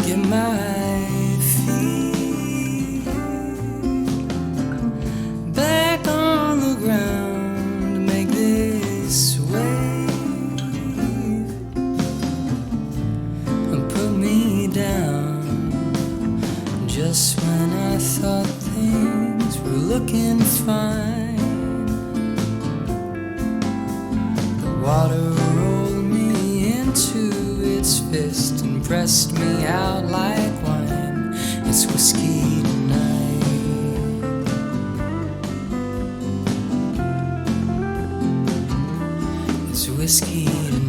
get my feet back on the ground to make this wave and put me down just when I thought things were looking fine. The water rolled me into its fist and pressed me out like wine. It's whiskey tonight. It's whiskey tonight.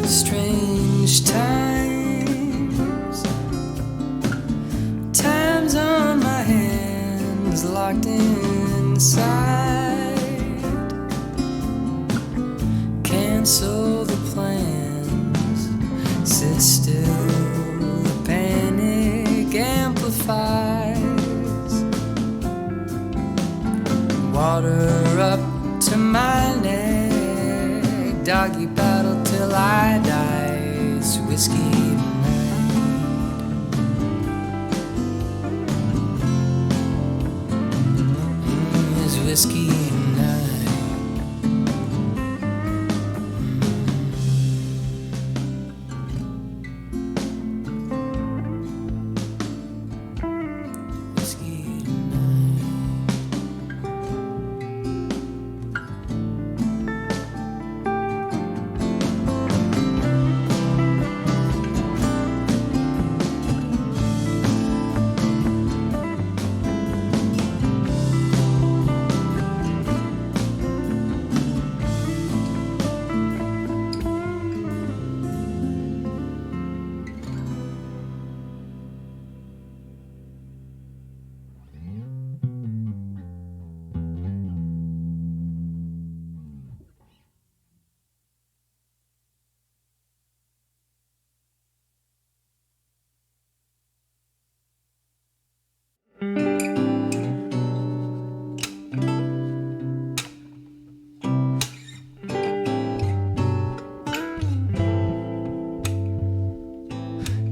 Strange times on my hands locked inside. Cancel the plans, sit still, the panic amplifies. Water up to my neck, doggy paddle till I die. It's whiskey tonight. It's whiskey tonight. Whiskey tonight.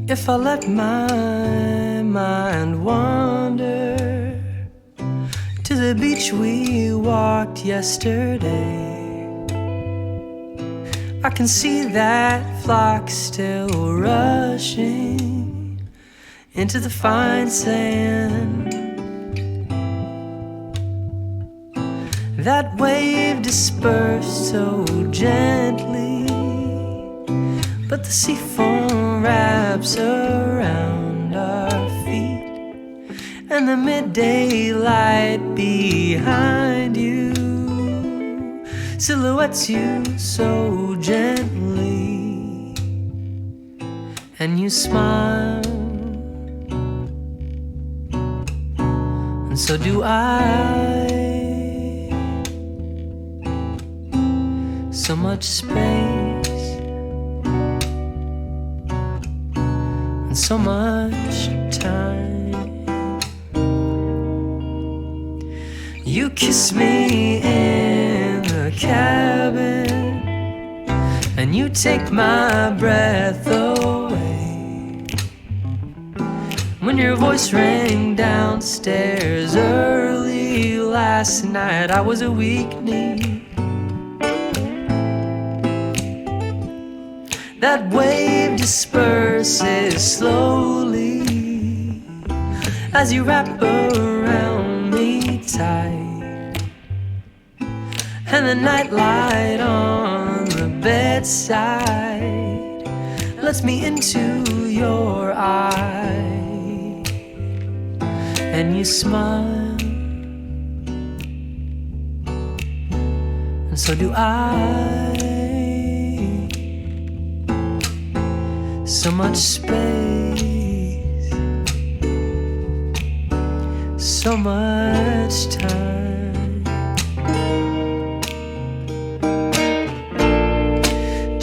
If I let my mind wander to the beach we walked yesterday, I can see that flock still rushing into the fine sand. That wave dispersed so gently, but the sea foam wraps around our feet, and the midday light behind you silhouettes you so gently, and you smile, and so do I. So much space and so much time. You kiss me in the cabin, and you take my breath away. When your voice rang downstairs early last night, I was a weakling. That wave disperses slowly as you wrap around me tight, and the nightlight on the bedside lets me into your eye, and you smile, and so do I. So much space, so much time.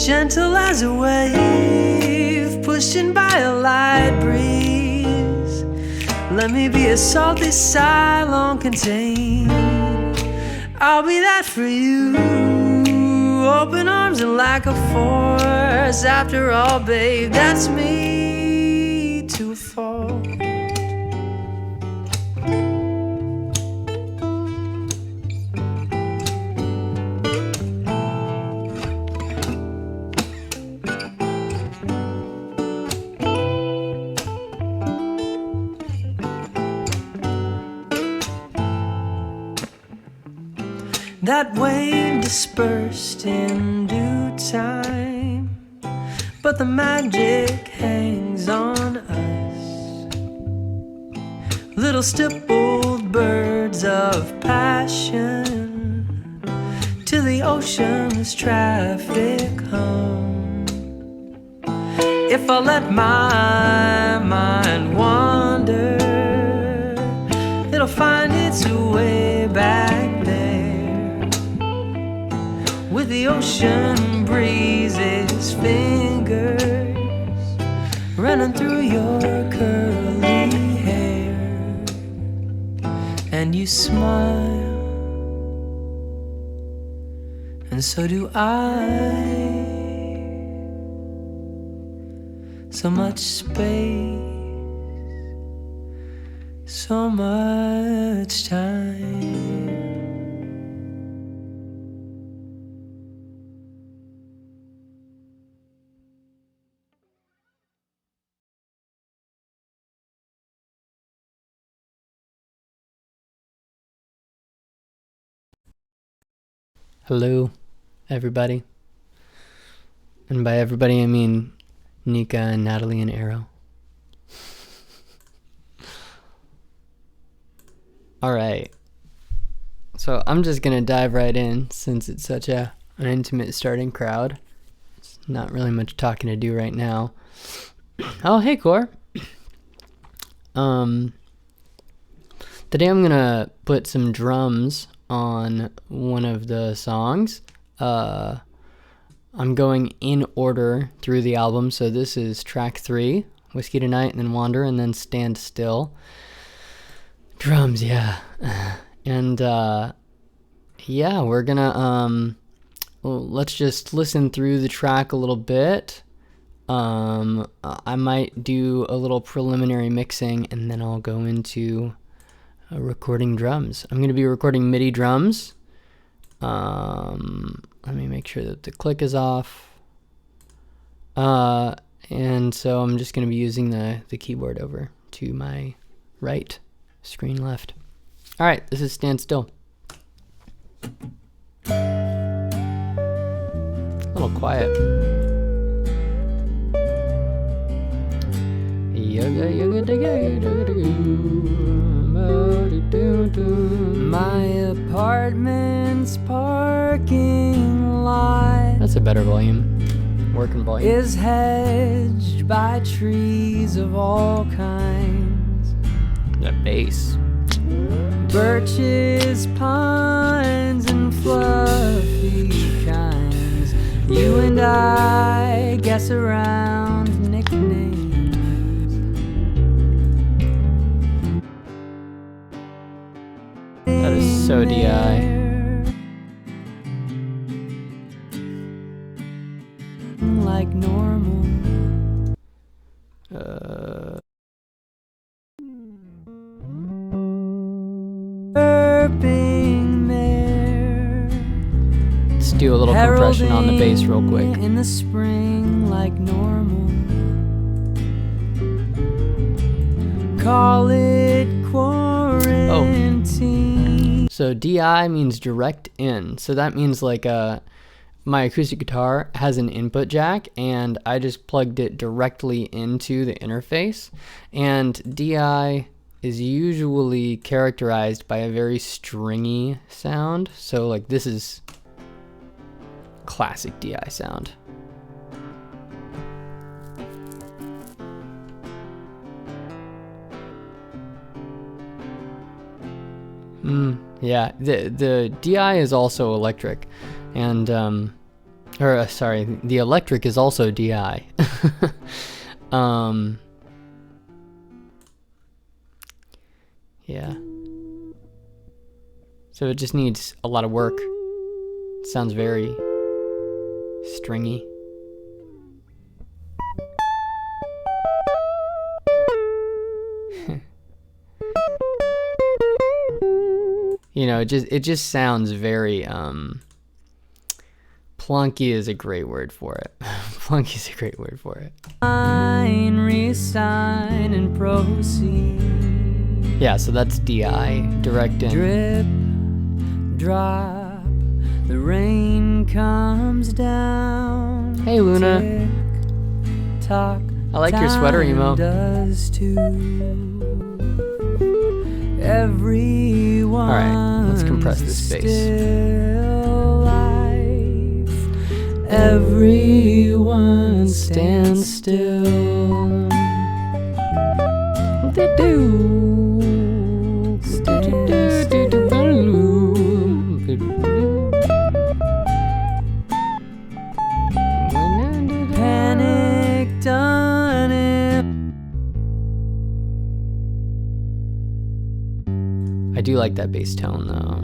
gentle as a wave, pushed in by a light breeze. Let me be a salty sigh long contained. I'll be that for you. Open arms and lack of force. After all, babe, that's me to a fault. That wave dispersed in due time, but the magic hangs on us. Little stippled birds of passion, to the ocean's traffic hum. If I let my mind wander, it'll find its way back with the ocean breeze's fingers running through your curly hair. And you smile, and so do I. So much space, so much time. Hello, everybody. And by everybody, I mean Nika and Natalie and Arrow. Alright. So I'm just going to dive right in since it's such an intimate starting crowd. It's not really much talking to do right now. Oh, hey, Core. Today I'm going to put some drums on one of the songs. I'm going in order through the album, so this is track 3, Whiskey Tonight, and then Wander, and then Stand Still. Drums, yeah. And yeah, we're gonna let's just listen through the track a little bit. I might do a little preliminary mixing, and then I'll go into recording drums. I'm going to be recording MIDI drums. Let me make sure that the click is off. And so I'm just going to be using the keyboard over to my right, screen left. All right, this is Stand Still. A little quiet. My apartment's parking lot, that's a better volume. Working volume. Is hedged by trees of all kinds. That bass. Birches, pines, and fluffy kinds. You and I guess around nicknames. That is so DI. Like normal. Burping mare. Let's do a little compression on the bass real quick. In the spring like normal. Call it quarantine. So DI means direct in. So that means like my acoustic guitar has an input jack and I just plugged it directly into the interface. And DI is usually characterized by a very stringy sound. So like this is classic DI sound. Yeah, the DI is also electric, and Or sorry, the electric is also DI. Yeah. So it just needs a lot of work. It sounds very stringy. You know, it just sounds very plunky is a great word for it. Plunky is a great word for it. Resign and proceed. Yeah, so that's DI, direct in. Drip, drop, the rain comes down. Hey Luna. Tick, tock, I like your sweater emo. does too. Everyone. Alright, let's compress this bass. Still life. Everyone stands still. They do. Panicked on it. I do like that bass tone though.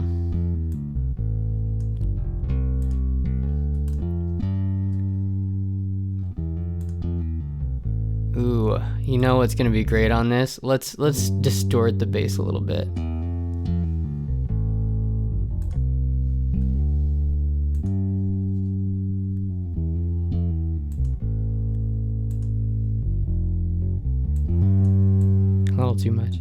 Ooh, you know what's gonna be great on this? Let's distort the bass a little bit. A little too much.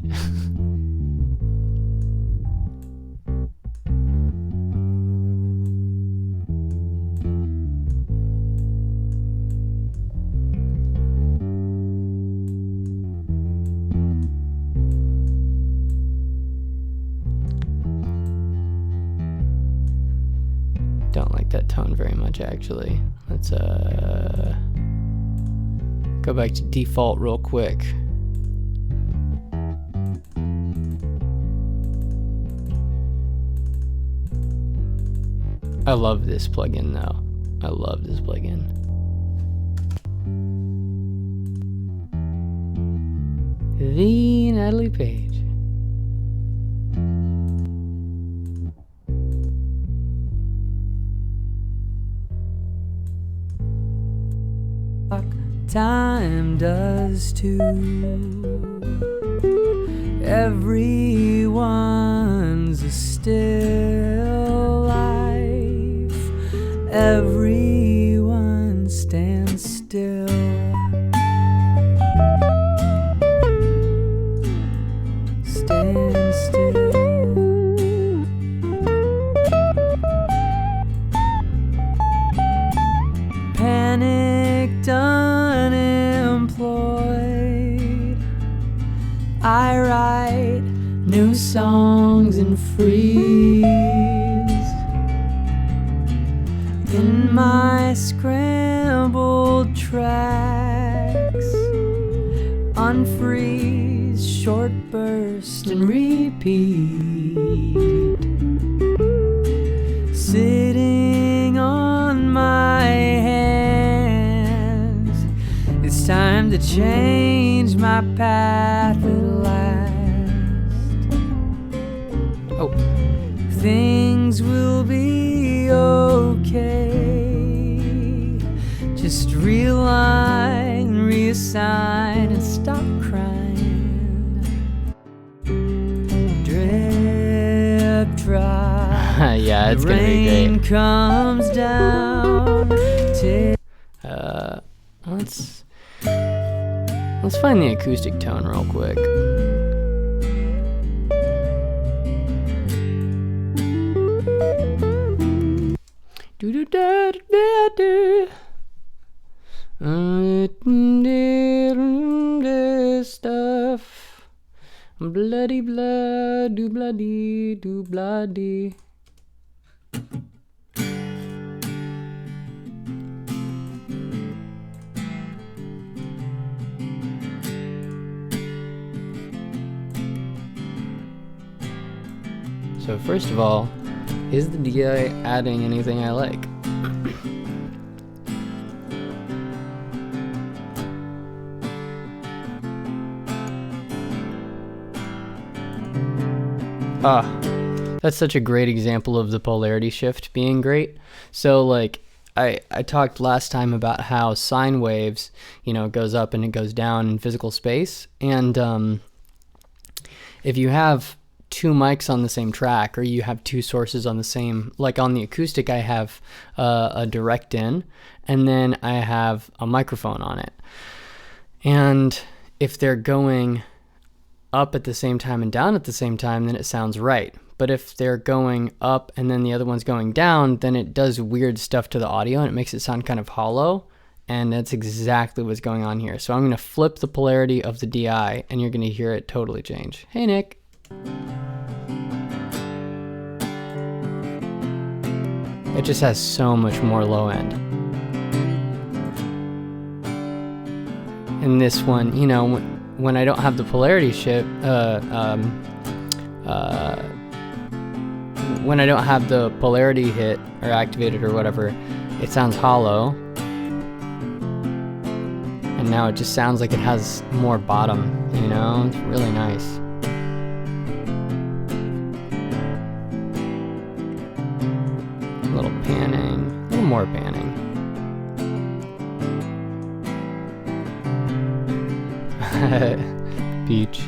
Don't like that tone very much actually. Let's go back to default real quick. I love this plugin though. I love this plugin. The Natalie Page. Time does too. Everyone's a still life. Everyone stands still. Stand still. Panicked, unemployed. I write new songs and freeze in my scrambled tracks. Unfreeze, short burst and repeat. Sitting on my hands, it's time to change my path at last. Oh, Things will be okay. Just realign, reassign, and stop crying. Drip, drop. yeah, it's gonna be Rain great. comes down. Let's find the acoustic tone real quick. Do do da da da. Stuff. Bloody blood, do bloody, do bloody. So first of all, is the DI adding anything I like? That's such a great example of the polarity shift being great. So like I talked last time about how sine waves, you know, it goes up and it goes down in physical space. And if you have two mics on the same track, or you have two sources on the same, like on the acoustic, I have a direct in, and then I have a microphone on it. And if they're going up at the same time and down at the same time, then it sounds right. But if they're going up and then the other one's going down, then it does weird stuff to the audio and it makes it sound kind of hollow. And that's exactly what's going on here. So I'm going to flip the polarity of the DI and you're going to hear it totally change. Hey, Nick. It just has so much more low end. And this one, you know, when I don't have the polarity shift, when I don't have the polarity hit or activated or whatever, it sounds hollow. And now it just sounds like it has more bottom, you know? It's really nice. A little panning, a little more panning. Beach.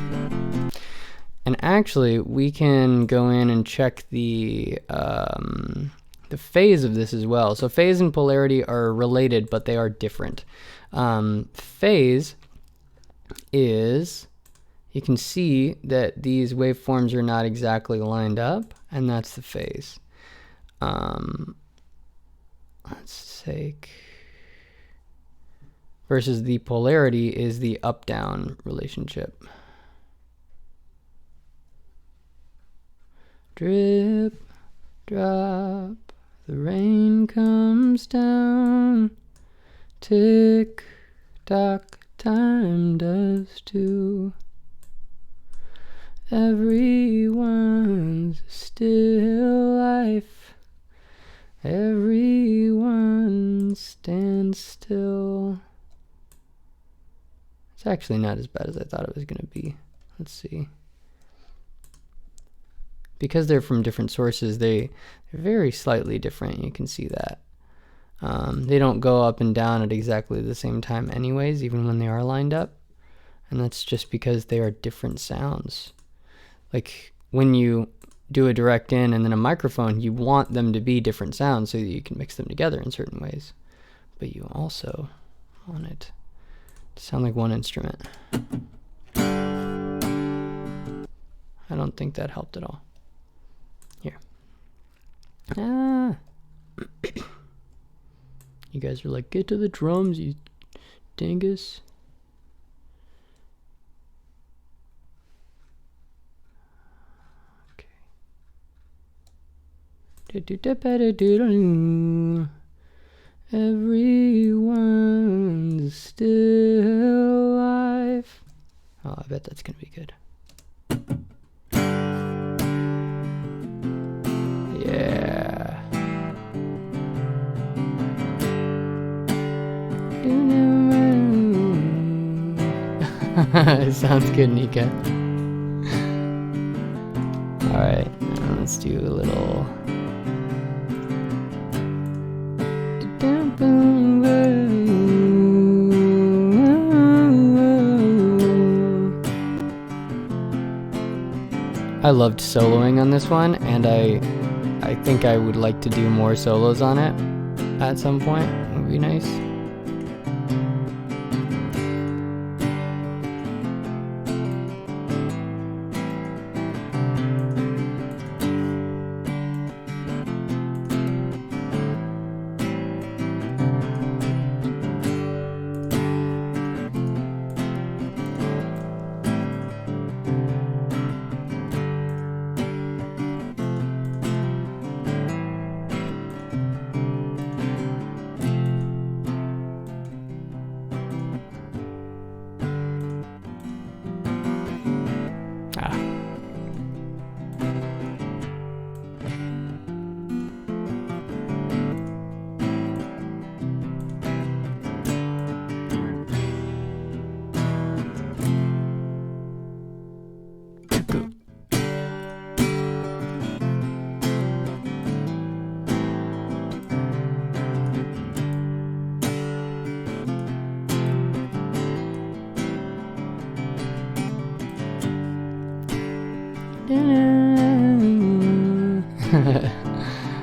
And actually, we can go in and check the phase of this as well. So phase and polarity are related, but they are different. Phase is, you can see that these waveforms are not exactly lined up, and that's the phase. Let's take, versus the polarity is the up-down relationship. Drip, drop, the rain comes down. Tick, tock, time does too. Everyone's still life. Everyone stands still. It's actually not as bad as I thought it was going to be. Let's see. Because they're from different sources, they're very slightly different. You can see that. They don't go up and down at exactly the same time anyways, even when they are lined up. And that's just because they are different sounds. Like when you do a direct in and then a microphone, you want them to be different sounds so that you can mix them together in certain ways. But you also want it to sound like one instrument. I don't think that helped at all. Here. You guys are like, get to the drums, you dingus. Okay. Everyone's still alive. Oh, I bet that's gonna be good. Yeah. It sounds good, Nika. Alright, let's do a little. I loved soloing on this one, and I think I would like to do more solos on it at some point. It would be nice.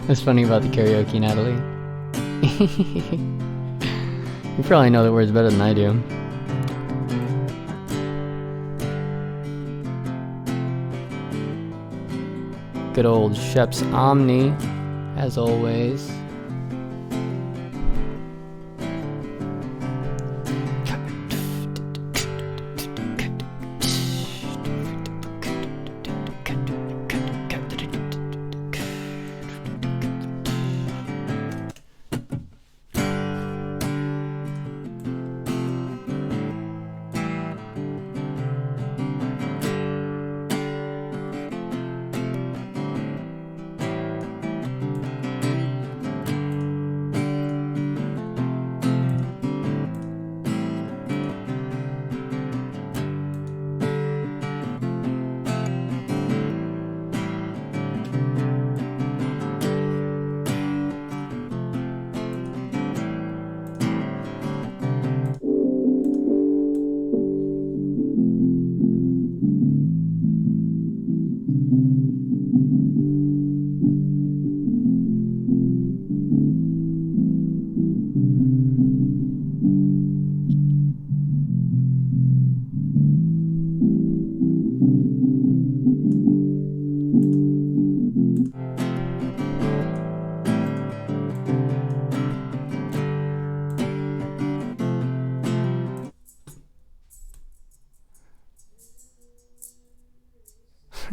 That's funny about the karaoke, Natalie. You probably know the words better than I do. Good old Shep's Omni, as always.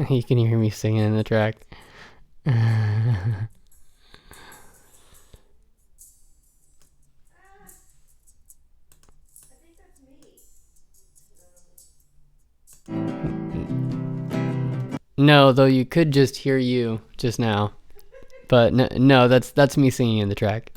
You can hear me singing in the track. No, though you could just hear you just now. But no, that's me singing in the track.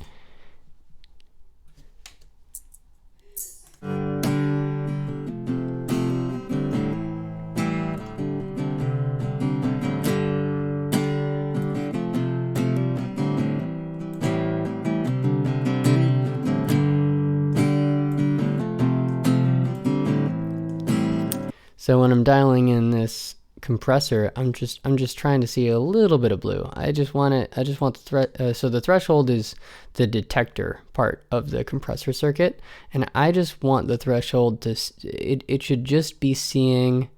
So when I'm dialing in this compressor, I'm just trying to see a little bit of blue. I just want the so the threshold is the detector part of the compressor circuit, and I just want the threshold to it should just be seeing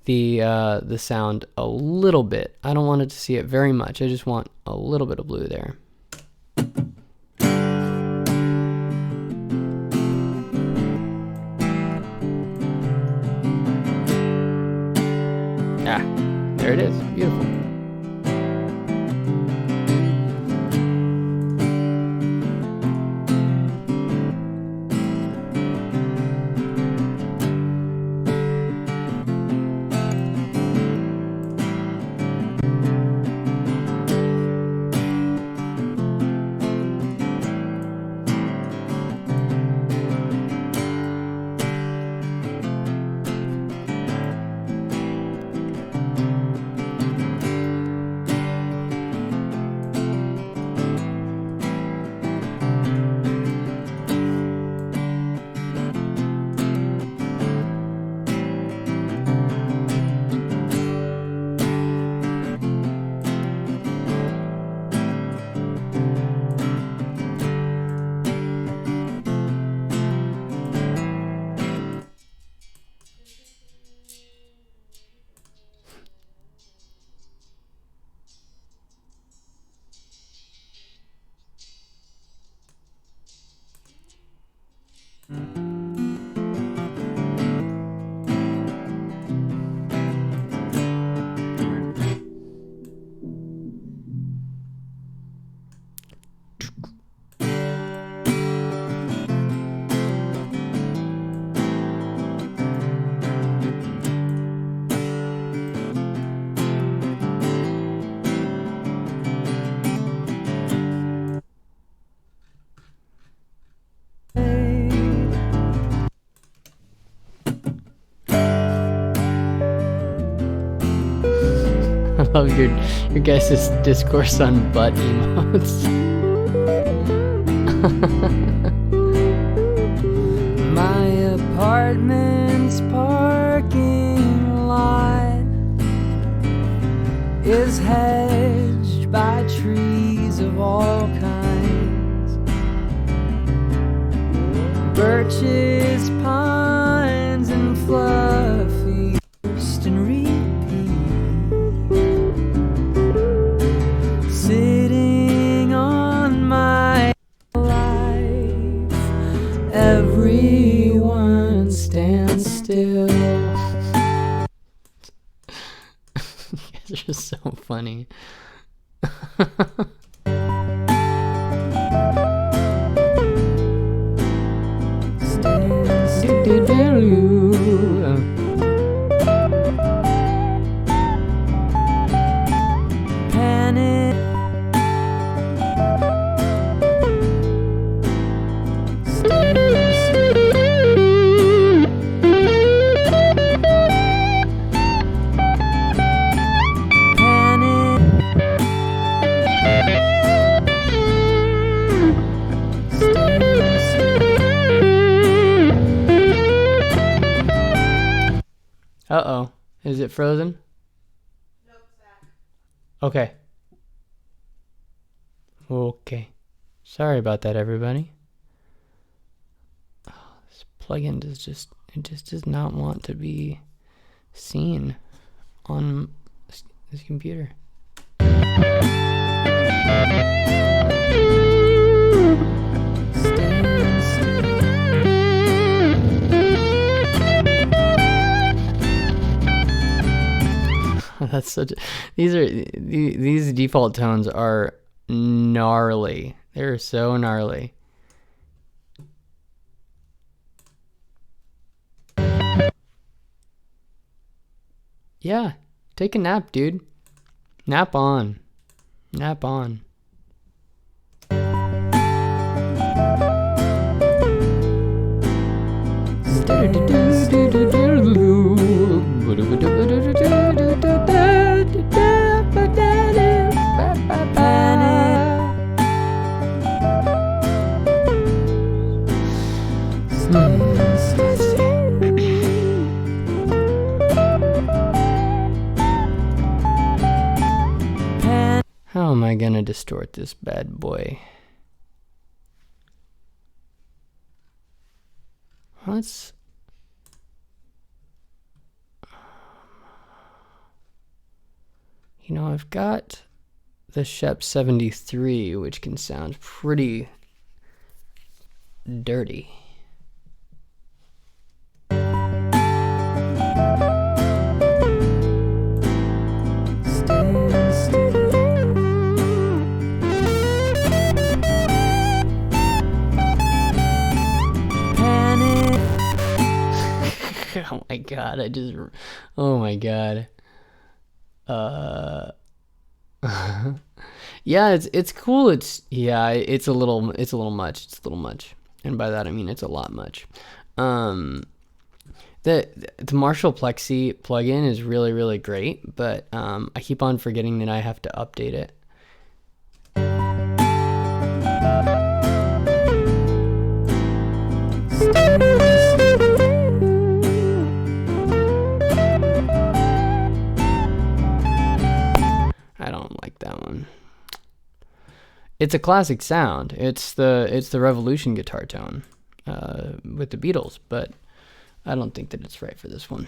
the sound a little bit. I don't want it to see it very much. I just want a little bit of blue there. Ah, there it is. Beautiful. I love your guys' discourse on butt emotes. My apartment's parking lot is hedged by trees Birches, pines, and fluffy first and repeat. Sitting on my life, everyone stands still. You guys are so funny. Panic. Uh-oh. Is it frozen? Nope, Zach. Okay. Okay. Sorry about that, everybody. Oh, this plugin just does not want to be seen on this computer. That's such a, these default tones are gnarly. They're so gnarly. Yeah, take a nap, dude. Nap on. Nap on. How am I gonna distort this bad boy? Let's... You know, I've got the Shep 73, which can sound pretty dirty. Oh my god, oh my god. Yeah, it's cool. It's a little much. And by that I mean it's a lot much. The Marshall Plexi plugin is really, really great, but I keep on forgetting that I have to update it. I don't like that one. It's a classic sound. It's the Revolution guitar tone with the Beatles, but I don't think that it's right for this one.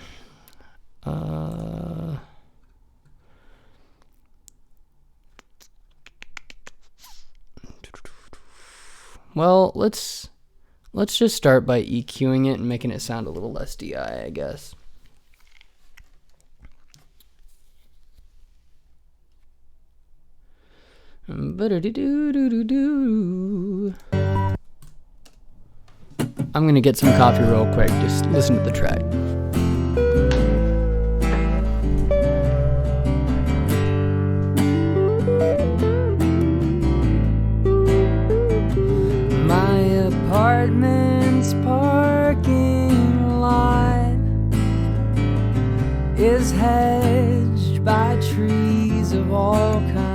Well, let's just start by EQing it and making it sound a little less DI, I guess. I'm gonna get some coffee real quick. Just listen to the track. My apartment's parking lot is hedged by trees of all kinds.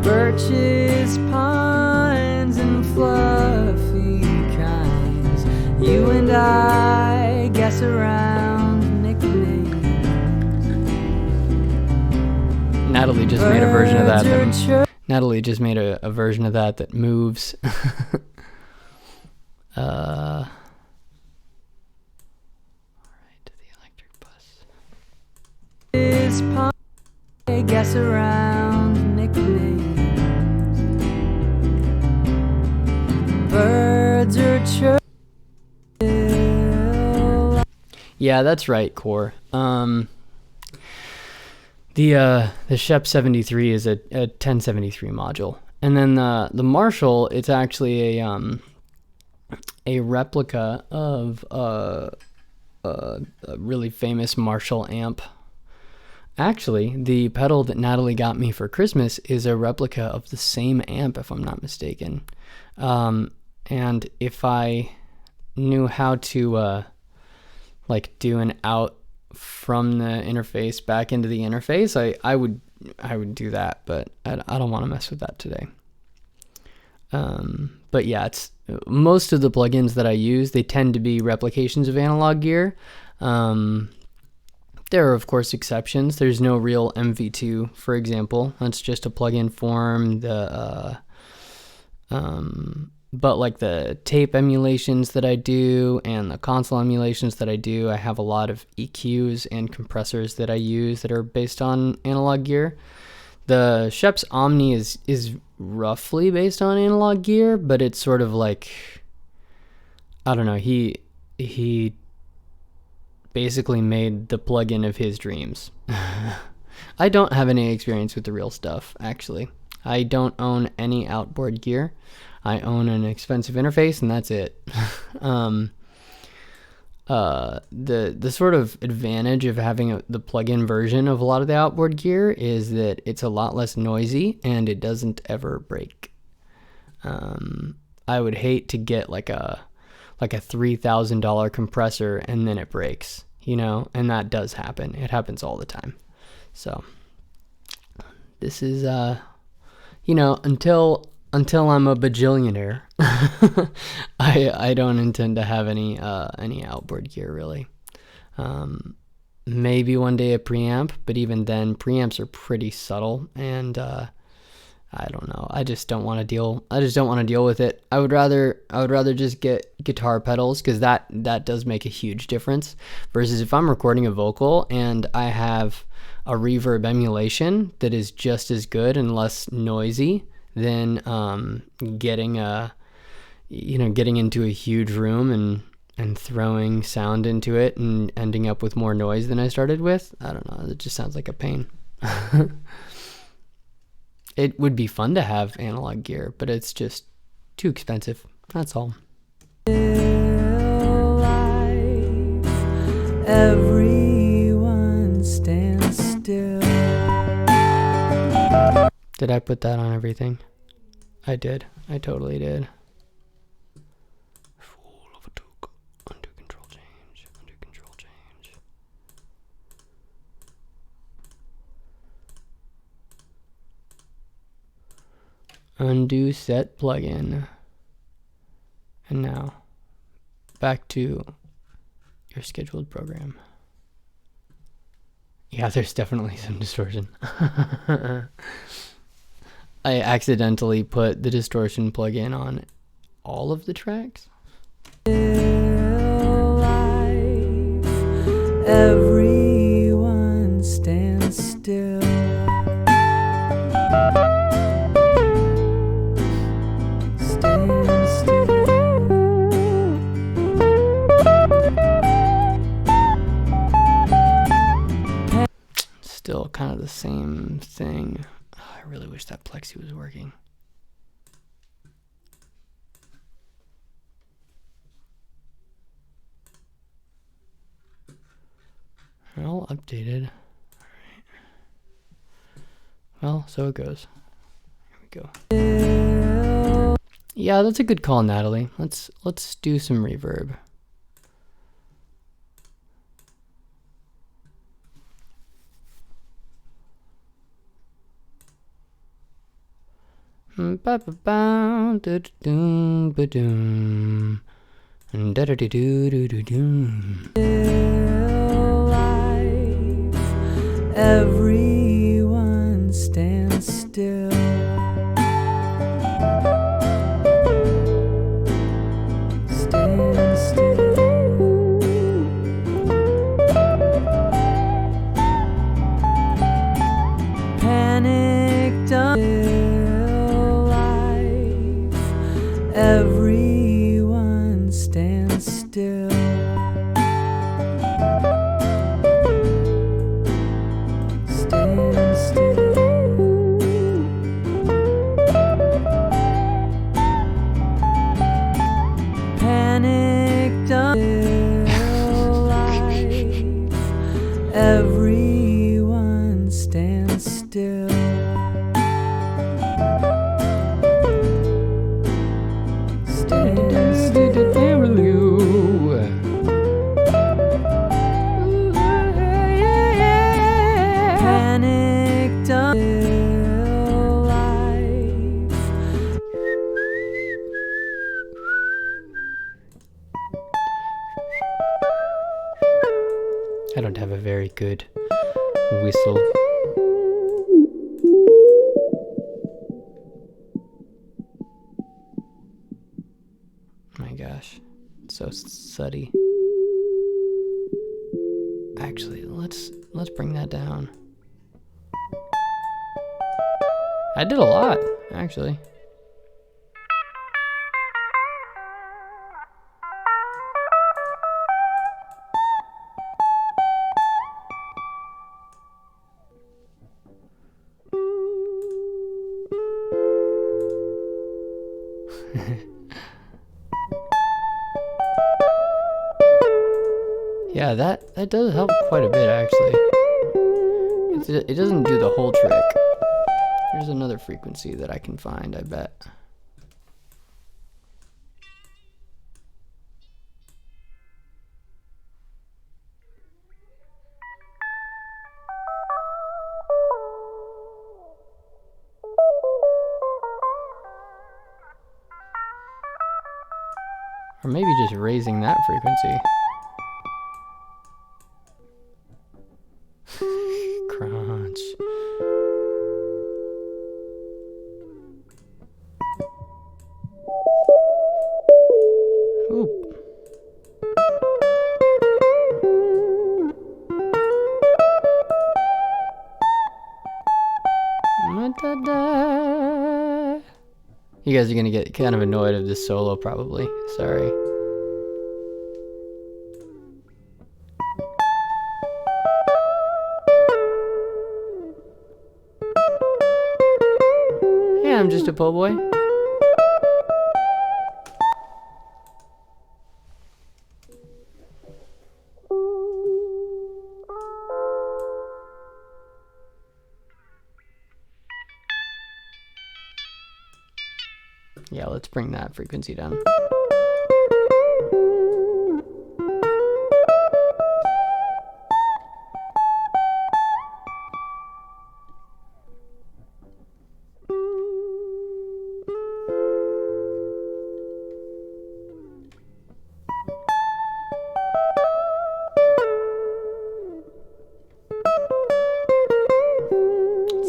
Birches, pines, and fluffy kinds. You and I guess around nicknames. Natalie just made a version of that Natalie just made a version of that moves. All right, the electric bus. This pond, guess around nicknames. Birds are chirping. Yeah, that's right, Core. The Shep 73 is a 1073 module, and then the Marshall, it's actually a replica of a really famous Marshall amp. Actually, the pedal that Natalie got me for Christmas is a replica of the same amp, if I'm not mistaken. And if I knew how to like do an out from the interface back into the interface, I would do that, but I don't want to mess with that today. But yeah, it's most of the plugins that I use, they tend to be replications of Analog Gear. There are of course exceptions. There's no real MV2, for example. That's just a plugin form. But like the tape emulations that I do and the console emulations that I do, I have a lot of EQs and compressors that I use that are based on Analog Gear. The Shep's Omni is roughly based on Analog Gear, but it's sort of like, I don't know, he basically made the plugin of his dreams. I don't have any experience with the real stuff, actually. I don't own any outboard gear. I own an expensive interface, and that's it. The sort of advantage of having the plug-in version of a lot of the outboard gear is that it's a lot less noisy and it doesn't ever break. I would hate to get like a $3,000 compressor and then it breaks, and that does happen. It happens all the time. So this is until I'm a bajillionaire, I don't intend to have any outboard gear really. Maybe one day a preamp, but even then preamps are pretty subtle, and I don't know. I just don't want to deal with it. I would rather just get guitar pedals, because that does make a huge difference. Versus if I'm recording a vocal and I have a reverb emulation that is just as good and less noisy, then getting into a huge room and throwing sound into it and ending up with more noise than I started with, I don't know, it just sounds like a pain. It would be fun to have analog gear, but it's just too expensive. That's all. Everyone stands still. Did I put that on everything? I did. I totally did. Fool of a toque. Undo control change. Undo control change. Undo set plugin. And now back to your scheduled program. Yeah, there's definitely some distortion. I accidentally put the distortion plugin on all of the tracks. Everyone stands still. Stand still. Still kind of the same thing. I really wish that plexi was working. All updated. Alright. Well, so it goes. Here we go. Yeah, that's a good call, Natalie. Let's do some reverb. Ba ba ba do do ba doom and da da do do do doom. Everyone stands still. I don't have a very good whistle. My gosh, it's so suddy. Actually, let's bring that down. I did a lot, actually. Yeah, that does help quite a bit, actually. It doesn't do the whole trick. There's another frequency that I can find, I bet. Or maybe just raising that frequency. Crunch. Ooh. You guys are gonna get kind of annoyed of this solo, probably. Sorry. Yeah, I'm just a po' boy. Yeah, let's bring that frequency down.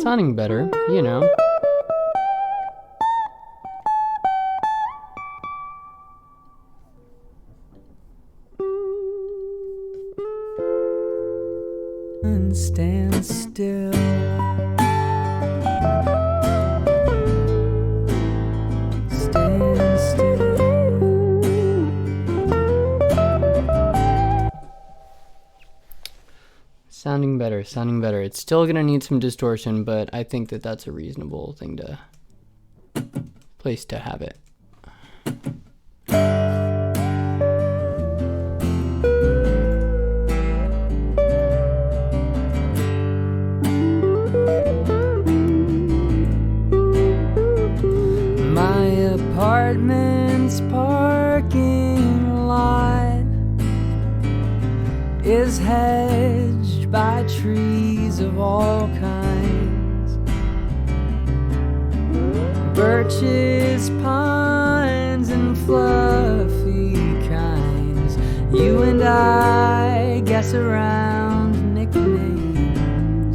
Sounding better, you know. Stand still. Stand still. Sounding better, sounding better. It's still gonna need some distortion, but I think that that's a reasonable thing to place to have it. My apartment's parking lot is hedged by trees of all kinds. Birches, pines, and fluffy kinds. You and I guess around nicknames.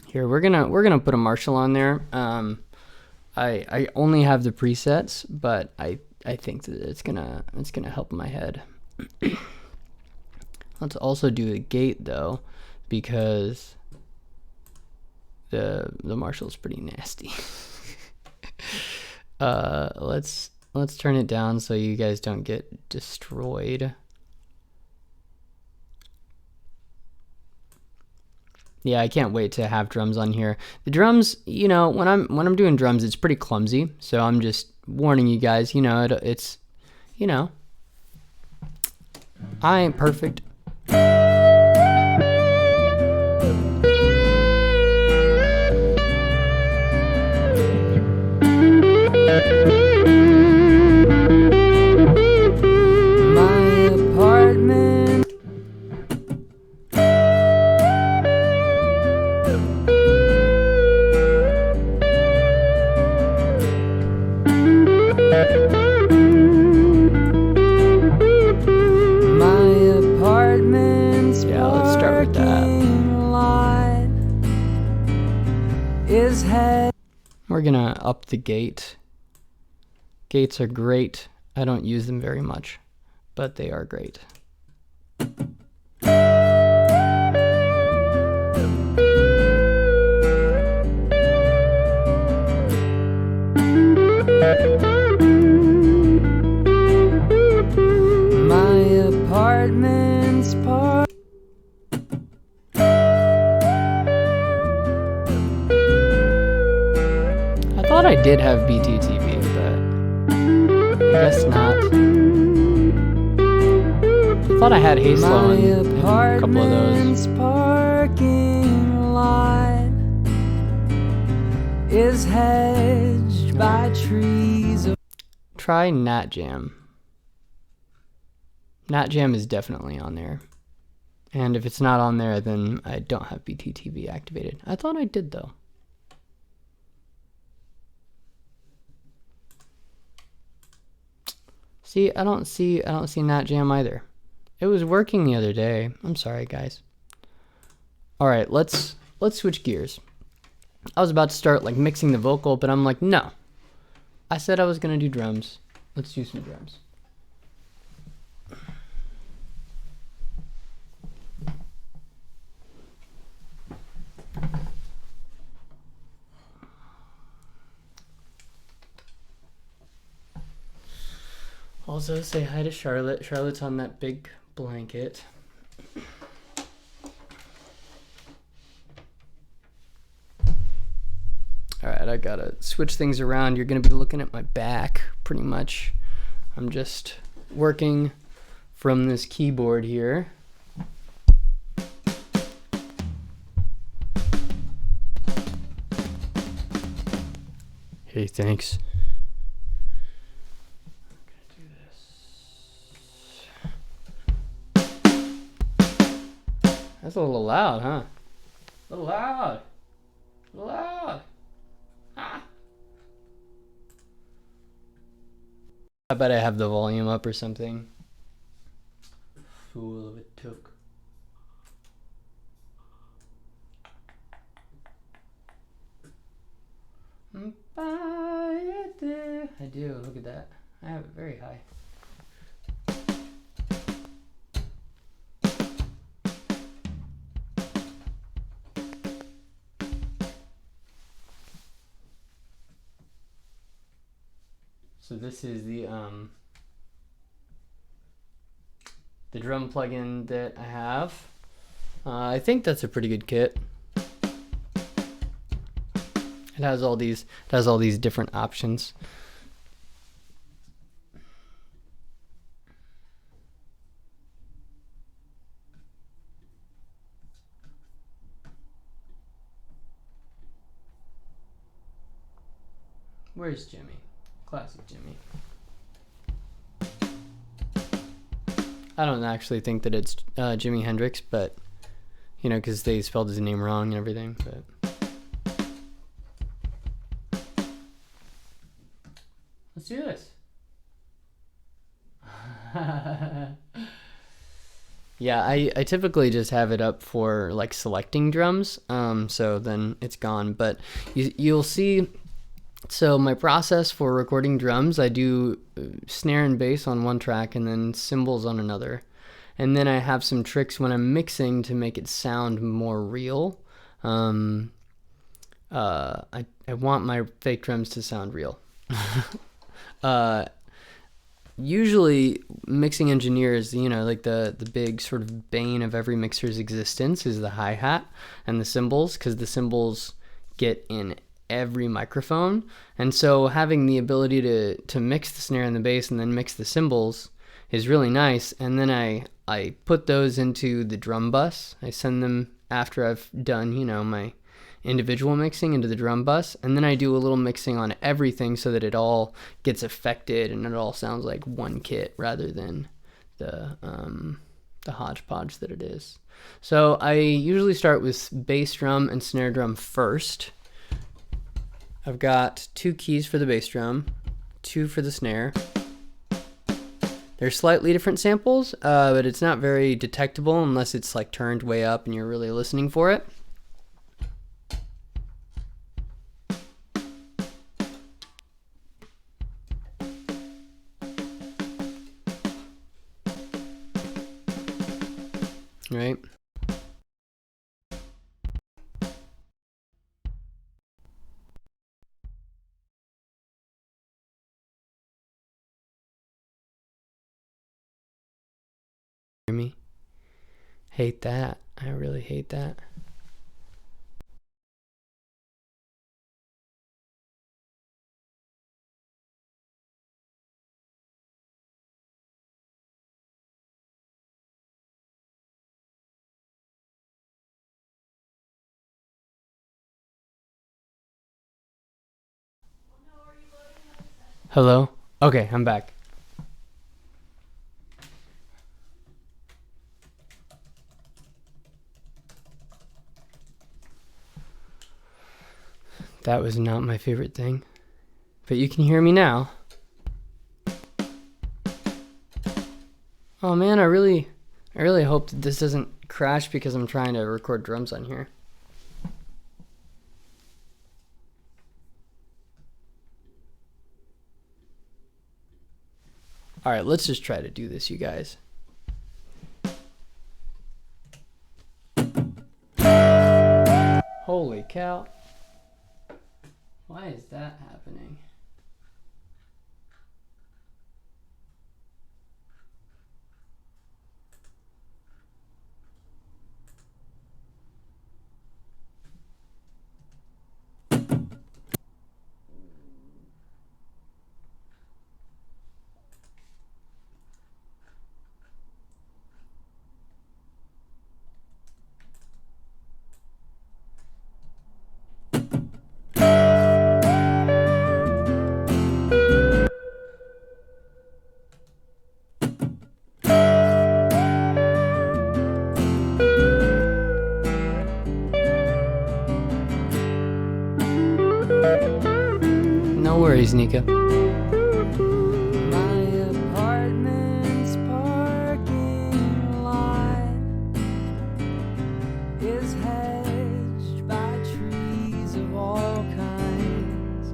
Here, we're gonna put a Marshall on there. I only have the presets, but I think that it's gonna help my head. Let's also do a gate though, because the Marshall's pretty nasty. Let's turn it down so you guys don't get destroyed. Yeah, I can't wait to have drums on here. The drums, you know, when I'm doing drums, it's pretty clumsy. So I'm just warning you guys. You know, it's, you know, I ain't perfect. My apartment. My apartment We're gonna up the gate. Gates are great. I don't use them very much, but they are great. My apartment's park. I thought I did have BTTV, but I guess not. I thought I had Haslo in a couple of those. Parking lot is hedged by trees. Try Nat Jam. Nat Jam is definitely on there. And if it's not on there, then I don't have BTTV activated. I thought I did though. See, I don't see Nat Jam either. It was working the other day. I'm sorry, guys. All right, let's switch gears. I was about to start like mixing the vocal, but I'm like, no. I said I was gonna do drums. Let's do some drums. Also, say hi to Charlotte. Charlotte's on that big blanket. Alright, I gotta switch things around. You're gonna be looking at my back, pretty much. I'm just working from this keyboard here. Hey, thanks. That's a little loud, huh? A little loud. A little loud. Ah. I bet I have the volume up or something. Fool of a took. I do, look at that. I have it very high. So this is the drum plugin that I have. I think that's a pretty good kit. It has all these different options. Where's Jimmy? Classic Jimmy. I don't actually think that it's Jimi Hendrix, but you know, because they spelled his name wrong and everything. But let's do this. Yeah, I typically just have it up for like selecting drums, so then it's gone. But you'll see. So my process for recording drums, I do snare and bass on one track and then cymbals on another. And then I have some tricks when I'm mixing to make it sound more real. I want my fake drums to sound real. Usually mixing engineers, you know, like the big sort of bane of every mixer's existence is the hi-hat and the cymbals, because the cymbals get in every microphone, and so having the ability to mix the snare and the bass and then mix the cymbals is really nice. And then I put those into the drum bus. I send them after I've done, you know, my individual mixing into the drum bus, and then I do a little mixing on everything so that it all gets affected and it all sounds like one kit rather than the hodgepodge that it is. So I usually start with bass drum and snare drum first. I've got 2 keys for the bass drum, 2 for the snare. They're slightly different samples, but it's not very detectable unless it's like turned way up and you're really listening for it. right? Hear me? Hate that. I really hate that. Hello? Okay, I'm back. That was not my favorite thing. But you can hear me now. Oh man, I really hope that this doesn't crash because I'm trying to record drums on here. Alright, let's just try to do this, you guys. Holy cow. Why is that happening? No worries, Nika. My apartment's parking lot is hedged by trees of all kinds.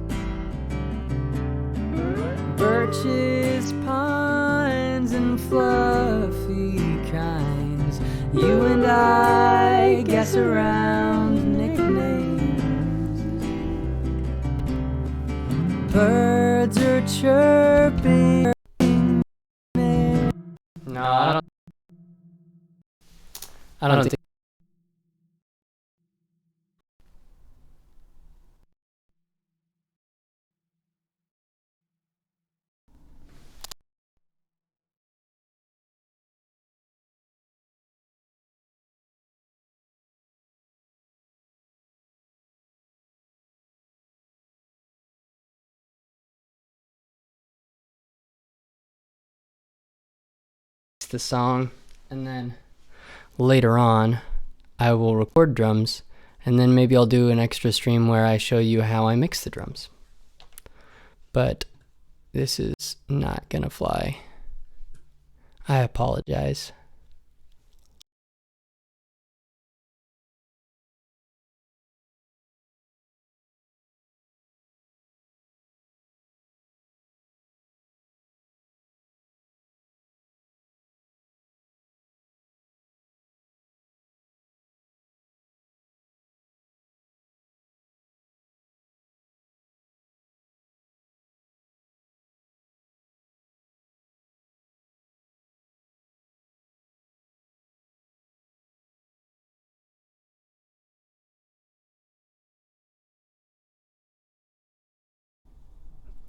Birches, pines, and fluffy kinds. You and I guess around nicknames. Birds are chirping. No, I don't think. The song, and then later on I will record drums, and then maybe I'll do an extra stream where I show you how I mix the drums. But this is not gonna fly. I apologize.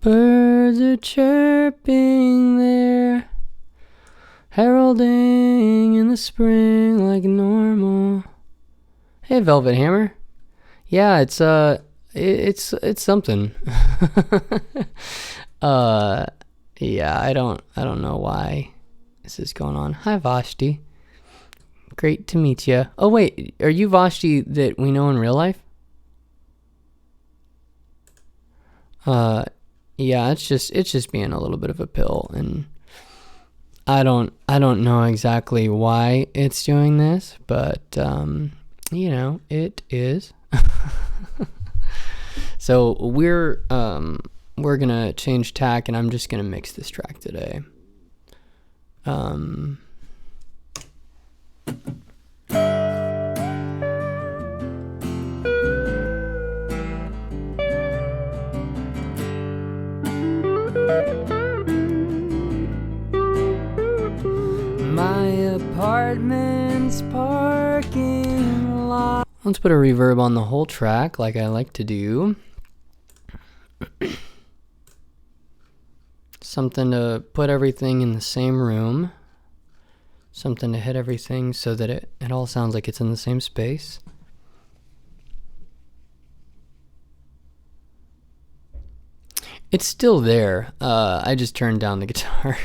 Birds are chirping there, heralding in the spring like normal. Hey, Velvet Hammer. Yeah, it's something. Yeah, I don't know why this is going on. Hi, Vashti. Great to meet you. Oh wait, are you Vashti that we know in real life? Yeah, it's just being a little bit of a pill, and I don't know exactly why it's doing this, but you know, it is. So we're gonna change tack, and I'm just gonna mix this track today. My apartment's parking lot. Let's put a reverb on the whole track like I like to do. Something to put everything in the same room. Something to hit everything so that it all sounds like it's in the same space. It's still there. I just turned down the guitar.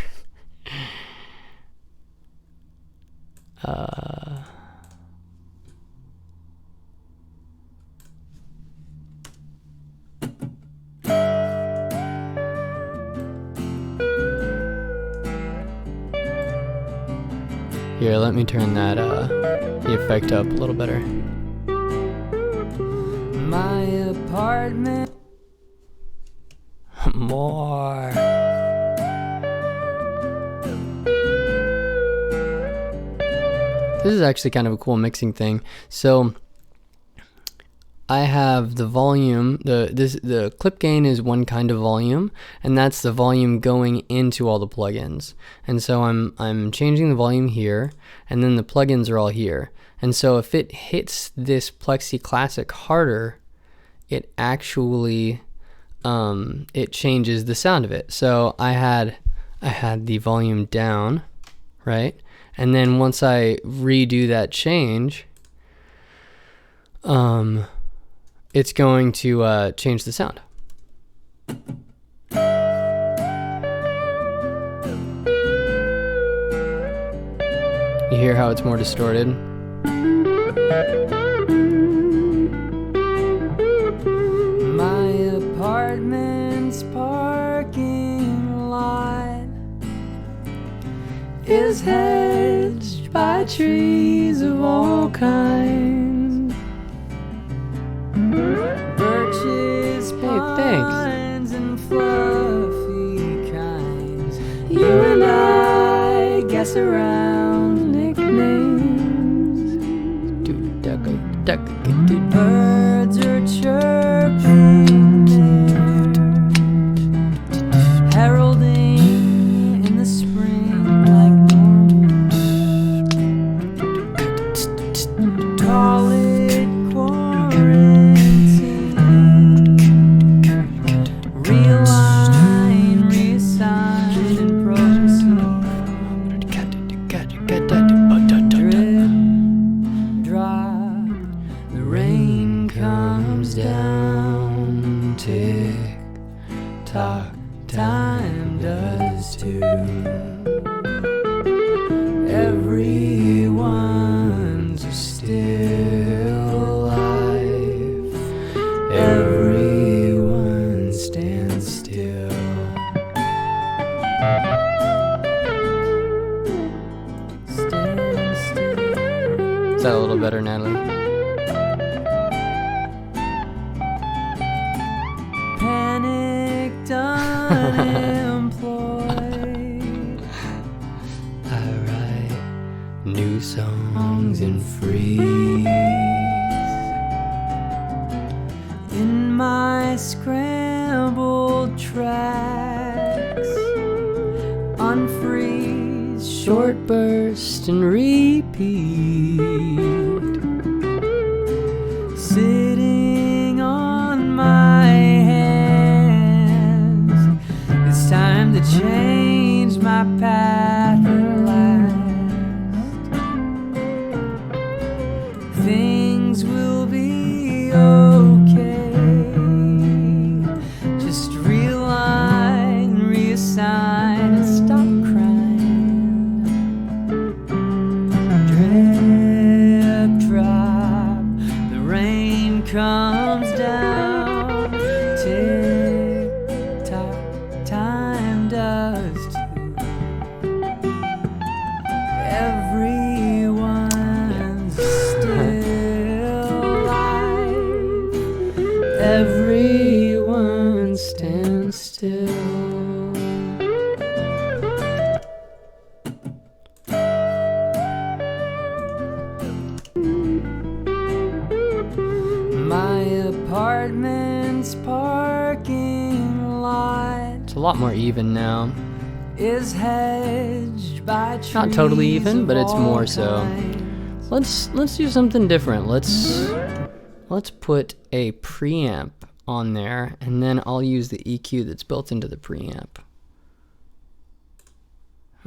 Here, let me turn that the effect up a little better. My apartment. More. This is actually kind of a cool mixing thing. So I have the volume, the clip gain is one kind of volume, and that's the volume going into all the plugins. And so I'm changing the volume here, and then the plugins are all here. And so if it hits this Plexi Classic harder, it actually it changes the sound of it. So I had the volume down, right? And then once I redo that change, it's going to change the sound. You hear how it's more distorted? My apartment's parking lot is hedged by trees of all kinds. Birches, pines, and fluffy kinds. You and I guess around nicknames. Birds are chirping there, heralding in the spring like normal. Call it quarantine. Realign, reassign, and proceed. Drip, drop, the rain comes down. Tick tock, time does too. Everyone's still alive. Everyone stands still. Stand still. Is that a little better, Natalie? Panicked, unemployed. I write new songs and freeze. In my scrambled tracks, unfreeze, Short burst and repeat. sitting on my hands. It's time to change my path at last. Things will be okay. Just realign, reassign, and stop crying. Drip, drop, the rain comes down. Tick tock, time does too. Everyone's still alive. Everyone stands still. My apartment's parking lot a lot more even now. Is hedged by trees. Not totally even, but it's of more all so. kinds. Let's do something different. Let's put a preamp on there, and then I'll use the EQ that's built into the preamp.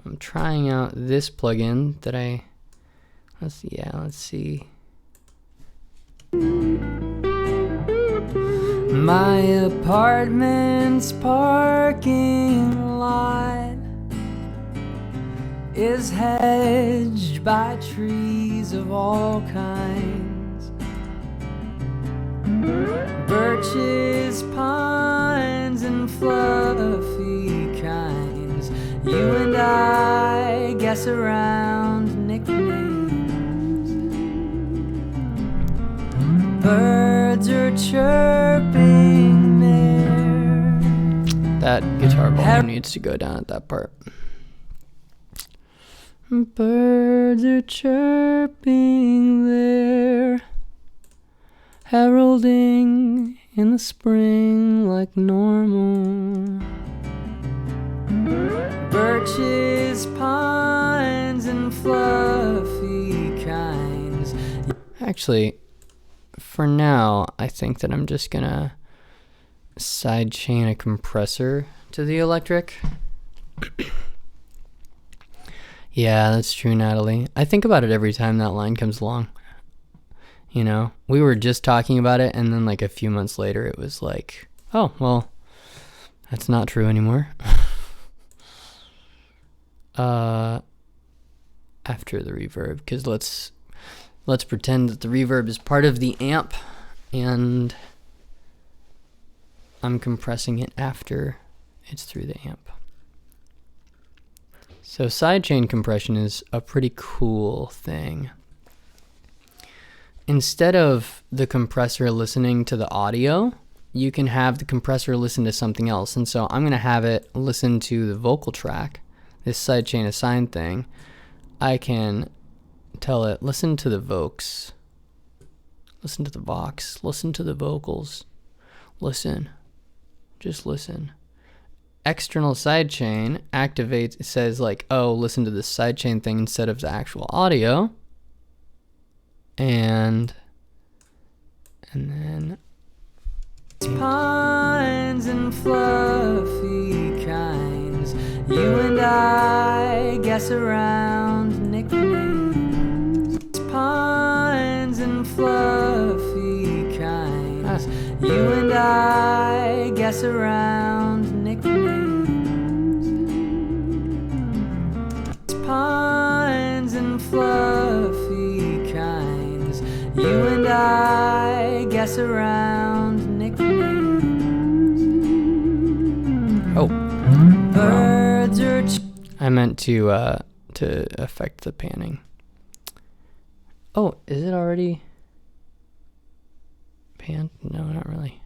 I'm trying out this plugin that let's see. My apartment's parking lot is hedged by trees of all kinds. Birches, pines, and fluffy kinds. You and I guess around nicknames. Birds are chirping there. That guitar volume needs to go down at that part. Birds are chirping there, heralding in the spring like normal. Birches, pines, and fluffy kinds. Actually, for now, I think that I'm just gonna sidechain a compressor to the electric. Yeah, that's true, Natalie. I think about it every time that line comes along. You know, we were just talking about it, and then like a few months later, it was like, oh, well, that's not true anymore. After the reverb, because let's pretend that the reverb is part of the amp, and I'm compressing it after it's through the amp. So sidechain compression is a pretty cool thing. Instead of the compressor listening to the audio, you can have the compressor listen to something else. And so I'm going to have it listen to the vocal track, this sidechain assign thing. I can tell it, listen to the vocals, listen to the vox, listen to the vocals, listen, just listen. External sidechain activates, it says like, oh, listen to this sidechain thing instead of the actual audio. And then Pines and fluffy kinds. You and I guess around nicknames. Pines and fluffy kinds. You and I guess around nicknames. Pines and fluffy kinds. You and I guess around nicknames. oh, Birds are I meant to affect the panning. Oh, is it already panned? No, not really.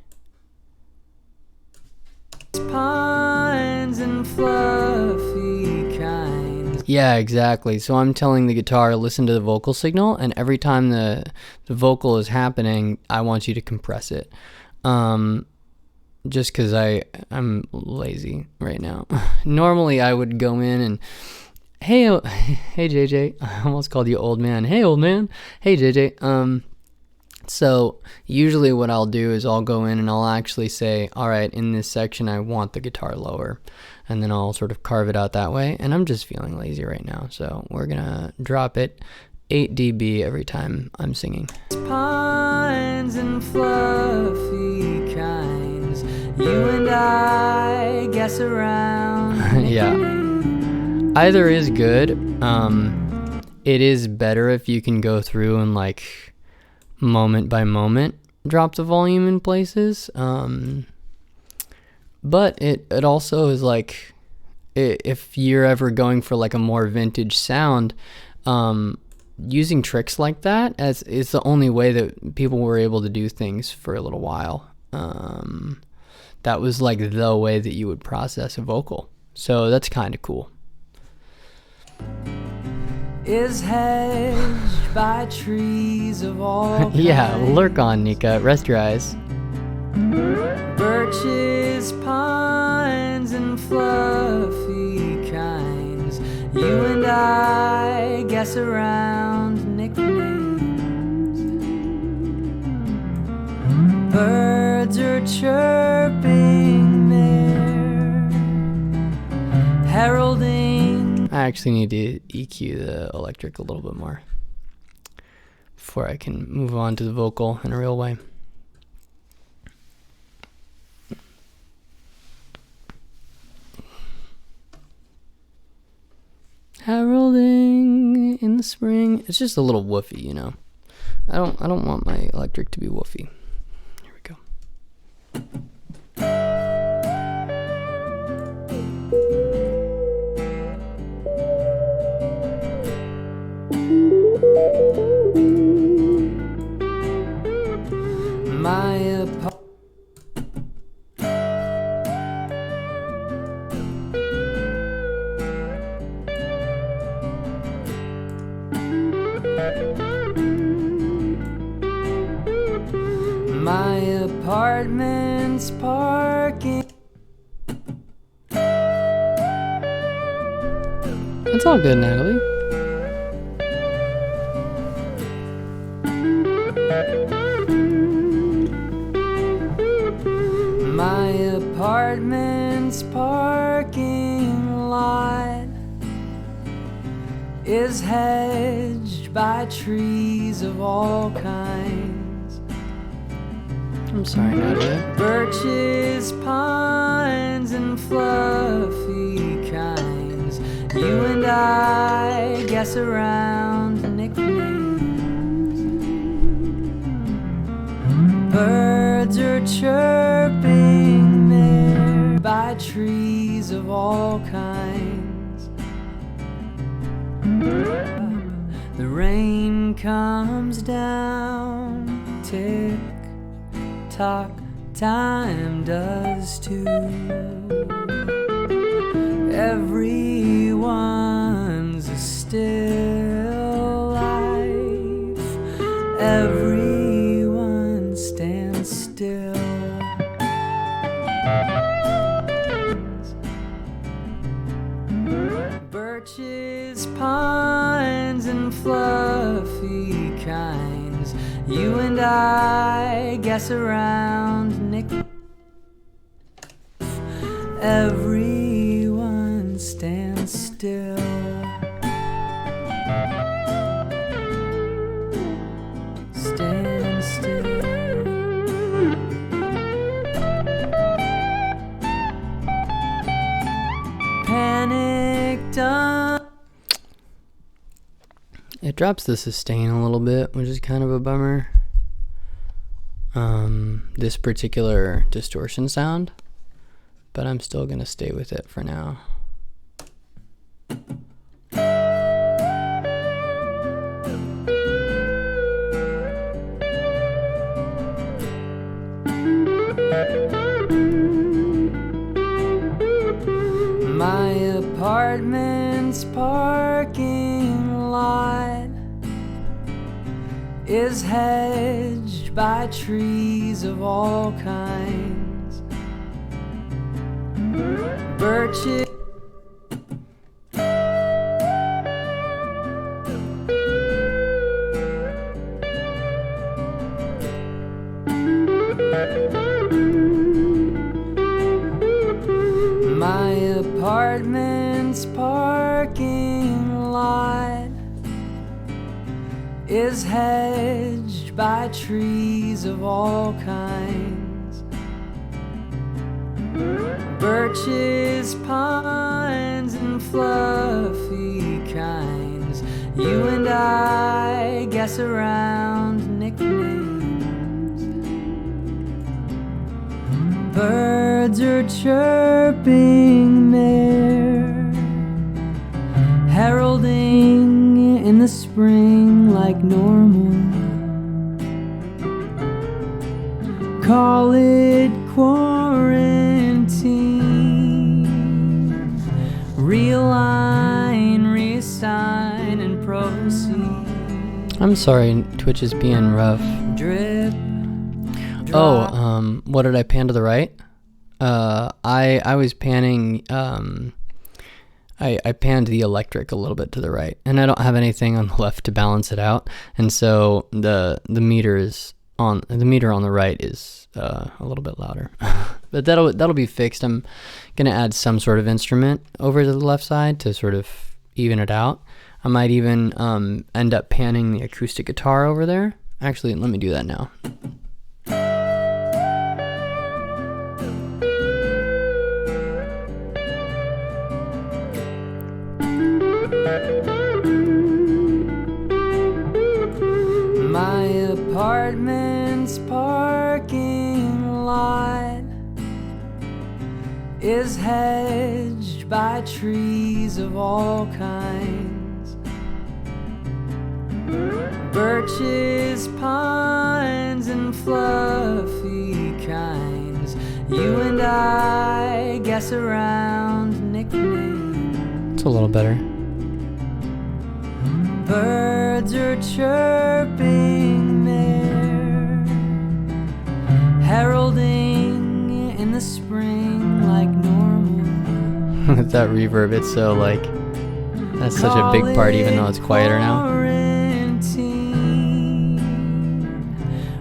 pines and fluffy kinds. Yeah, exactly. So I'm telling the guitar, listen to the vocal signal, and every time the vocal is happening, I want you to compress it. Just because I'm lazy right now. Normally I would go in and, hey JJ, I almost called you old man. Hey old man. Hey JJ. So usually what I'll do is I'll go in and I'll actually say, all right, in this section I want the guitar lower, and then I'll sort of carve it out that way. And I'm just feeling lazy right now, so we're gonna drop it 8 dB every time I'm singing. Pines and fluffy kinds. You and I guess around. Yeah. Either is good. It is better if you can go through and like moment by moment drop the volume in places. But it also is like, if you're ever going for like a more vintage sound, using tricks like that is the only way that people were able to do things for a little while. That was like the way that you would process a vocal. So that's kind of cool. Is hedged by trees of all Yeah, kinds. lurk on, Nika. Rest your eyes. Birches, pines, and guess around nicknames. Birds are chirping there, heralding. I actually need to EQ the electric a little bit more before I can move on to the vocal in a real way. Heralding in the spring. It's just a little woofy, you know. I don't want my electric to be woofy. Here we go. My apartment's parking. It's all good, Natalie. My apartment's parking lot is hedged by trees of all kinds. I'm sorry, Natalie. Birches, pines, and fluffy kinds. You and I guess around nicknames. Birds are chirping there by trees of all kinds. The rain comes down, tick tock, time does too. Everyone's a still life. Everyone stands still. Birches, pines, and fluffy kinds. You and I guess around nick. Everyone stands still. Stand still. Panicked on. It drops the sustain a little bit, which is kind of a bummer. This particular distortion sound, but I'm still gonna stay with it for now. My apartment's parking lot is hedged by trees of all kinds. Birches. My apartment's parking lot is hedged by trees of all kinds. Birches, pines, and fluffy kinds. You and I guess around nicknames. Birds are chirping there, heralding in the spring like normal. Call it quarantine. Realign, reassign, and proceed. I'm sorry, Twitch is being rough. Drip. Oh, what did I pan to the right? I was panning I panned the electric a little bit to the right, and I don't have anything on the left to balance it out, and so the meter on the right is a little bit louder. But that'll be fixed. I'm gonna add some sort of instrument over to the left side to sort of even it out. I might even end up panning the acoustic guitar over there. Actually, let me do that now. My apartment's parking lot is hedged by trees of all kinds. Birches, pines, and fluffy kinds. You and I guess around nicknames. It's a little better. Birds are chirping there, heralding in the spring like normal. With that reverb, it's so like, that's such a big part even though it's quieter now.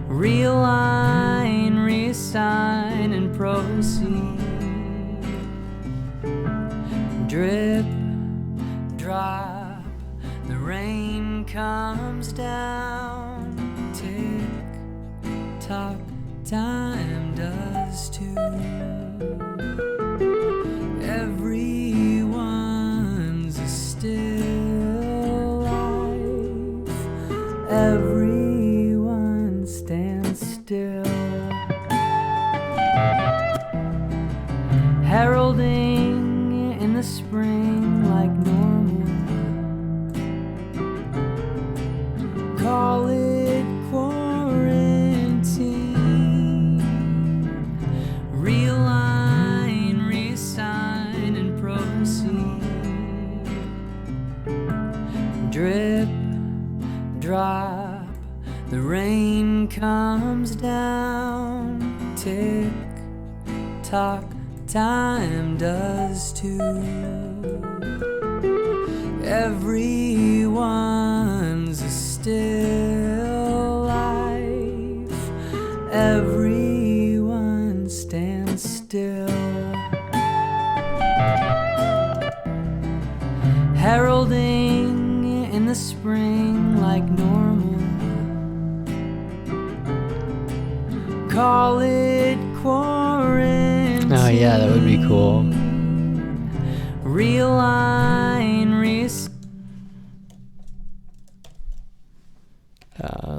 Realign, reassign, and proceed. Drip, drop, the rain comes down. Tick, tock, time does too. Everyone's a still life. Everyone stands still. Heralding in the spring like normal. Call it quarantine. Realign, reassign, and proceed. Drip, drop, the rain comes down. Tick, tock, time does too. Everyone's a still life. Everyone stands still. Heralding in the spring like normal. Call it quarantine. Oh yeah, that would be cool. Realign,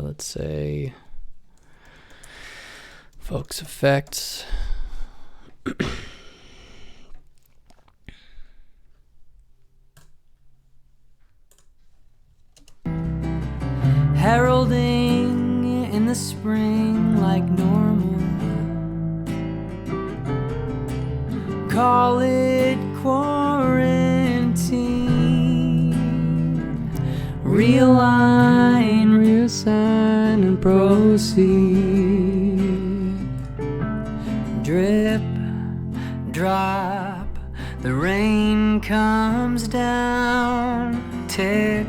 let's say folks effects. heralding in the spring like normal. Call it quarantine. Realign, reassign, and proceed. Drip, drop, the rain comes down. Tick,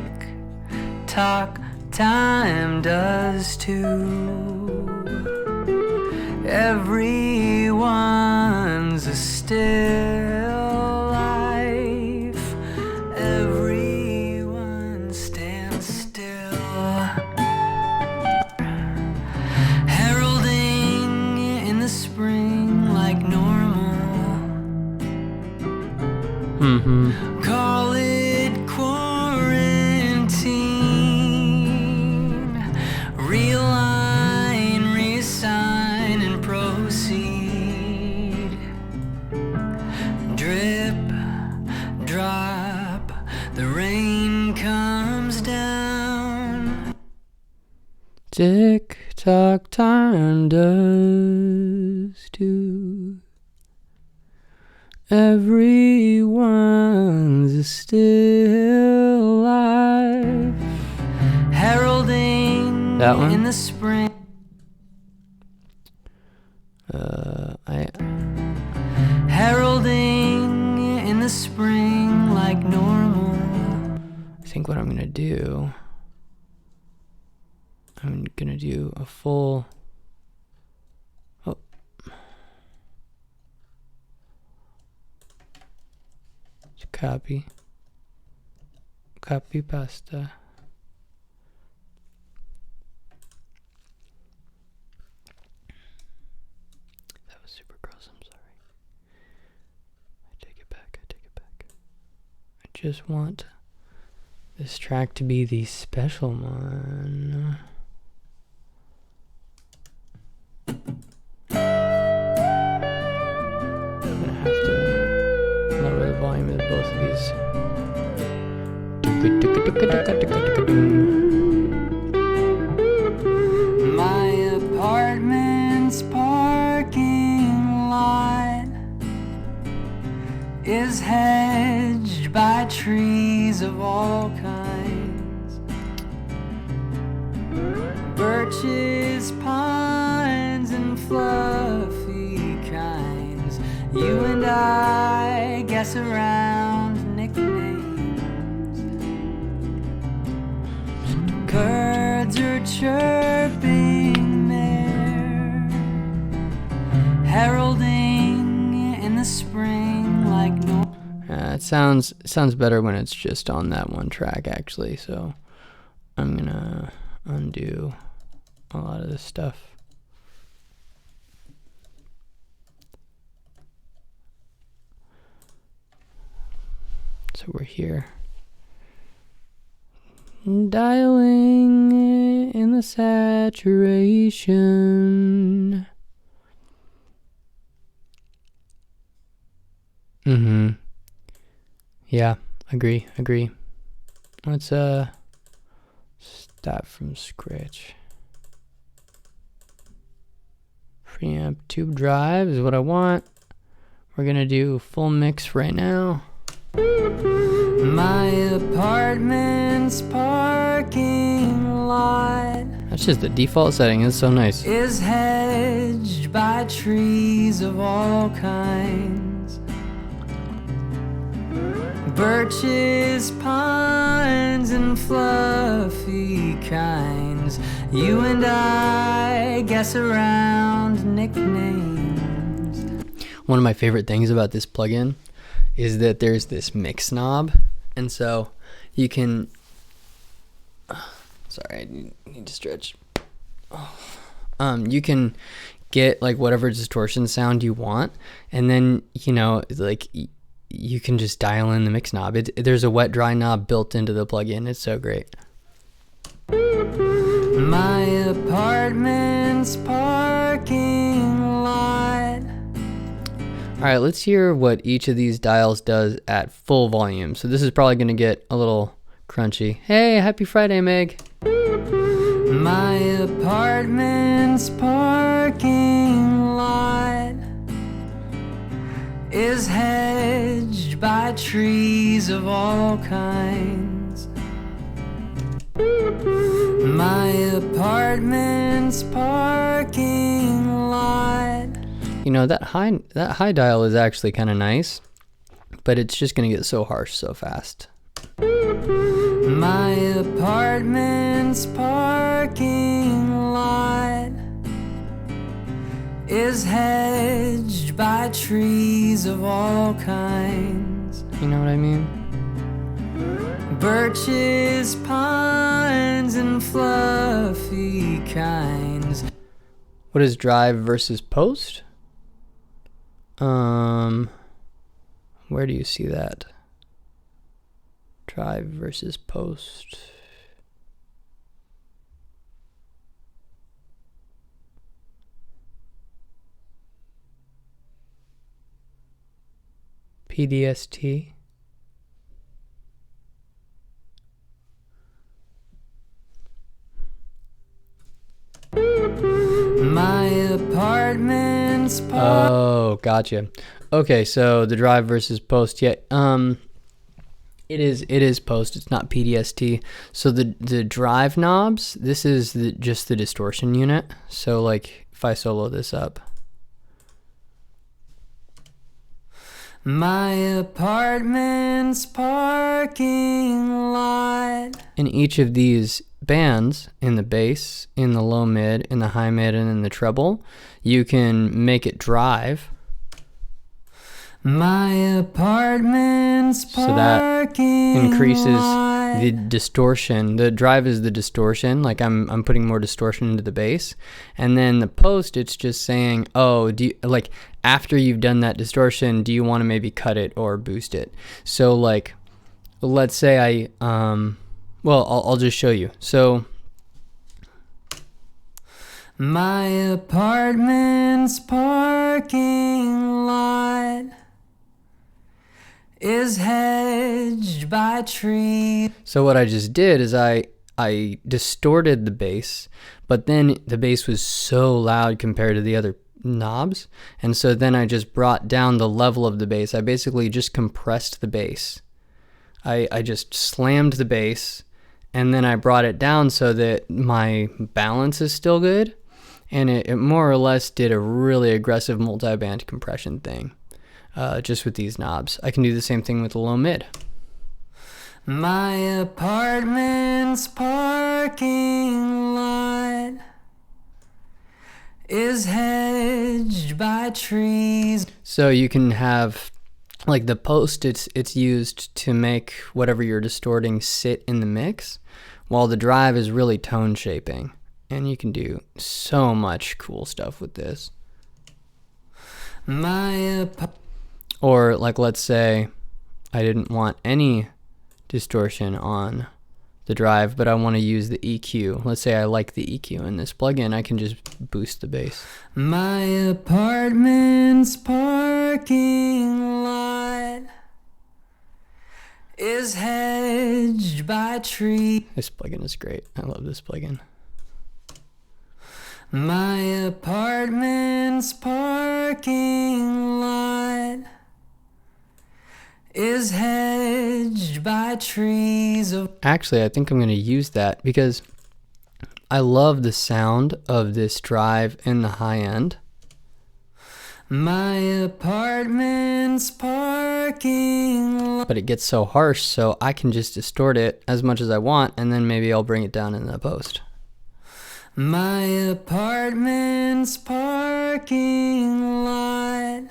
tock, time does too. Everyone's a still life. Everyone stands still. Heralding in the spring like normal. Call it quarantine. Realign, reassign, and proceed. Drip, drop, the rain comes down. Tick tock, time does too. Everyone's still alive. Heralding That one? in the spring. Heralding in the the spring like normal. I think what I'm gonna do, I'm gonna do a full, oh, copy pasta. That was super gross, I'm sorry. I take it back. I just want this track to be the special one. I'm gonna have to lower the volume of both of these. My apartment's parking lot is hedged by trees of all kinds. Birches, pines, and fluffy kinds. You and I guess around nicknames. Birds are chirping there, heralding in the spring like no. It sounds better when it's just on that one track, actually. So I'm gonna undo a lot of this stuff. So we're here. Dialing in the saturation. Yeah, agree. Let's start from scratch. Preamp tube drive is what I want. We're gonna do full mix right now. My apartment's parking lot, that's just the default setting, it's so nice, is hedged by trees of all kinds. Birches, pines, and fluffy kinds. You and I guess around nicknames. One of my favorite things about this plugin is that there's this mix knob, and so you can, sorry, I need to stretch. You can get like whatever distortion sound you want, and then, you know, like you can just dial in the mix knob. There's a wet dry knob built into the plugin. It's so great. My apartment's parking lot. All right, let's hear what each of these dials does at full volume. So this is probably going to get a little crunchy. Hey, happy Friday, Meg. My apartment's parking lot is hedged by trees of all kinds. My apartment's parking lot. You know, that high dial is actually kind of nice, but it's just gonna get so harsh so fast. My apartment's parking lot is hedged by trees of all kinds. You know what I mean? Birches, pines, and fluffy kinds. What is drive versus post? Where do you see that? Drive versus post. PDST. My apartment's oh, gotcha. Okay, so the drive versus post. Yeah, it is post. It's not PDST. So the drive knobs. This is just the distortion unit. So like if I solo this up. My apartment's parking lot. In each of these bands, in the bass, in the low mid, in the high mid, and in the treble, you can make it drive. My apartment's parking lot. So that increases the distortion. The drive is the distortion, like I'm putting more distortion into the bass. And then the post, it's just saying, oh, do you, like after you've done that distortion, do you want to maybe cut it or boost it? So like, let's say I'll just show you. So my apartment's parking lot is hedged by trees. So what I just did is I distorted the bass, but then the bass was so loud compared to the other knobs, and so then I just brought down the level of the bass. I basically just compressed the bass. I just slammed the bass, and then I brought it down so that my balance is still good, and it more or less did a really aggressive multi-band compression thing. Just with these knobs. I can do the same thing with the low mid. My apartment's parking lot is hedged by trees. So you can have, like the post, it's used to make whatever you're distorting sit in the mix, while the drive is really tone shaping. And you can do so much cool stuff with this. Or like, let's say I didn't want any distortion on the drive, but I want to use the EQ. Let's say I like the EQ in this plugin. I can just boost the bass. My apartment's parking lot is hedged by trees. This plugin is great. I love this plugin. My apartment's parking lot is hedged by trees. Actually, I think I'm going to use that because I love the sound of this drive in the high end. My apartment's parking lot. But it gets so harsh, so I can just distort it as much as I want, and then maybe I'll bring it down in the post. My apartment's parking lot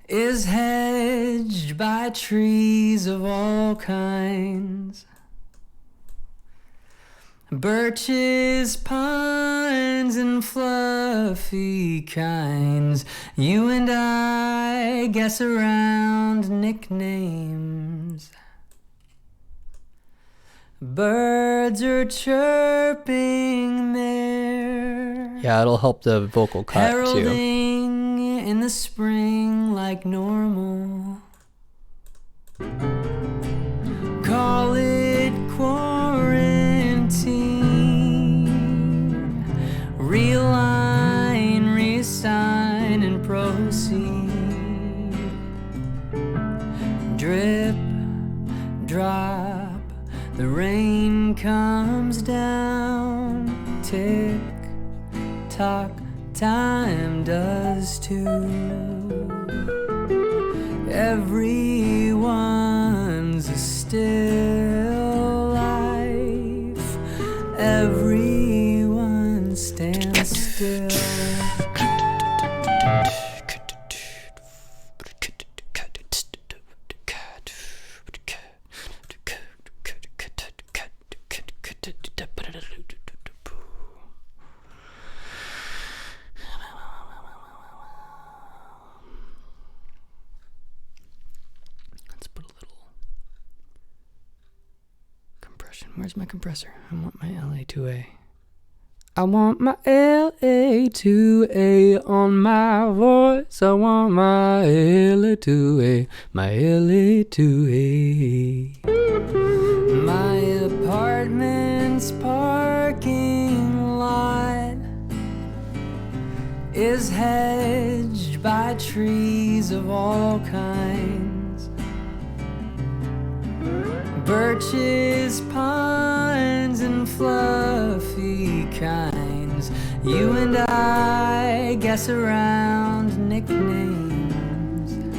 is hedged by trees of all kinds. Birches, pines, and fluffy kinds. You and I guess around nicknames. Birds are chirping there. Yeah, it'll help the vocal cut heralding too. In the spring like normal. Call it quarantine. Realign, reassign, and proceed. Drip, drop. The rain comes down, tick, tock, time does too. Everyone's a still life, everyone stands still. Where's my compressor? I want my LA2A. I want my LA2A on my voice. I want my LA2A, my LA2A. My apartment's parking lot is hedged by trees of all kinds. Birches, pines, and fluffy kinds. You and I guess around nicknames.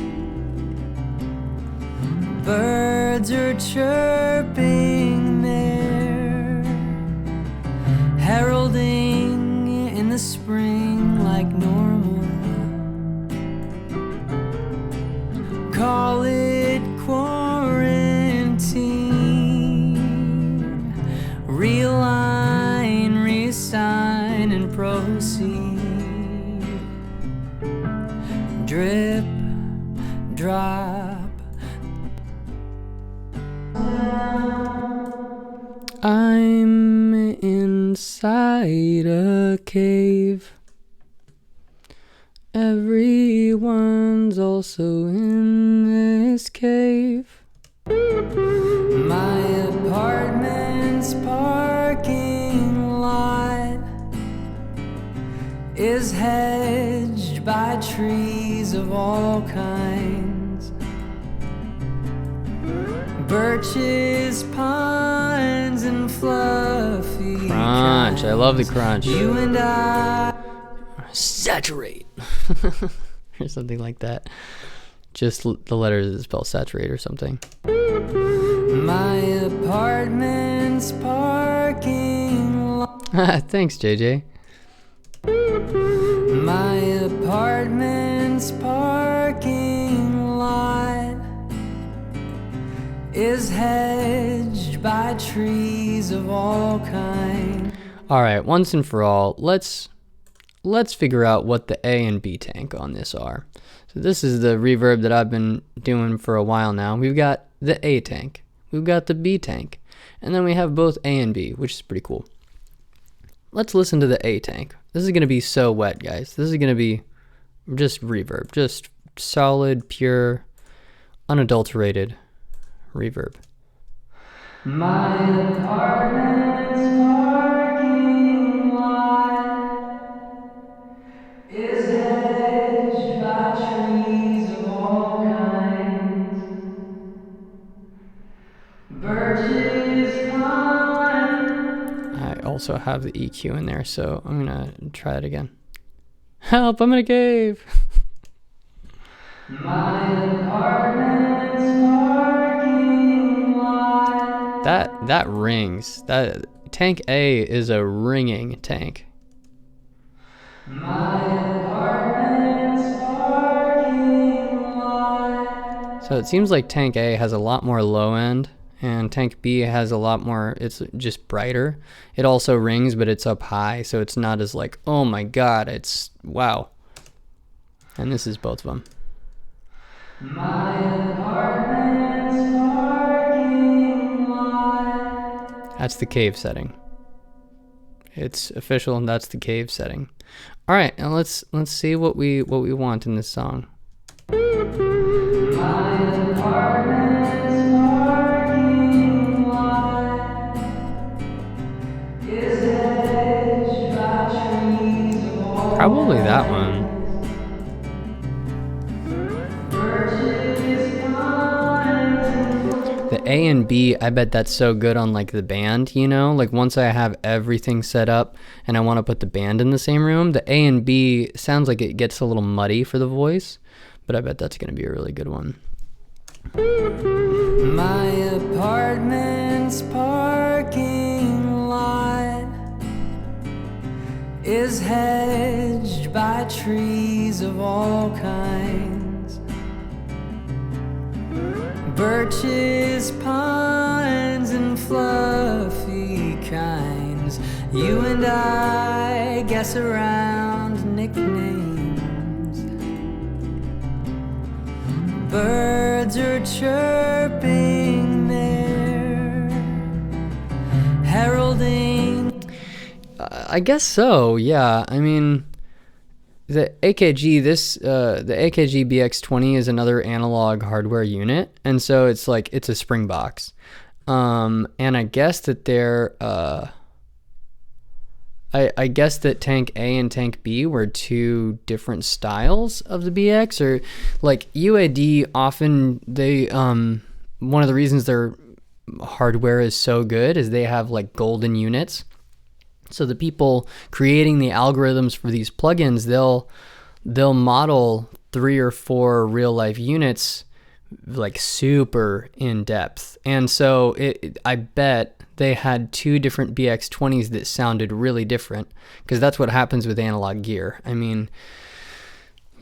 Birds are chirping there, heralding in the spring like normal. Call it quarantine. Realign, resign, and proceed. Drip, drop. I'm inside a cave. Everyone's also in this cave. My apartment's parking lot is hedged by trees of all kinds. Birches, pines, and fluffy Crunch. I love the crunch. You and I Saturate. Or something like that. Just the letters that spell saturate or something. My apartment's parking lot. Thanks, JJ. My apartment's parking lot is hedged by trees of all kinds. All right, once and for all, let's figure out what the A and B tank on this are. So this is the reverb that I've been doing for a while now. We've got the A tank, we've got the B tank, and then we have both A and B, which is pretty cool. Let's listen to the A tank. This is going to be so wet, guys. This is going to be just reverb, just solid, pure, unadulterated reverb. My apartment's parking lot is hedged by trees of all kinds. Birches, pines. I also have the EQ in there, so I'm going to try it again. Help, I'm in a cave. My apartment's parking lot. That rings. That tank A is a ringing tank. My apartment's parking lot. So it seems like tank A has a lot more low end, and tank B has a lot more, it's just brighter. It also rings, but it's up high, so it's not as like, oh my god, it's wow. And this is both of them. My apartment's parking lot. That's the cave setting. It's official, and that's the cave setting. All right, now let's see what we want in this song. My apartment's parking lot is hedged by trees of all Probably that one. birches, pines, and The A and B, I bet that's so good on like the band, you know? Like once I have everything set up and I want to put the band in the same room, the A and B sounds like it gets a little muddy for the voice, but I bet that's going to be a really good one. My apartment's parking lot is hedged by trees of all kinds. Birches, pines, and fluffy kinds. You and I guess around nicknames. Birds are chirping there, heralding. I guess so, yeah. I mean, the AKG, the AKG BX20 is another analog hardware unit, and so it's like, it's a spring box. And I guess that they're, I guess that tank A and tank B were two different styles of the BX, or like UAD often they, one of the reasons their hardware is so good is they have like golden units. So the people creating the algorithms for these plugins, they'll model 3 or 4 real life units like super in depth. And so I bet they had 2 different BX20s that sounded really different, because that's what happens with analog gear. I mean,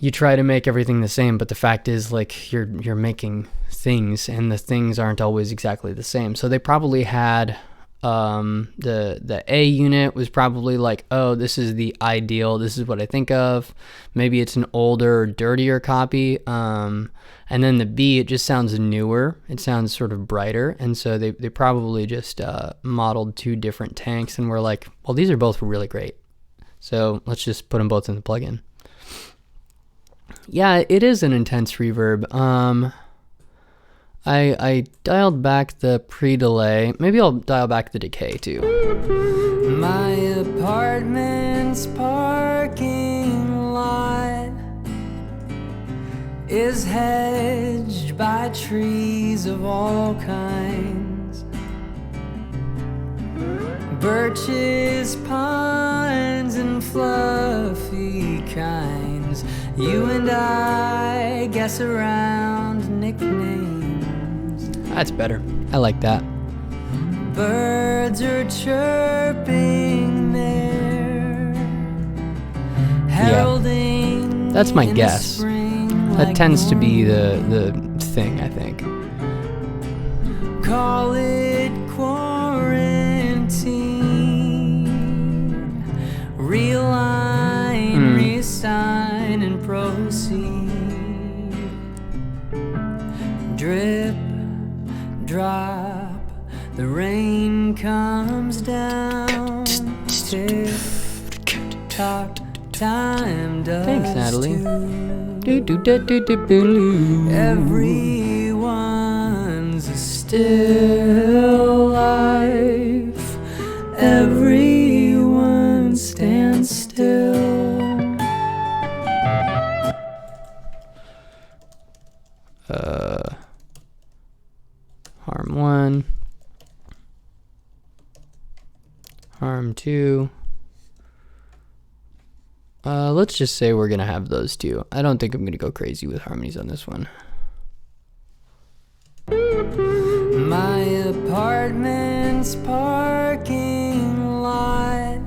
you try to make everything the same, but the fact is, like, you're making things, and the things aren't always exactly the same. So they probably had the A unit was probably like, oh, this is the ideal, this is what I think of. Maybe it's an older, dirtier copy. And then the B, it just sounds newer. It sounds sort of brighter. And so they probably just modeled 2 different tanks and were like, well, these are both really great, so let's just put them both in the plugin. Yeah, it is an intense reverb. I dialed back the pre-delay. Maybe I'll dial back the decay too. My apartment's parking lot is hedged by trees of all kinds. Birches, pines, and fluffy kinds. You and I guess around nicknames. That's better. I like that. Birds are chirping there, heralding. That's my in the guess. spring That like tends to be the thing, I think. Call it quarantine. Realign, reassign, and proceed. Drip, drop, the rain comes down. Tick tock, time does. Thanks, Natalie. Everyone's still life. Everyone stands still. Harm 1. Harm 2. Let's just say we're gonna have those 2. I don't think I'm gonna go crazy with harmonies on this one. My apartment's parking lot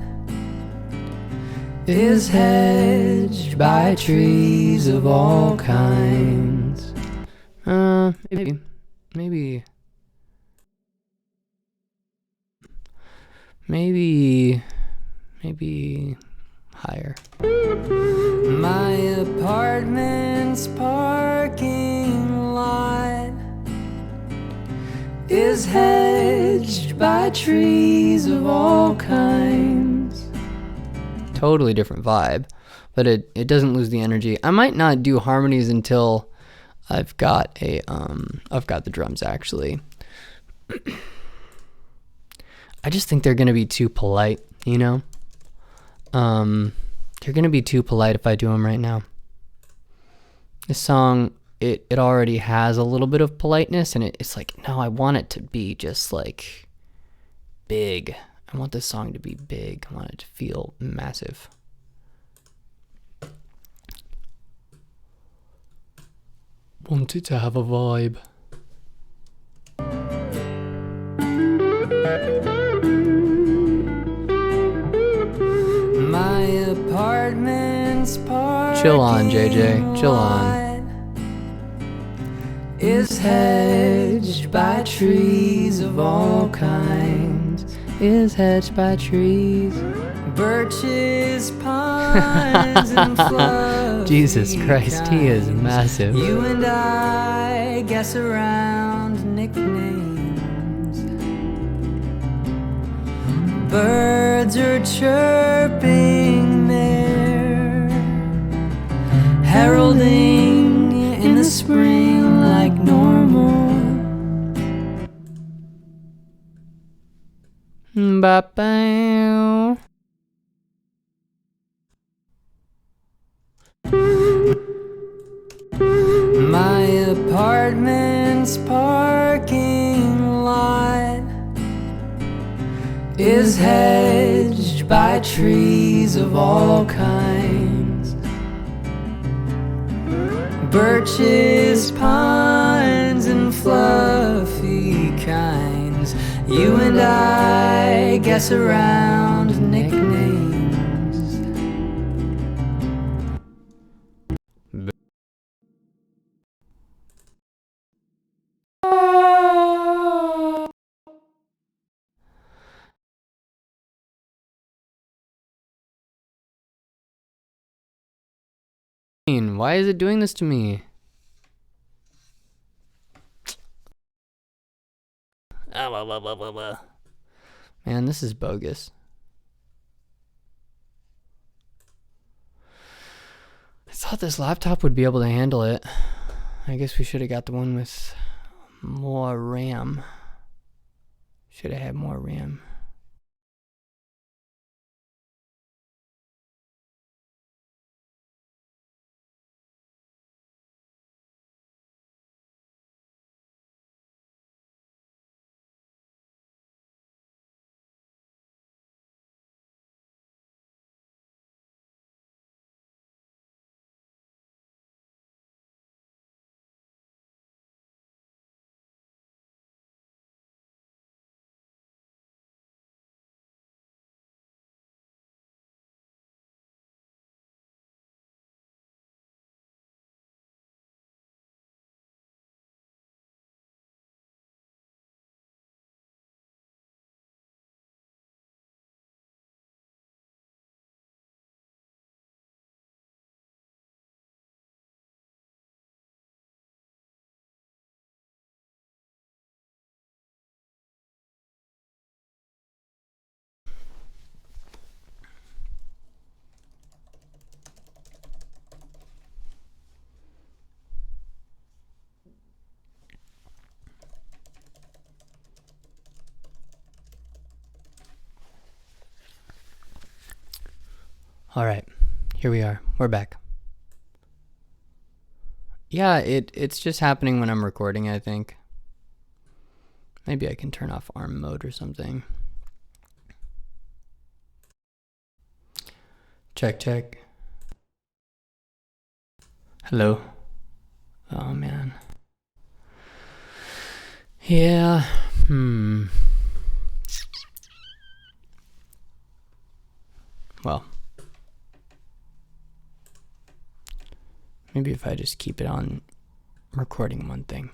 is hedged by trees of all kinds. Maybe higher. My apartment's parking lot is hedged by trees of all kinds. Totally different vibe, but it doesn't lose the energy. I might not do harmonies until I've got the drums actually. I just think they're gonna be too polite, you know? They're gonna be too polite if I do them right now. This song, it already has a little bit of politeness, and it's like, no, I want it to be just like big. I want this song to be big. I want it to feel massive. Want it to have a vibe. My apartment's parking Chill on, JJ. Chill on. is hedged by trees of all kinds. Is hedged by trees. Birches, pines, and fluffy Jesus Christ, he is kinds. massive. You and I guess around nicknames. Birds are chirping there, heralding in the spring like normal. Ba-bow. My apartment's parking lot is hedged by trees of all kinds. Birches, pines, guess around nicknames. Why is it doing this to me? Man, this is bogus. I thought this laptop would be able to handle it. I guess we should have got the one with more RAM. Should have had more RAM. All right, here we are. We're back. Yeah, it's just happening when I'm recording, I think. Maybe I can turn off ARM mode or something. Check, check. Hello? Oh, man. Yeah, Well. Maybe if I just keep it on recording one thing.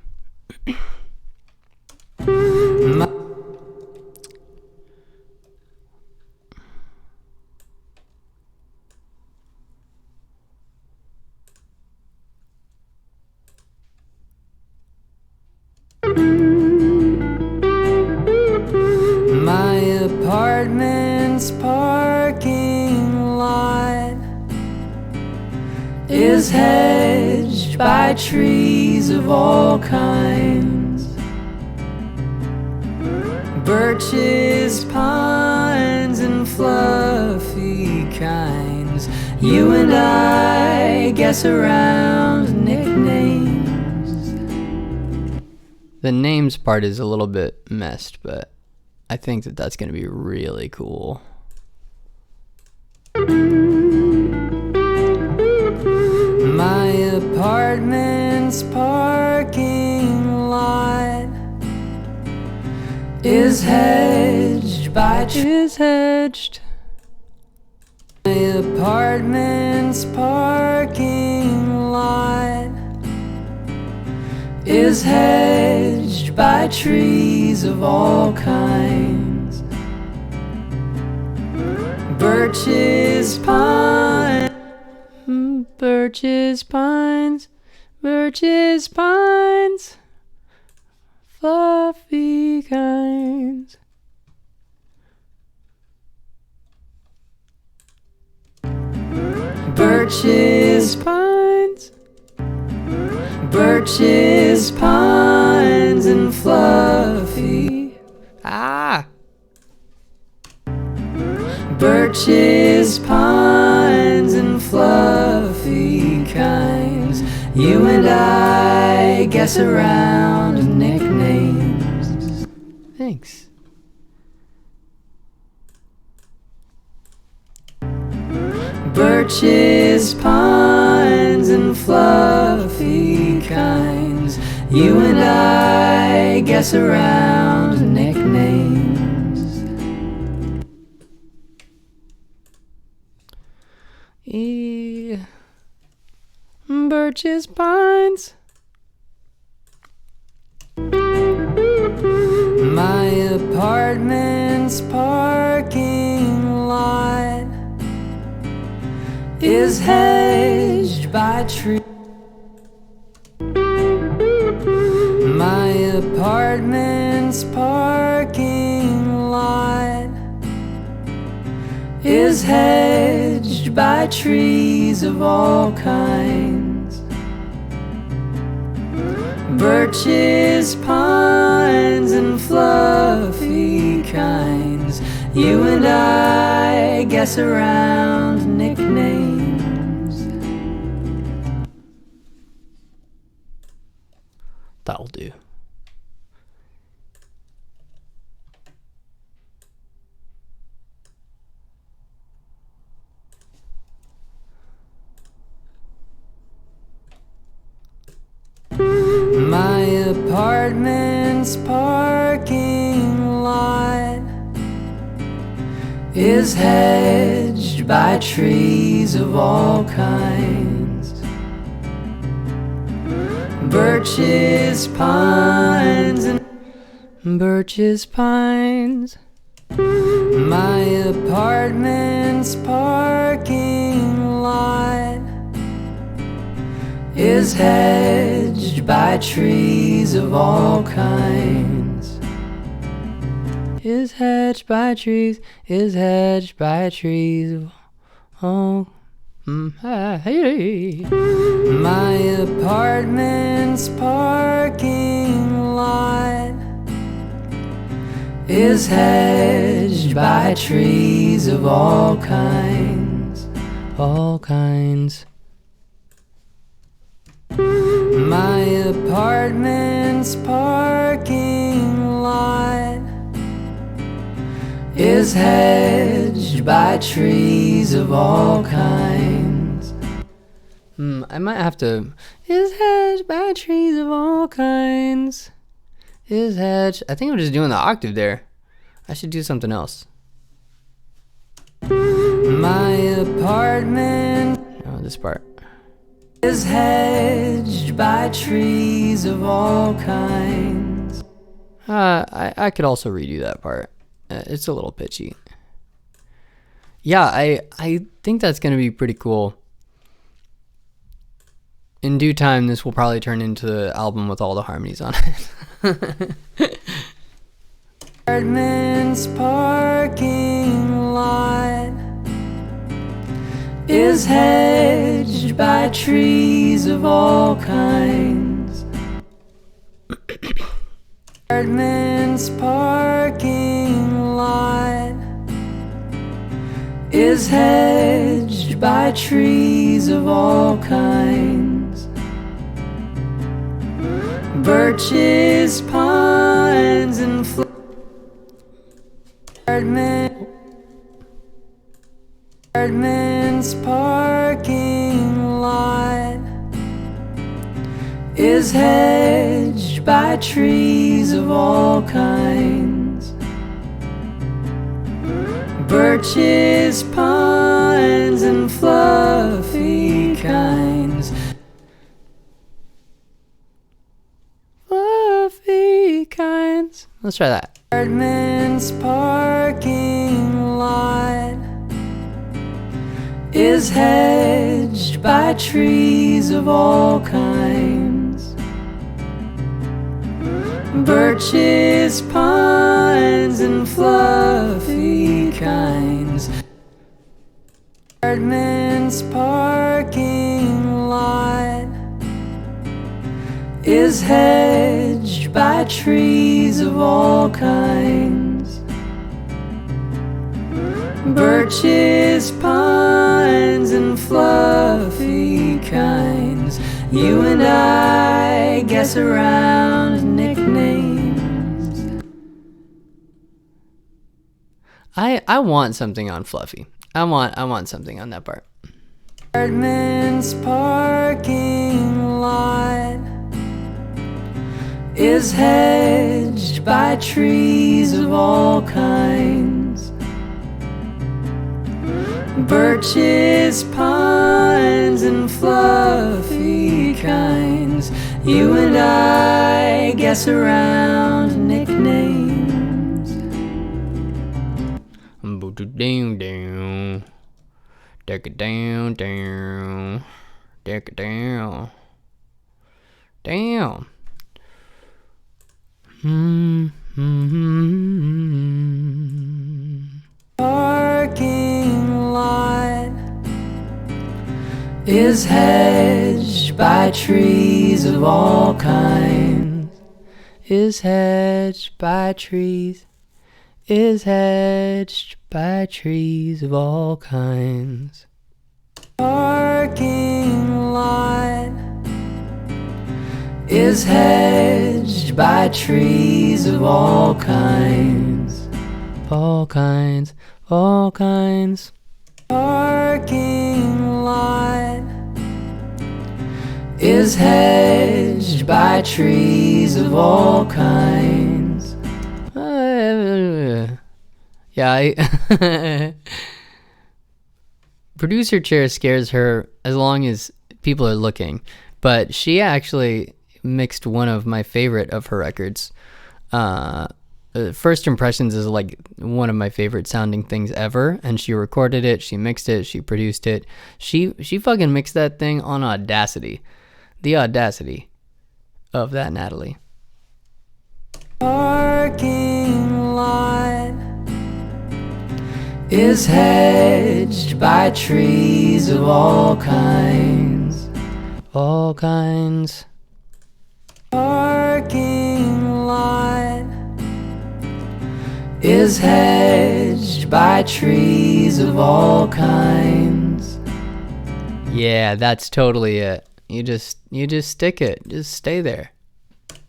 My apartment's parking lot is hedged by trees of all kinds. Birches, pines, and fluffy kinds. You and I guess around nicknames. The names part is a little bit messed, but I think that that's going to be really cool. My apartment's parking lot is hedged by trees. My apartment's parking lot is hedged by trees of all kinds. Birches, pines. Birches, pines, birches, pines, fluffy kinds. Birches, pines, birches, pines, and fluffy. Birches, pines, and fluffy kinds. You and I guess around nicknames. Thanks. Birches, pines, and fluffy kinds. You and I guess around nicknames. birches, pines. My apartment's parking lot is hedged by trees. My apartment's parking lot is hedged by trees of all kinds. Birches, pines, and fluffy kinds. You and I guess around nicknames. That'll do. My apartment's parking lot is hedged by trees of all kinds. Birches, pines, and birches, pines. My apartment's parking lot is hedged by trees of all kinds. Is hedged by trees, is hedged by trees of all. Hey. My apartment's parking lot is hedged by trees of all kinds. All kinds. My apartment's parking lot is hedged by trees of all kinds. I might have to. Is hedged by trees of all kinds. Is hedged. I think I'm just doing the octave there. I should do something else. My apartment. Oh, this part. Is hedged by trees of all kinds. I could also redo that part. It's a little pitchy. Yeah, I think that's going to be pretty cool. In due time, this will probably turn into the album with all the harmonies on it. Apartment's parking lot is hedged by trees of all kinds. Apartment's parking lot is hedged by trees of all kinds. Birches, pines, and apartment's parking lot is hedged by trees of all kinds. Birches, pines, and fluffy kinds. Fluffy kinds. Let's try that. Apartment's parking lot is hedged by trees of all kinds. Birches, pines, and fluffy kinds. Apartment's parking lot is hedged by trees of all kinds. Birches, pines, and fluffy kinds. You and I guess around nicknames. I want something on fluffy. I want something on that part. Apartment's parking lot is hedged by trees of all kinds. Birches, pines, and fluffy kinds. You and I guess around nicknames. Down, down. Take it down, down. Take it down. Down. Parking lot is hedged by trees of all kinds. Is hedged by trees. Is hedged by trees of all kinds. Parking lot is hedged by trees of all kinds. All kinds. All kinds. Parking lot is hedged by trees of all kinds. Yeah, producer chair scares her as long as people are looking, but she actually mixed one of my favorite of her records. First Impressions is like one of my favorite sounding things ever, and she recorded it, she mixed it, she produced it. She fucking mixed that thing on Audacity. The audacity of that Natalie. Parking lot is hedged by trees of all kinds. All kinds. Parking lot is hedged by trees of all kinds. Yeah, that's totally it. You just stick it. Just stay there.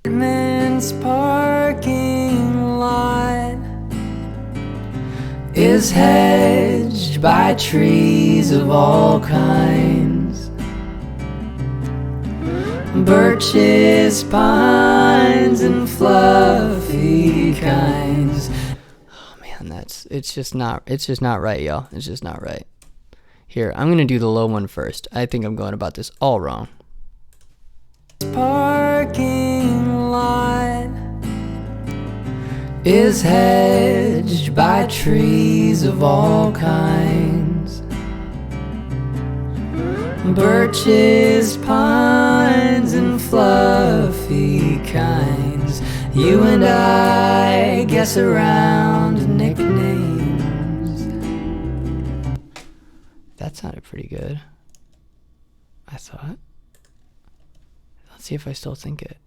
Men's parking lot is hedged by trees of all kinds. Birches, pines, and fluffy kinds. Oh man, it's just not right, y'all. It's just not right. Here, I'm gonna do the low one first. I think I'm going about this all wrong. Parking lot is hedged by trees of all kinds. Birches, pines, and fluffy kinds. You and I guess around nicknames. That sounded pretty good, I thought. Let's see if I still think it.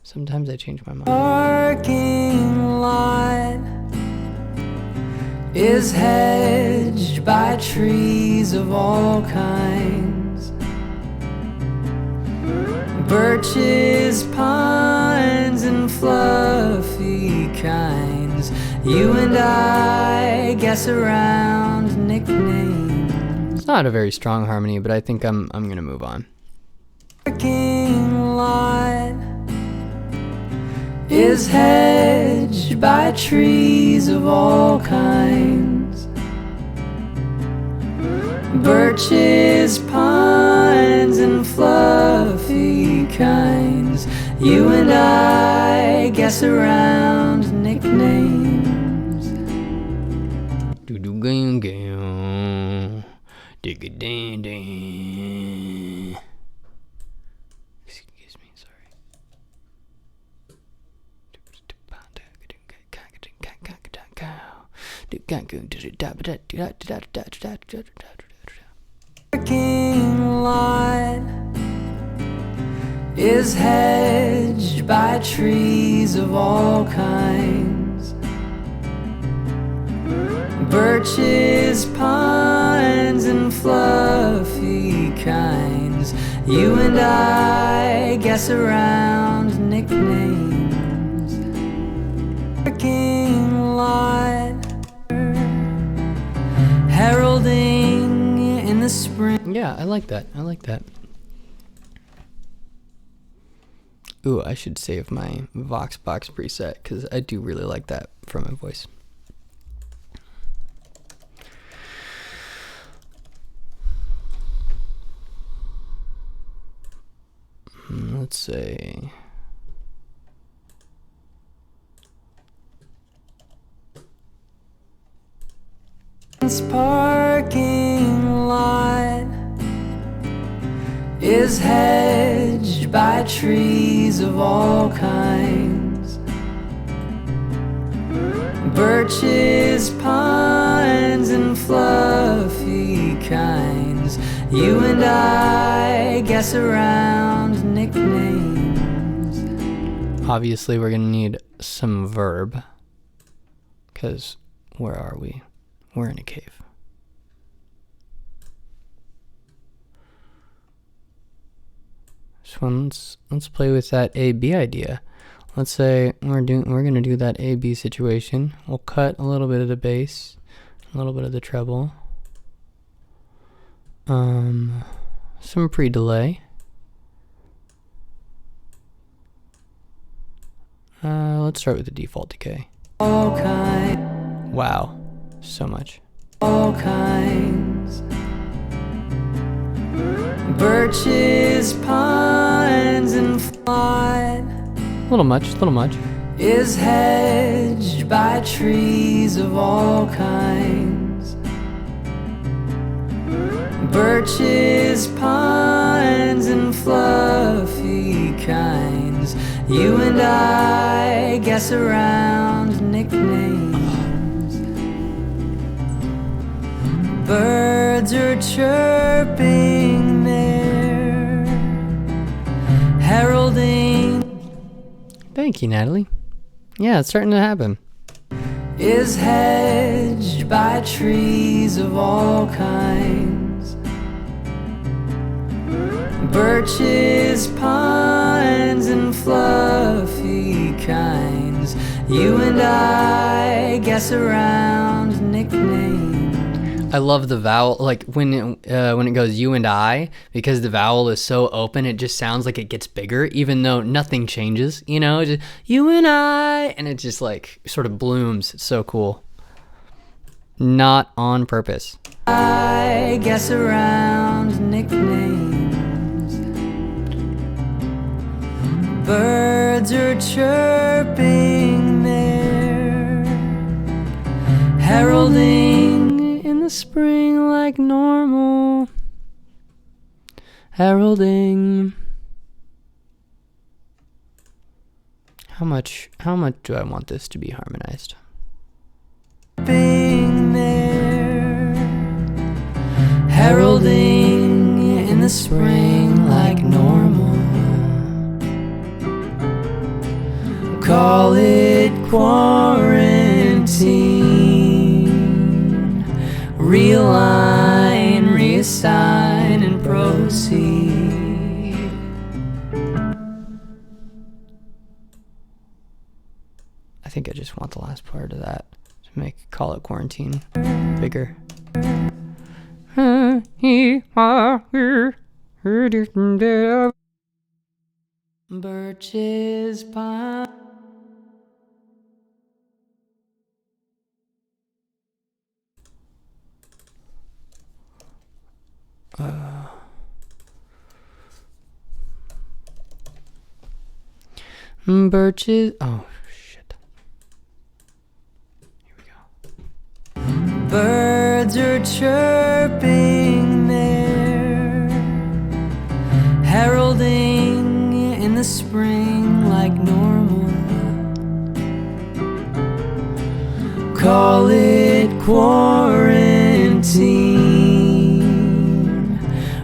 Sometimes I change my mind. Parking lot is hedged by trees of all kinds. Birches, pines, and fluffy kinds. You and I guess around nicknames. It's not a very strong harmony, but I think I'm gonna move on. Parking lot is hedged by trees of all kinds. Birches, pines, and fluffy kinds. You and I guess around nicknames. Dig it down. Excuse me, sorry. Parking lot is hedged by trees of all kinds. Birches, pines, and fluffy kinds. You and I guess around nicknames. Parking lot heralding in the spring. Yeah, I like that. Ooh, I should save my Voxbox preset because I do really like that for my voice. say parking lot is hedged by trees of all kinds, birches, pines, and fluffy kinds. You and I guess around nicknames. Obviously, we're gonna need some verb, because where are we? We're in a cave. So let's play with that A-B idea. Let's say we're gonna do that A-B situation. We'll cut a little bit of the bass, a little bit of the treble, some pre-delay. Let's start with the default decay. All kinds. Wow, so much. All kinds. Birches, pines, and flight A little much, a little much. is hedged by trees of all kinds. Birches, pines, and fluffy kinds. You and I guess around nicknames. Birds are chirping there, heralding Thank you, Natalie. Yeah, it's starting to happen. is hedged by trees of all kinds. Birches, pines, and fluffy kinds. You and I guess around nicknames. I love the vowel, like when it goes you and I, because the vowel is so open, it just sounds like it gets bigger, even though nothing changes, you know, just you and I, and it just like sort of blooms. It's so cool. Not on purpose. I guess around nicknames. Birds are chirping there, heralding In the spring like normal. Heralding. How much do I want this to be harmonized? being there, heralding in the spring like normal. Call it quarantine. Realign, reassign, and proceed. I think I just want the last part of that to call it quarantine bigger. Birches, pine. Birches. Oh shit. Here we go. Birds are chirping there, heralding in the spring like normal. Call it quarantine.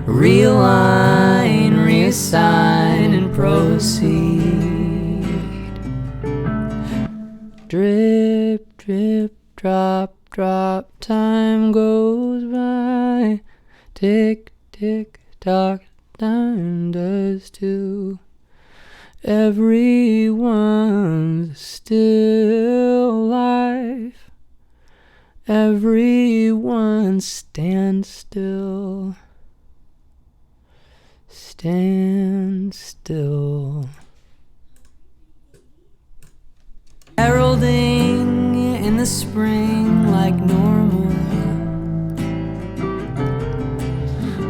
Realign, reassign, and proceed. Drip, drip, drop, drop. Time goes by. Tick, tick, tock. Time does too. Everyone's still alive. Everyone stand still. Stand still. Heralding in the spring like normal.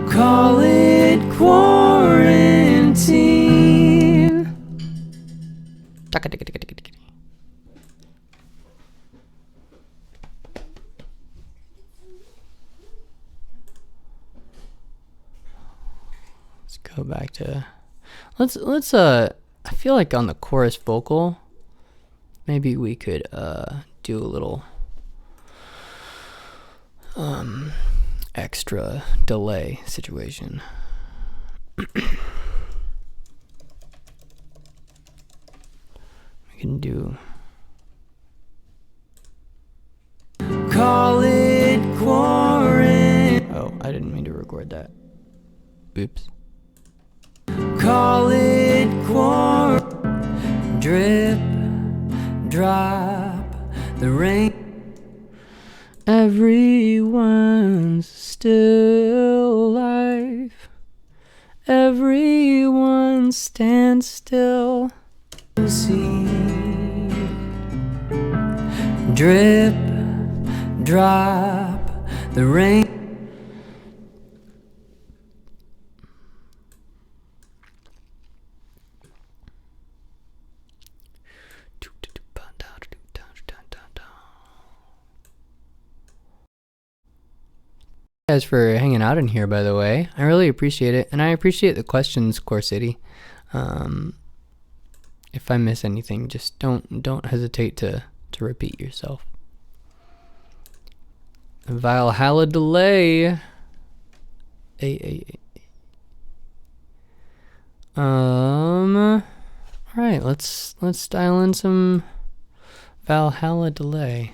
Call it quarantine. Let's go back to let's I feel like on the chorus vocal maybe we could do a little extra delay situation. We can do Call it quarantine. oh, I didn't mean to record that. Oops. Call it drip, drop, the rain. Everyone's still alive. Everyone stands still. See, drip, drop, the rain. Guys for hanging out in here, by the way. I really appreciate it, and I appreciate the questions, Core City. If I miss anything, just don't hesitate to repeat yourself. Valhalla Delay. All right, let's dial in some Valhalla Delay.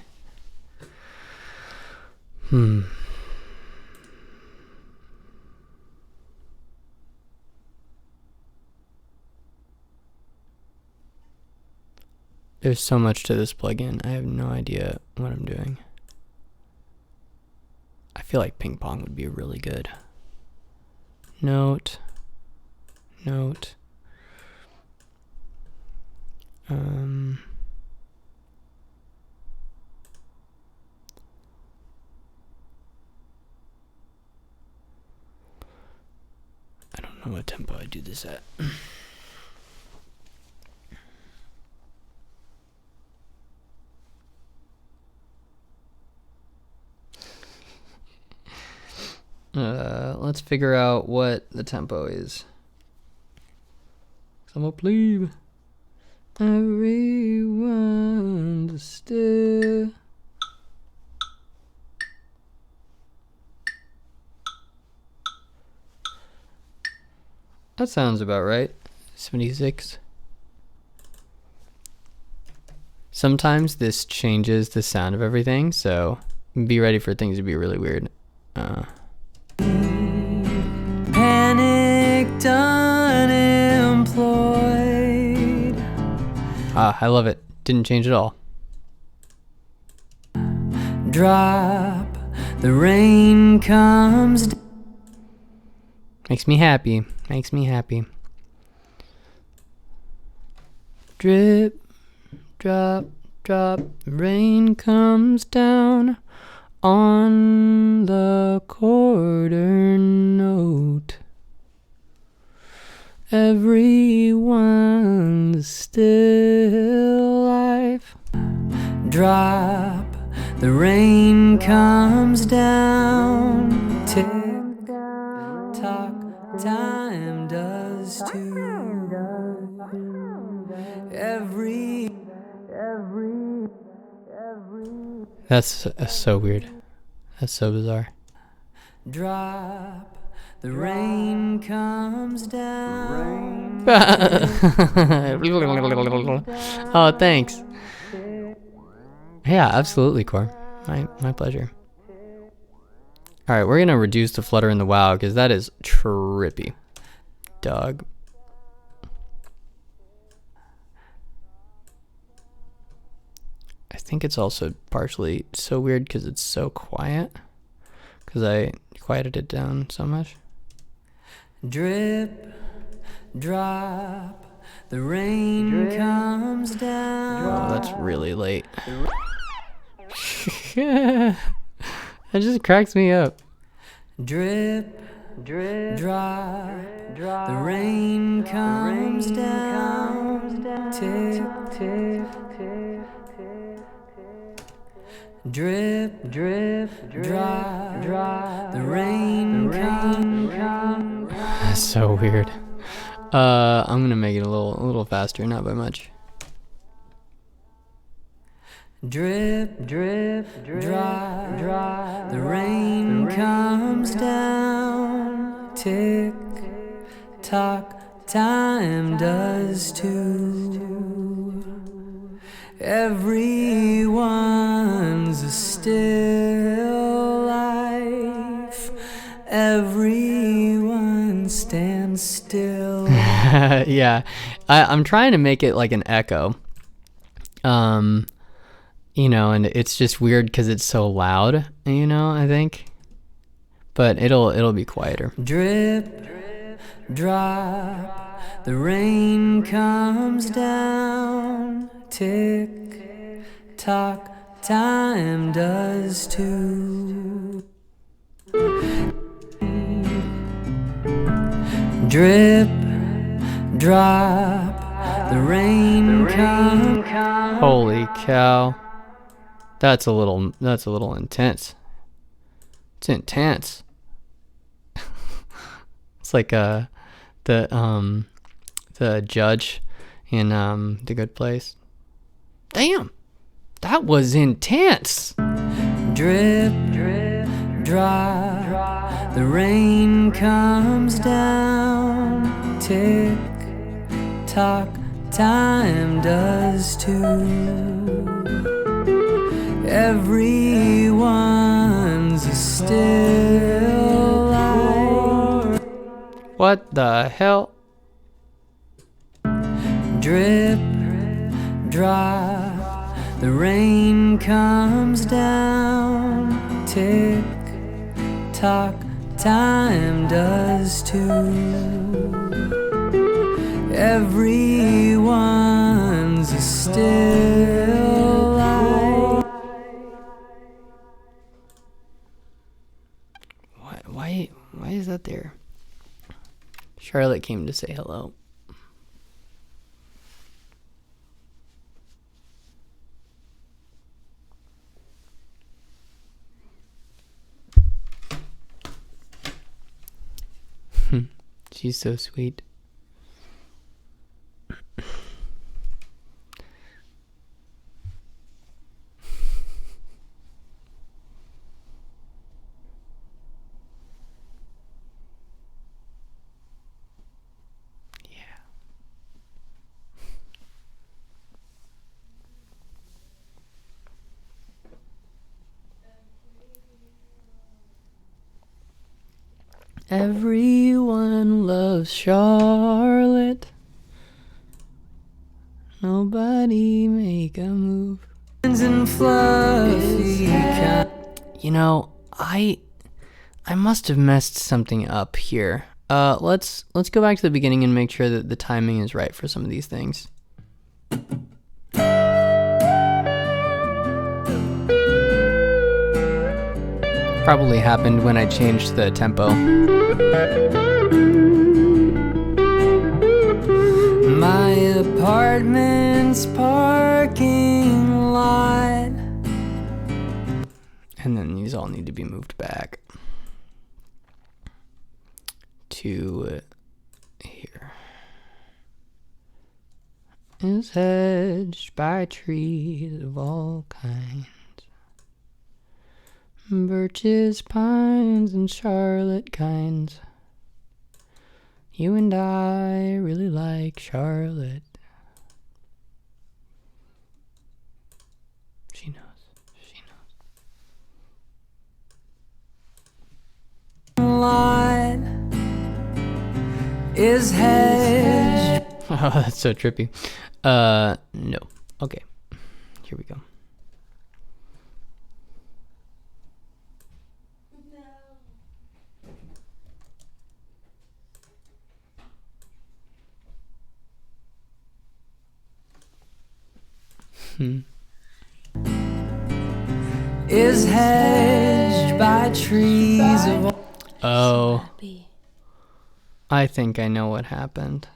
There's so much to this plugin. I have no idea what I'm doing. I feel like ping pong would be really good. Note. I don't know what tempo I do this at. Let's figure out what the tempo is. I'm a plebe. Everyone still. That sounds about right. 76. Sometimes this changes the sound of everything, so be ready for things to be really weird. Panicked, unemployed. I love it. Didn't change at all. Drop, the rain comes. Makes me happy. Makes me happy. Drip, drop, drop, rain comes down on the quarter note. Everyone's still alive. Drop, the rain comes down. Tick tock, time does too. Every That's so weird. That's so bizarre. drop, the rain comes down. Oh, thanks. Yeah, absolutely, Core. My pleasure. All right, we're gonna reduce the flutter and the wow because that is trippy, dog. I think it's also partially so weird because it's so quiet because I quieted it down so much. Drip, drop, the rain comes down. Oh, that's really late. That just cracks me up. Drip, drop, the rain comes down. tick, tick, tick, drip, drip, drop, drop, the rain come. That's so weird. I'm gonna make it a little faster, not by much. Drip, drip, drop, drop, the rain comes down. Tick, tock, time does too. Everyone's a still life. Everyone stands still. Yeah, I'm trying to make it like an echo. You know, and it's just weird because it's so loud, you know, I think. But it'll be quieter. Drip, drop, the rain comes down. Tick, tock, time does too. Drip, drop, the rain comes. Holy cow. That's a little intense. It's intense. It's like the judge in The Good Place. Damn. That was intense. Drip, drip, drop, the rain comes down. Tick, tock, time does too. Everyone's a still life. What the hell? Drip, drop, the rain comes down. Tick, tock, time does too. Everyone's a still life. Why is that there? Charlotte came to say hello. She's so sweet. Everyone loves Charlotte. Nobody make a move. And fluffy. You know, I must have messed something up here. Let's go back to the beginning and make sure that the timing is right for some of these things. Probably happened when I changed the tempo. My apartment's parking lot. And then these all need to be moved back to here. Is hedged by trees of all kinds. Birches, pines, and Charlotte kinds. You and I really like Charlotte. She knows. She knows. Lot is hedged. Oh, that's so trippy. No. Okay. Here we go. Is hedged by trees of all. Oh. I think I know what happened.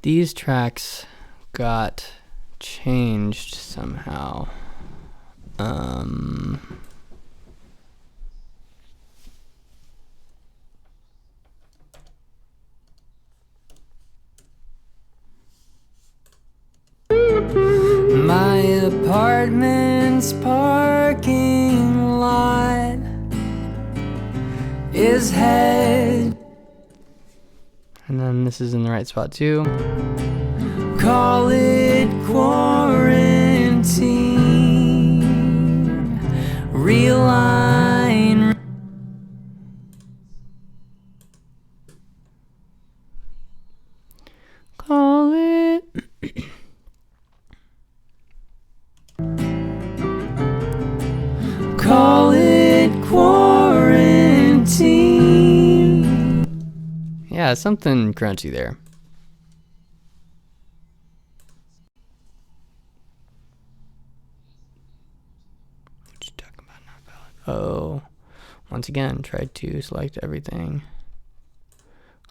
these tracks got changed somehow. My apartment's parking lot is head. And then this is in the right spot too. Call it quarantine. Realign. Call it. Call it quarantine. Yeah, something crunchy there. What you talking about? Not valid. Oh, once again, tried to select everything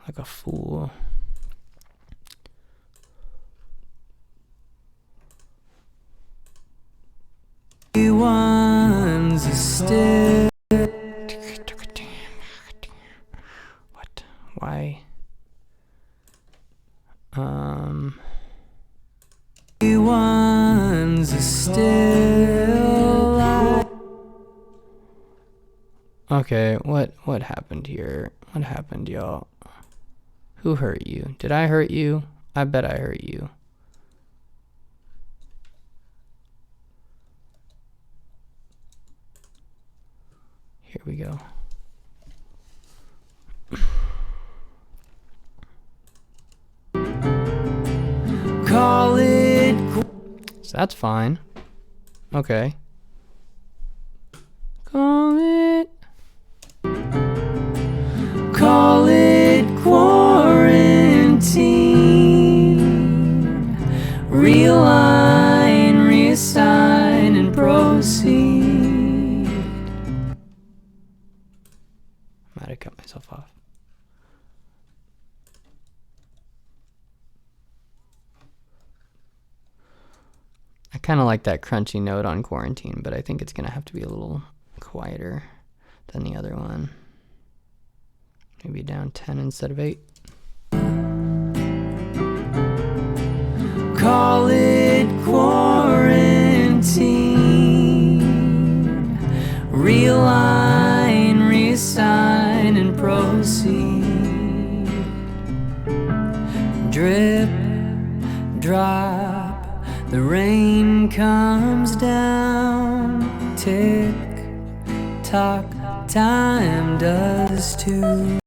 like a fool. One's a still. What? Why? One's a still. Okay, what happened here? What happened, y'all? Who hurt you? Did I hurt you? I bet I hurt you. Here we go. Call it. So that's fine. Okay. Call it. Call it quarantine. Realign, reassign, and proceed. Might have cut myself off. I kind of like that crunchy note on quarantine, but I think it's gonna have to be a little quieter than the other one. Maybe down 10 instead of 8. Call it quarantine. Realign, reassign, and proceed. Drip, drop, the rain comes down. Tick, tock, time does too.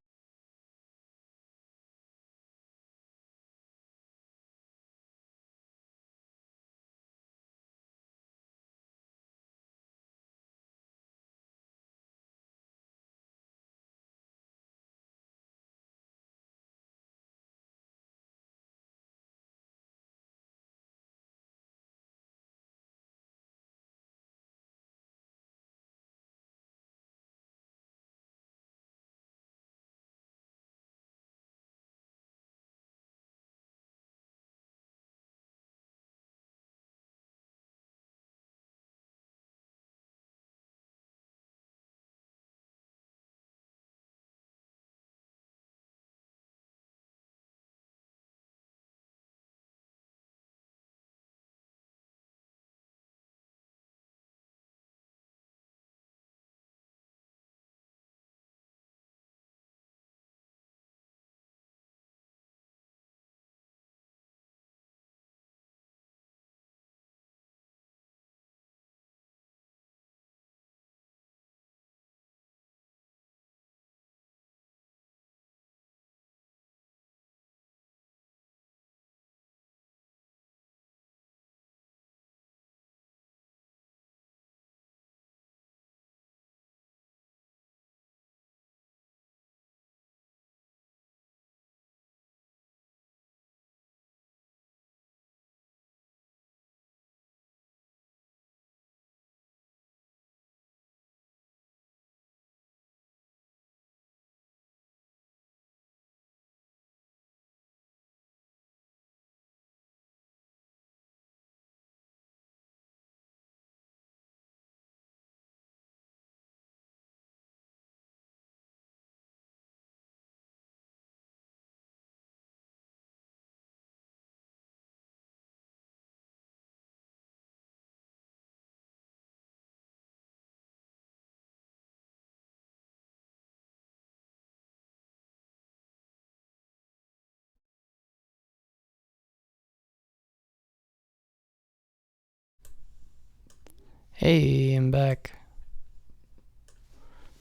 Hey, I'm back.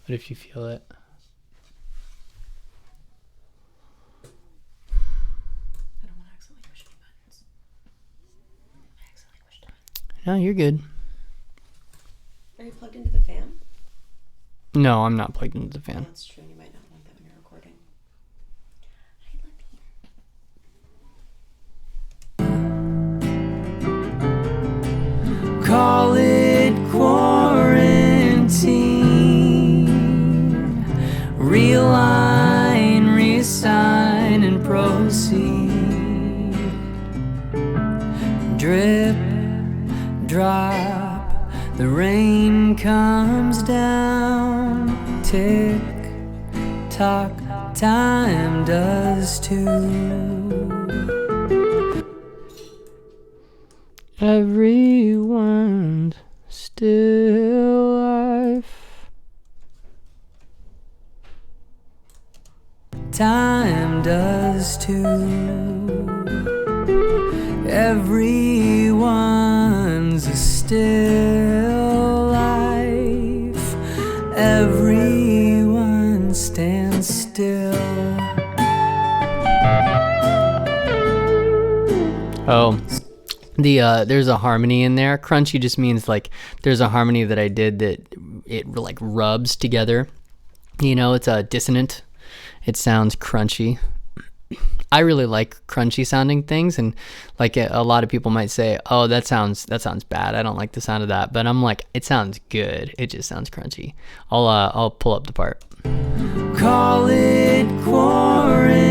What if you feel it? I don't want to accidentally push any buttons. I accidentally pushed on. No, you're good. Are you plugged into the fan? No, I'm not plugged into the Oh, fan. that's true. You might not want that when you're recording. Hi, Libby. Call it quarantine. Realign, reassign, and proceed. Drip, drop, the rain comes down. Tick, tock, time does too. Everyone's still alive. Time does too. Everyone's still alive. Everyone stands still. Oh. There's a harmony in there. Crunchy just means like there's a harmony that I did that it like rubs together. You know, it's a dissonant. It sounds crunchy. I really like crunchy sounding things, and like a lot of people might say, "Oh, that sounds bad. I don't like the sound of that." But I'm like, it sounds good. It just sounds crunchy. I'll pull up the part. Call it quarantine.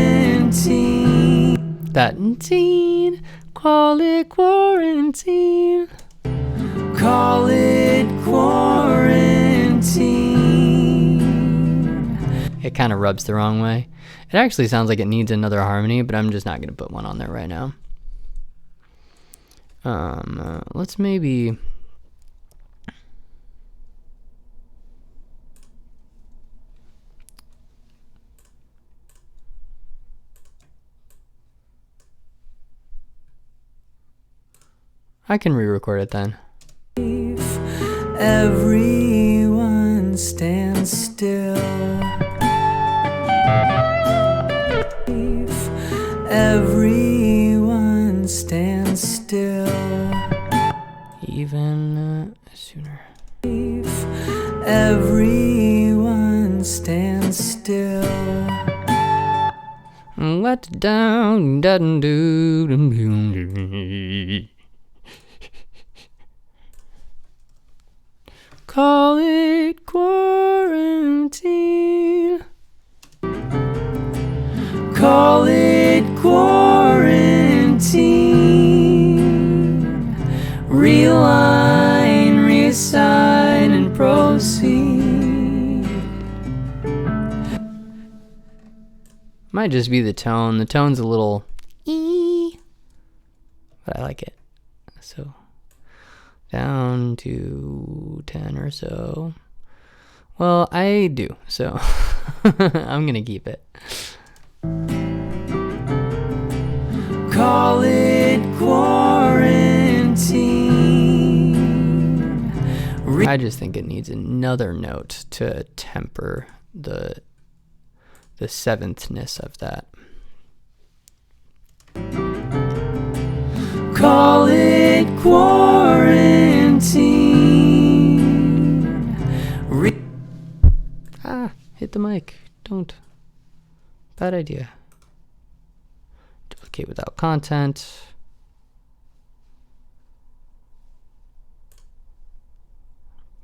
That teen. Call it quarantine. Call it quarantine. It kind of rubs the wrong way. It actually sounds like it needs another harmony, but I'm just not going to put one on there right now. Let's maybe... I can re-record it then. Everyone stands still. Everyone stands still. Even sooner. Everyone stands still. Let down, doesn't do. Call it quarantine. Call it quarantine. Realign, reassign, and proceed. Might just be the tone. The tone's a little but I like it. So down to 10 or so. Well, I do, so I'm gonna keep it. Call it quarantine. I just think it needs another note to temper the seventh-ness of that. Call it quarantine. Hit the mic. Don't. Bad idea. Duplicate without content.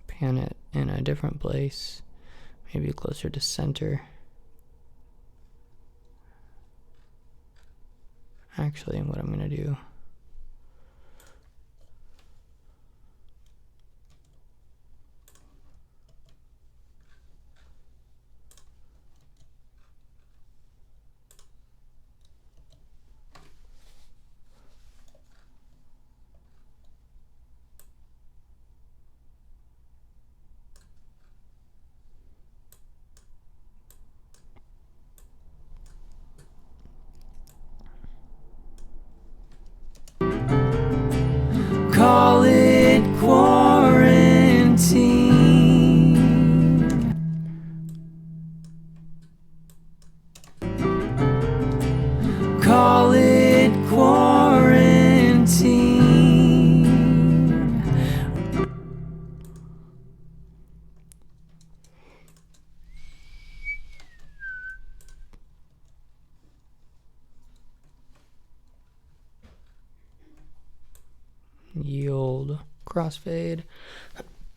Pan it in a different place. Maybe closer to center. Actually, what I'm going to do... yield, crossfade.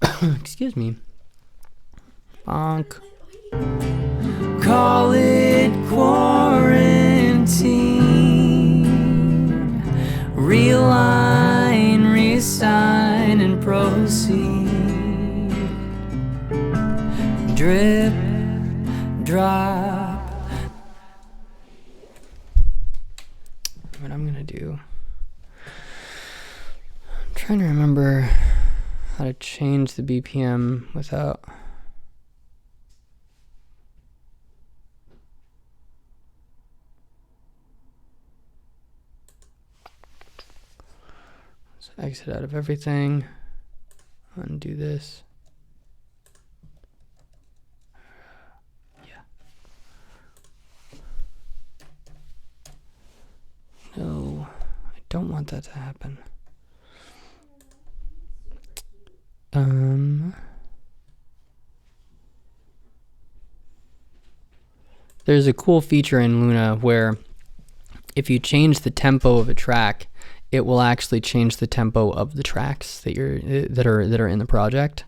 Excuse me. Bonk. Call it quarantine. Realign, resign, and proceed. Drip, drop. What I'm gonna do, I'm trying to remember how to change the BPM without exit out of everything, undo this. Yeah. No, I don't want that to happen. There's a cool feature in Luna where if you change the tempo of a track, it will actually change the tempo of the tracks that are in the project.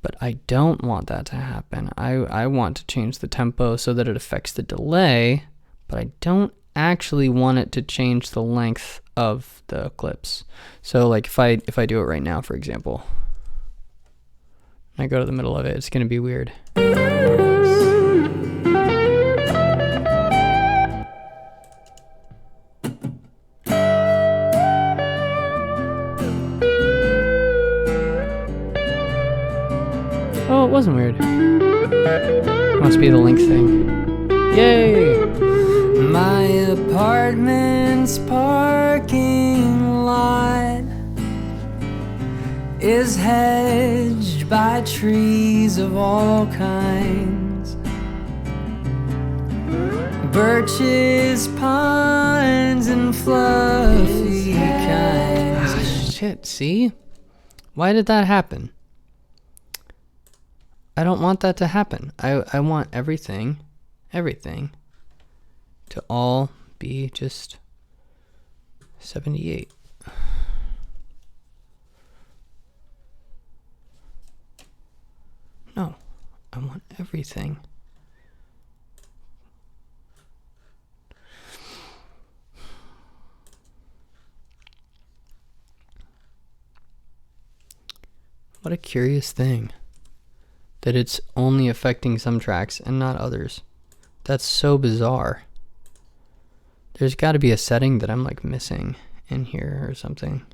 But I don't want that to happen. I want to change the tempo so that it affects the delay, but I don't actually want it to change the length of the clips. So like if I do it right now, for example, and I go to the middle of it, it's gonna be weird. Oh, it wasn't weird. Must be the length thing. Yay! My apartment's parking lot is hedged by trees of all kinds. Birches, pines, and fluffy kinds. Ah, shit, see? Why did that happen? I don't want that to happen. I want everything to all be just 78. No, I want everything. What a curious thing. That it's only affecting some tracks and not others. That's so bizarre. There's got to be a setting that I'm like missing in here or something.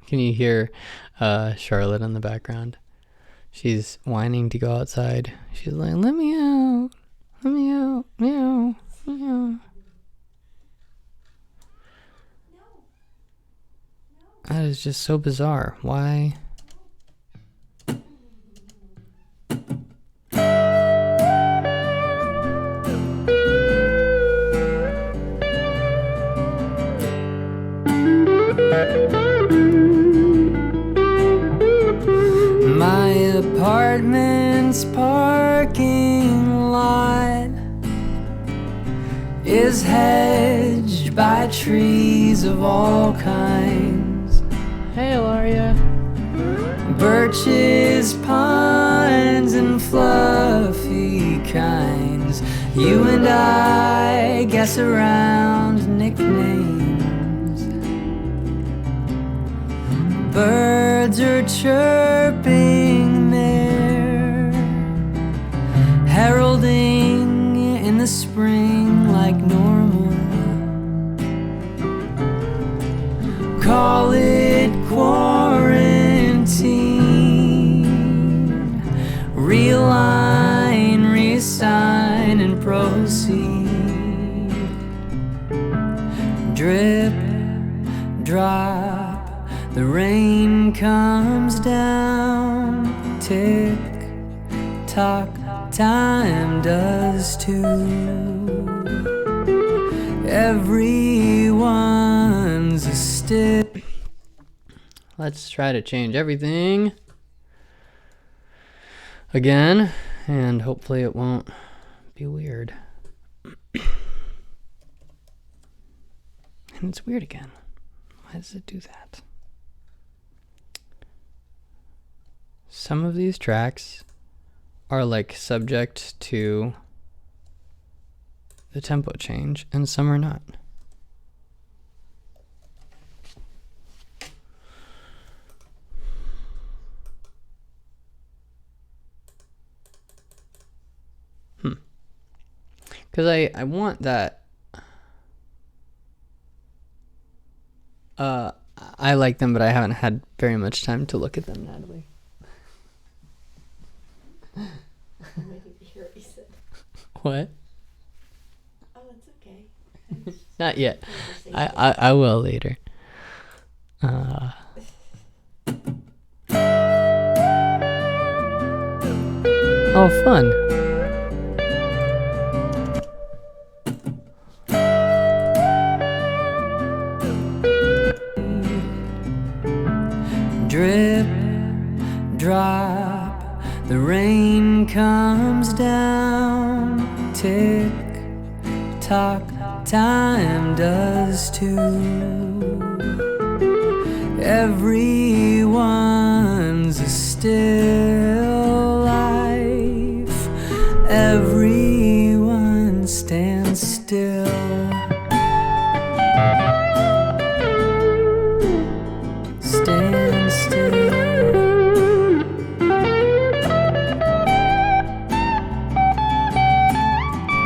Can you hear Charlotte in the background? She's whining to go outside. She's like, let me out, meow, meow. That is just so bizarre. Why? My apartment's parking lot is hedged by trees of all kinds. Hey, Ilaria. birches, pines, and fluffy kinds. You and I guess around nicknames. Birds are chirping there, heralding in the spring like normal. Call it quarantine. Realign, reassign, and proceed. Drip, drop, the rain comes down. Tick, tock, time does too. Everyone's a stick. Let's try to change everything again, and hopefully it won't be weird. And it's weird again. Why does it do that? Some of these tracks are like subject to the tempo change, and some are not. Because I want that. I like them, but I haven't had very much time to look at them, Natalie. I'm waiting to hear what you said. What? Oh, it's okay. Not yet. I will later. Oh, fun. Drip, drop, the rain comes down. Tick, tock, time does too. Everyone's a still life. Everyone stands still. Stand still.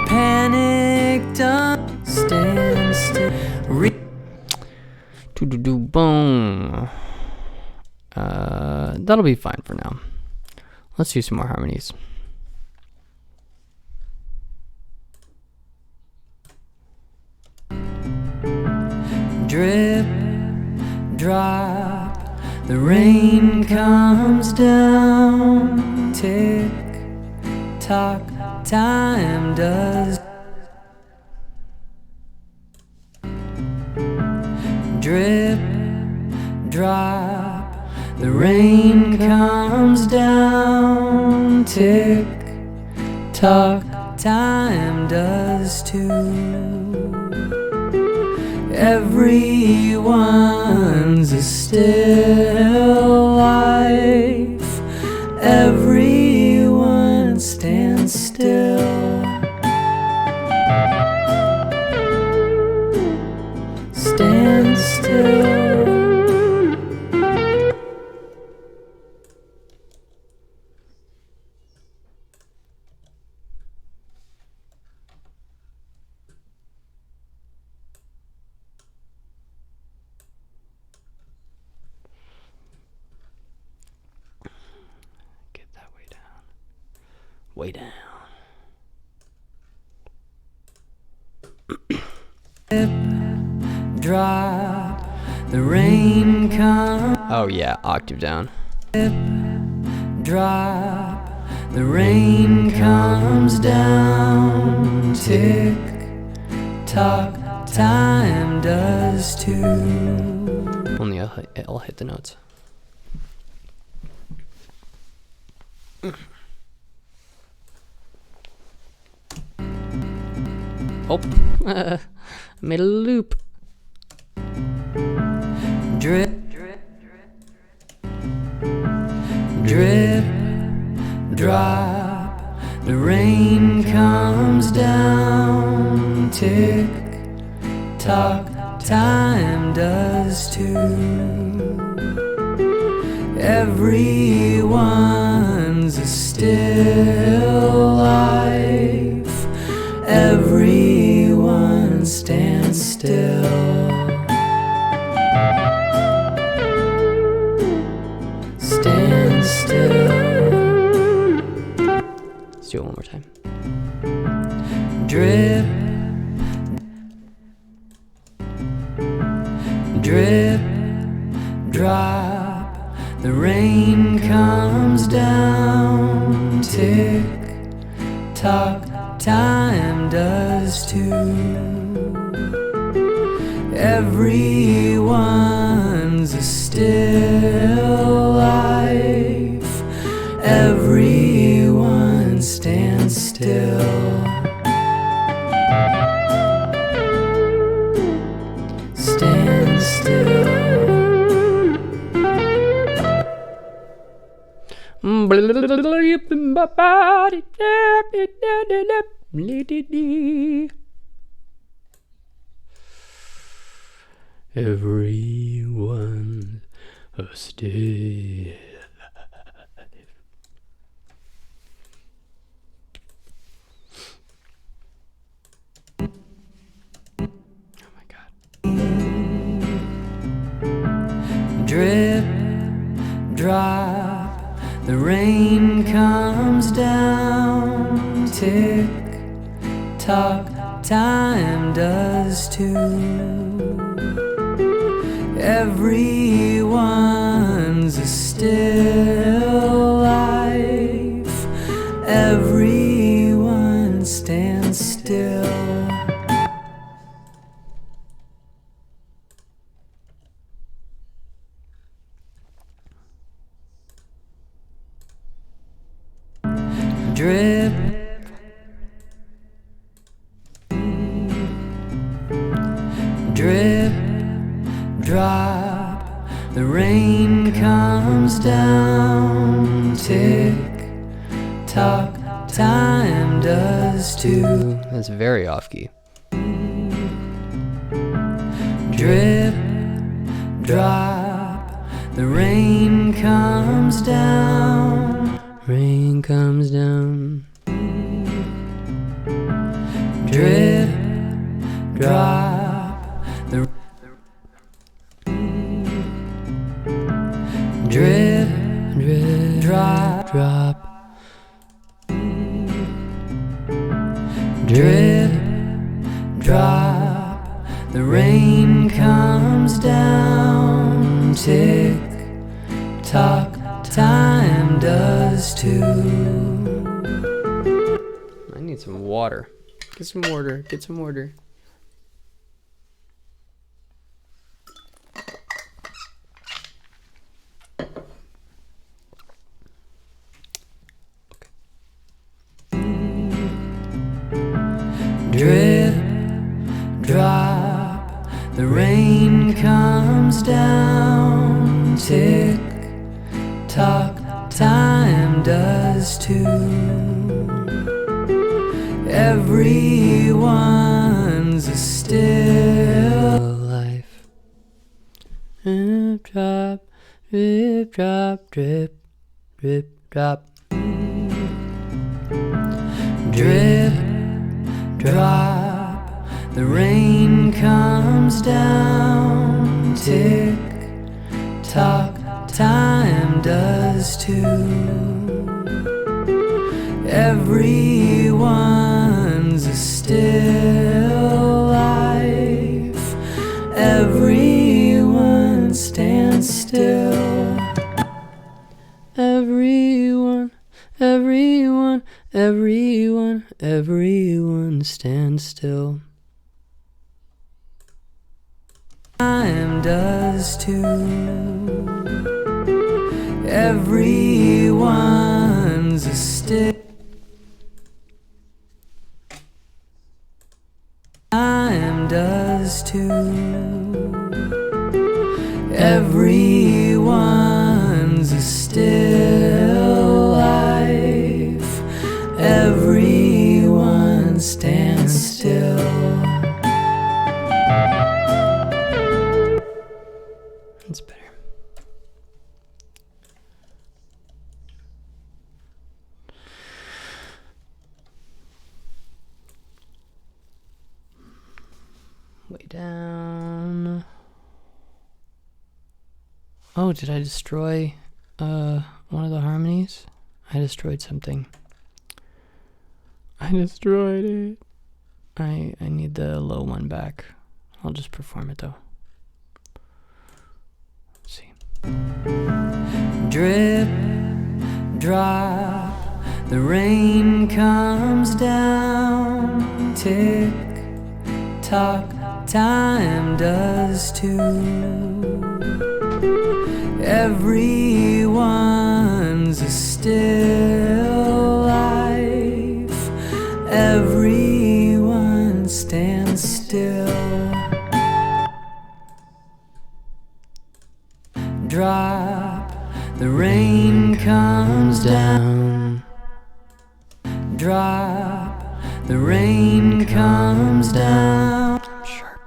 Panic done. Stand still. Boom. That'll be fine for now. Let's do some more harmonies. Drip, drop, the rain comes down. Tick, tock, time does. Drip, drop, the rain comes down. Tick, tock, time does too. Everyone's a still life. Everyone stands still. Stand still. Way down. Drop, the rain comes. Oh yeah, octave down. Drop, the rain comes down. Tick, tock, time does too. Only I'll hit the notes. Oh, I made a loop. Drip, Drip, drop, the rain comes down. Tick, tock, time does too. Everyone's a still life. Everyone stands still. Stand still. Let's do it one more time. Drip, drip, drop, the rain comes down. Tick, tock, time does too. Everyone's a still life. Everyone stands still. Stand still. Everyone still. Oh my God. Drip, drop, the rain comes down. Tick, tock, time does too. Everyone's a still life. Everyone stands still. Drip, drip, drop, the rain comes down. Tick, tock, time does too. That's very off key. Drip, drop, the rain comes down. Rain comes down. Drip, drop, the drip, Drip, drop, drop. drip, drop, the rain comes down. Tick, tock, time does too. I need some water. Get some water. Get some water. Drip, drop, the rain comes down. Tick, tock, time does too. Everyone's a still Life. Drip, drop, drip, drop, drip, drip, drop. drip, drop, the rain comes down. Tick, tock, time does too. Everyone's a still life. Everyone stands still. Everyone, everyone, everyone, everyone stand still. Time does too. Everyone's a still. Time does too. Everyone's a still. Way down. Oh, did I destroy one of the harmonies? I destroyed something. I destroyed it. I need the low one back. I'll just perform it though. Let's see. Drip, drop, the rain comes down. Tick, tock, time does too. Everyone's a still life. Everyone stands still. Drop, the rain comes down. Drop, the rain comes down. Sharp.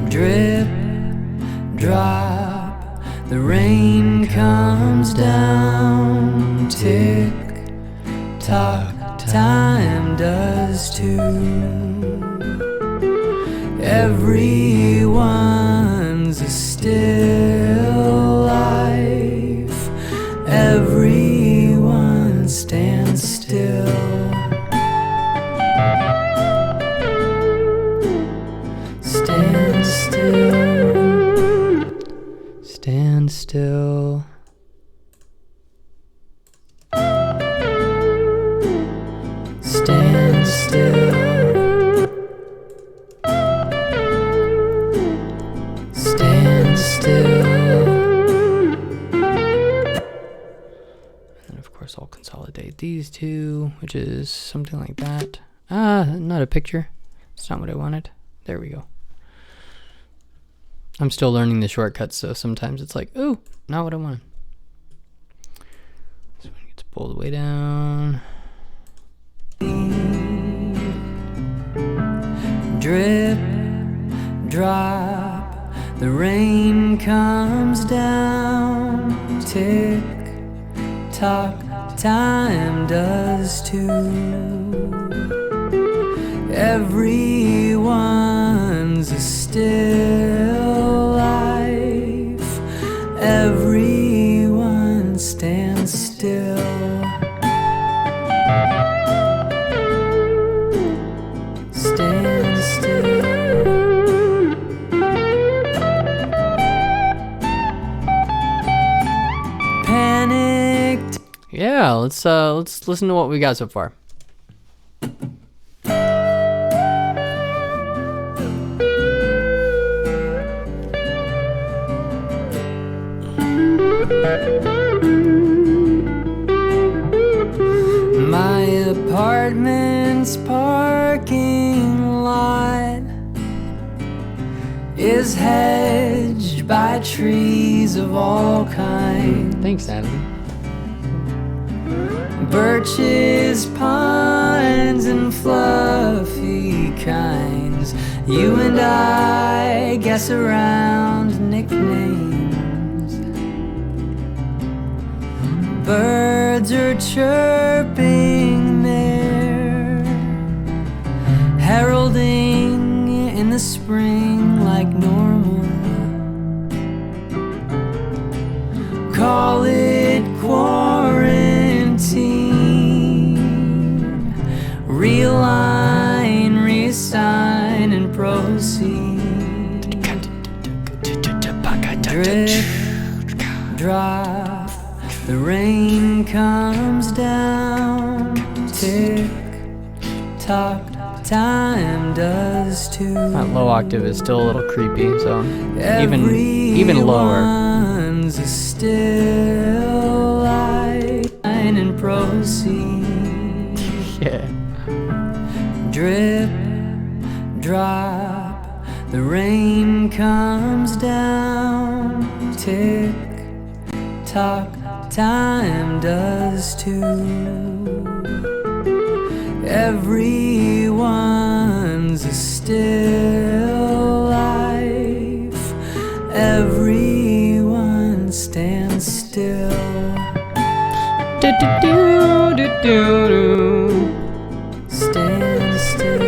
Drip, drop, the rain comes down. Tick, tock, time does too. Everyone's a still life. Everyone stands still. Stand still. Stand still. Stand still. Stand still. And of course I'll consolidate these two, which is something like that. Not a picture. It's not what I wanted. There we go. I'm still learning the shortcuts, so sometimes it's like, ooh, not what I wanted. So it gets pulled way down. Drip, drop, the rain comes down. Tick, tock, time does too. Everyone's a still life. Everyone stands still. Stand still. Panicked. Yeah, let's listen to what we got so far. My apartment's parking lot is hedged by trees of all kinds. Thanks, Adam. Birches, pines, and fluffy kinds. You and I guess around nicknames. Birds are chirping there, heralding in the spring like normal. Call it quarantine. Realign, reassign, and proceed. Drip, drop, the rain comes down. Tick, tock, time does too. That low octave is still a little creepy, so even lower. Everyone's a still light and proceed. Yeah. Drip, drop, the rain comes down. Tick, tock, time does too. Everyone's a still life. Everyone stands still. Stand still.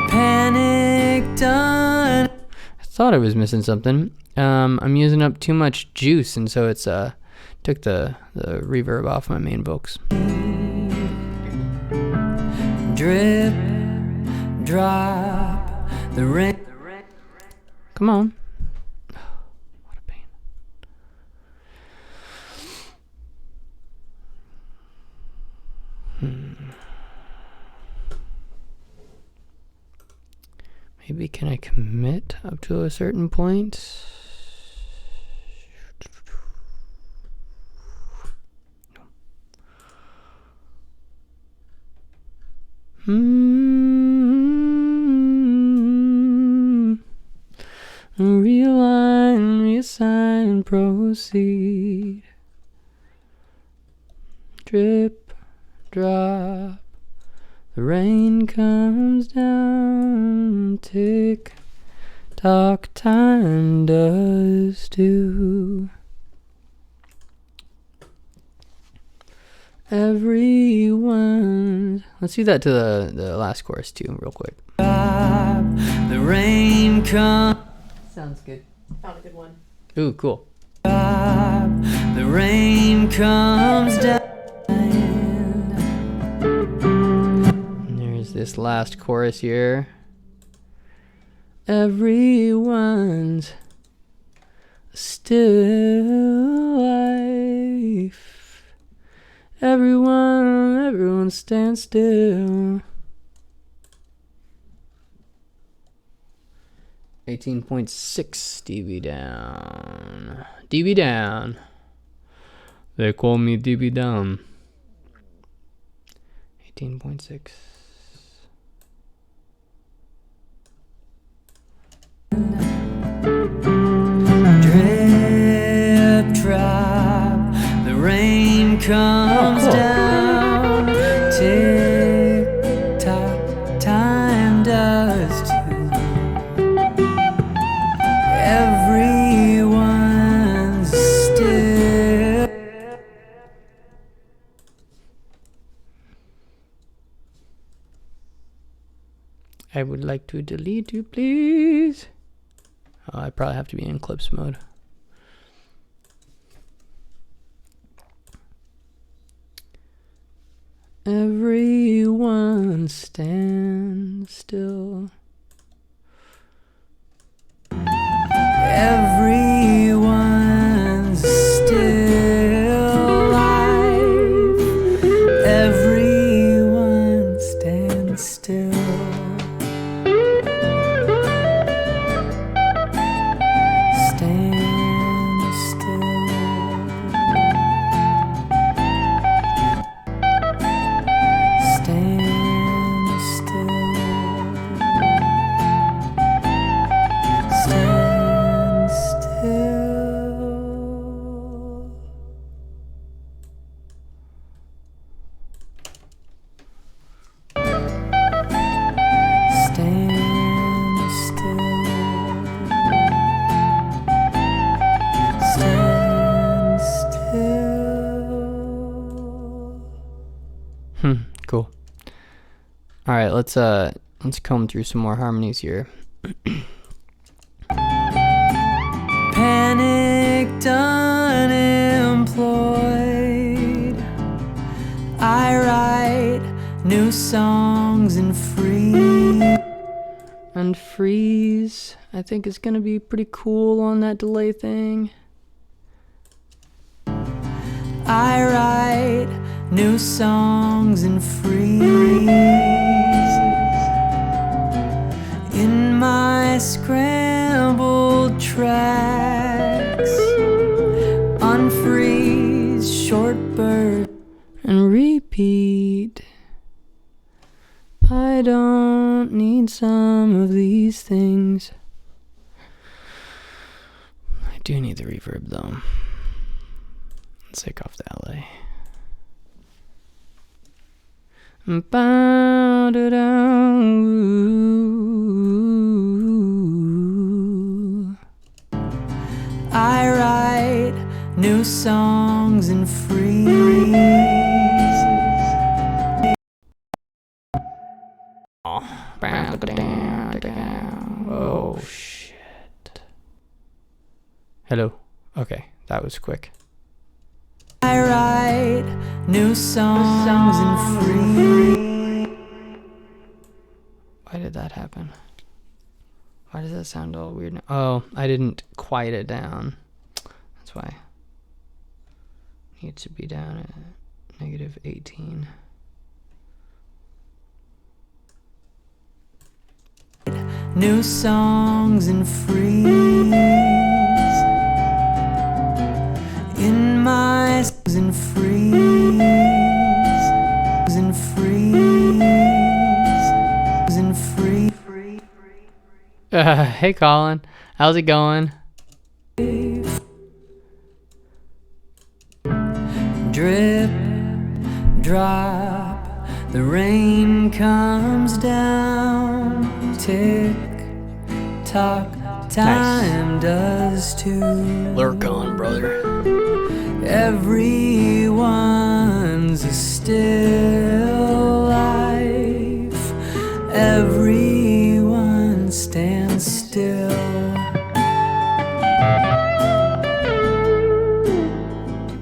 Panic done. I thought I was missing something. I'm using up too much juice, and so it's took the reverb off my main vocals. Drip, drop, the rain. Come on. What a pain. Maybe can I commit up to a certain point? Realign, reassign, proceed. Drip, drop, the rain comes down. Tick, tock, time does too. Everyone. Let's do that to the last chorus too, real quick. The rain comes. Sounds good. Found a good one. Ooh, cool. The rain comes down. And there's this last chorus here. Everyone's still life. Everyone stand still. 18.6 dB down. dB down. They call me dB down. 18.6. Drip, drop, the rain comes down. Tick tock, time does too. Everyone's still. I would like to delete you, please. Oh, I probably have to be in clips mode. Everyone stand still. Everyone's still alive. Everyone stands still. Stand still. Stand still. Stand still. Stand still. Stand still. Cool. All right, let's comb through some more harmonies here. Panicked, unemployed. I write new songs and free. And freeze, I think it's gonna be pretty cool on that delay thing. I write new songs and freeze. In my scrambled tracks, unfreeze, short burst. And repeat. I don't need some of these things. I do need the reverb though. Let's take off the LA. Bow-da-dow. new songs and freeze. Oh shit. Hello. Okay, that was quick. I write new songs and freeze. Why did that happen? Why does that sound all weird now? Oh, I didn't quiet it down. That's why. Needs to be down at -18. New songs and freeze. In my songs and freeze. And freeze. And freeze. Hey Colin, how's it going? Drip, drop, the rain comes down. Tick, tock, time does too. Lurk on, brother. Everyone's a still life. Everyone stands still.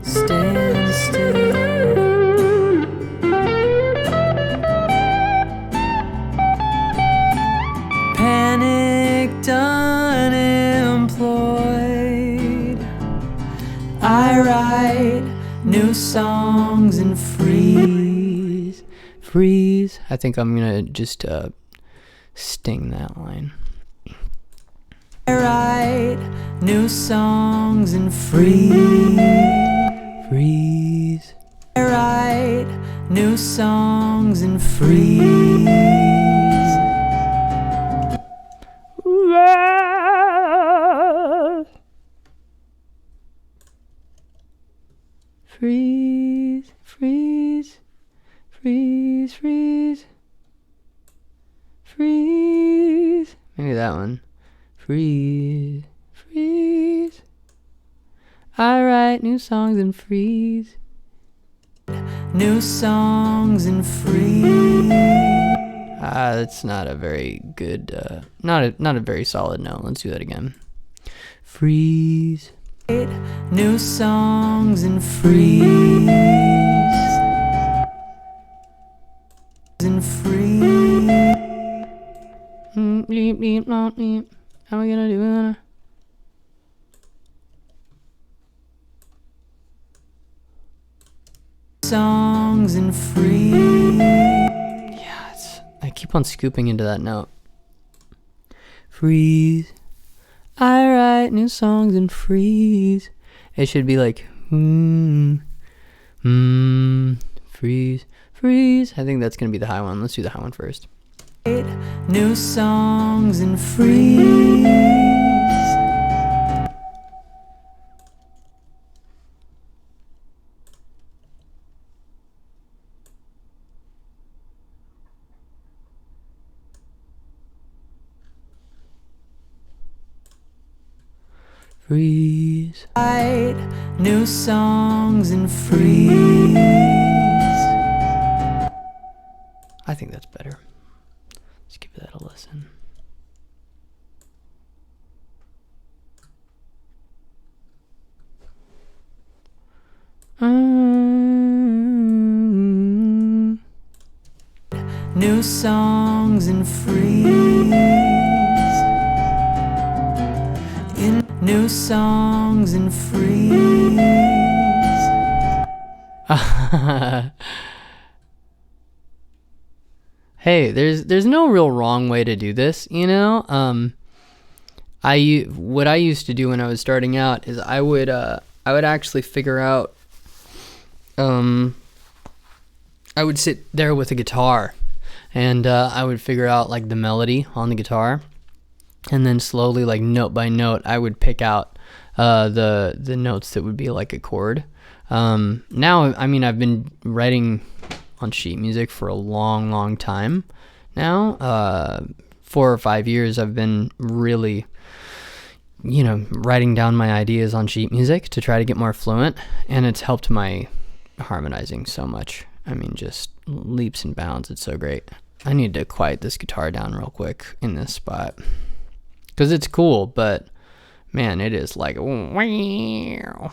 Stand still. Panicked, unemployed. I write new songs and freeze. Freeze. I think I'm gonna just sting that line. I write new songs and freeze. Freeze. I write new songs and freeze. Freeze, freeze, freeze, freeze, freeze. Maybe that one. Freeze, freeze. I write new songs and freeze. New songs and freeze. That's not a very good, not a very solid note. Let's do that again. Freeze. New songs and freeze. And freeze. Bleep, bleep, blop, bleep. How am I gonna do it? Songs and freeze. Yeah, I keep on scooping into that note. Freeze. I write new songs and freeze. It should be like, freeze, freeze. I think that's gonna be the high one. Let's do the high one first. New songs and freeze. Freeze. Write new songs and freeze. I think that's better. Let's give that a listen. New songs and freeze. In new songs and freeze. Hey, there's no real wrong way to do this, you know? What I used to do when I was starting out is I would actually figure out, I would sit there with a guitar and I would figure out like the melody on the guitar, and then slowly, like note by note, I would pick out the notes that would be like a chord. Now, I mean, I've been writing on sheet music for a long time now. 4 or 5 years I've been really writing down my ideas on sheet music to try to get more fluent, and it's helped my harmonizing so much. I mean, just leaps and bounds. It's so great. I need to quiet this guitar down real quick in this spot because it's cool, but man, it is like wow.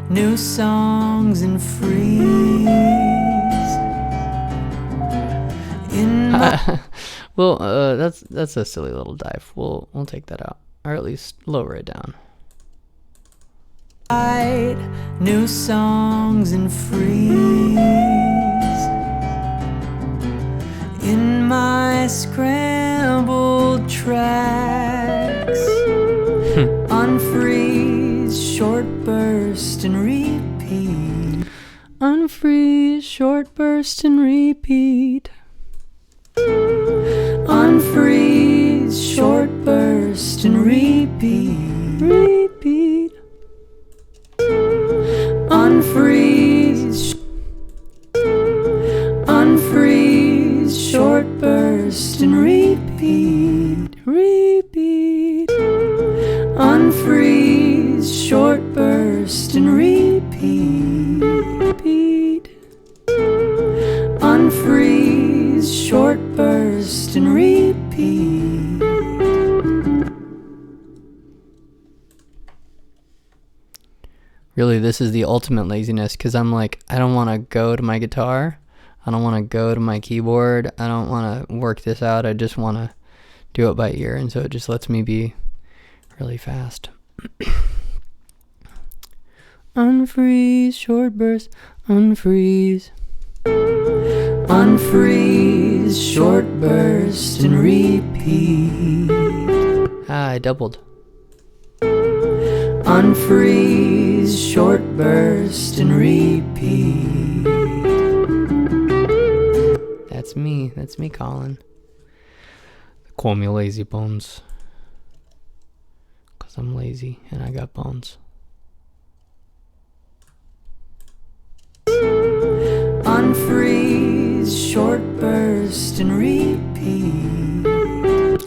New songs and freeze in my Well, that's a silly little dive. We'll take that out, or at least lower it down. new songs and freeze in my scrambled tracks. Unfreeze, short burst and repeat. Unfreeze, short burst and repeat. Unfreeze, short burst and repeat. Repeat. Unfreeze. Unfreeze, short burst and repeat. Repeat. Unfreeze, short burst and repeat. Repeat. Unfreeze, short burst and repeat. Really, this is the ultimate laziness because I'm like, I don't want to go to my guitar. I don't want to go to my keyboard. I don't want to work this out. I just want to do it by ear. And so it just lets me be really fast. Unfreeze, short burst, unfreeze. Unfreeze, short burst and repeat. Ah, I doubled. Unfreeze, short burst and repeat. That's me, Colin. Call me lazy bones. Cause I'm lazy and I got bones. Unfreeze, short burst and repeat.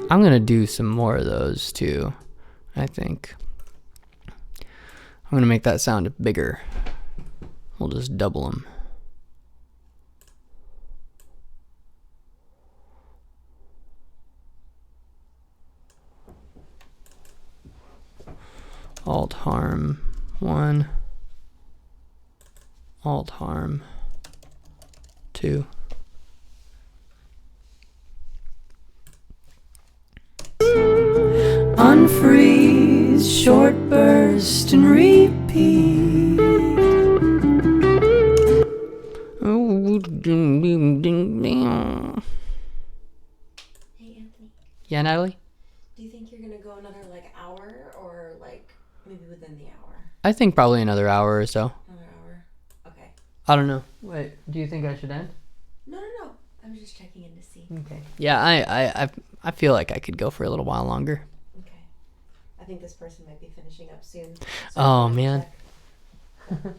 I'm gonna do some more of those too, I think. I'm gonna make that sound bigger. We'll just double them. Alt harm 1. Alt harm 2. Unfreeze, short burst and repeat. Hey Anthony, Yeah, Natalie? do you think you're gonna go another like hour or like maybe within the hour? I think probably another hour or so. Another hour. Okay. I don't know. Wait, do you think I should end? No. I was just checking in to see. Okay. Yeah, I feel like I could go for a little while longer. Okay. I think this person might be finishing up soon. Oh, I'll have to man. check.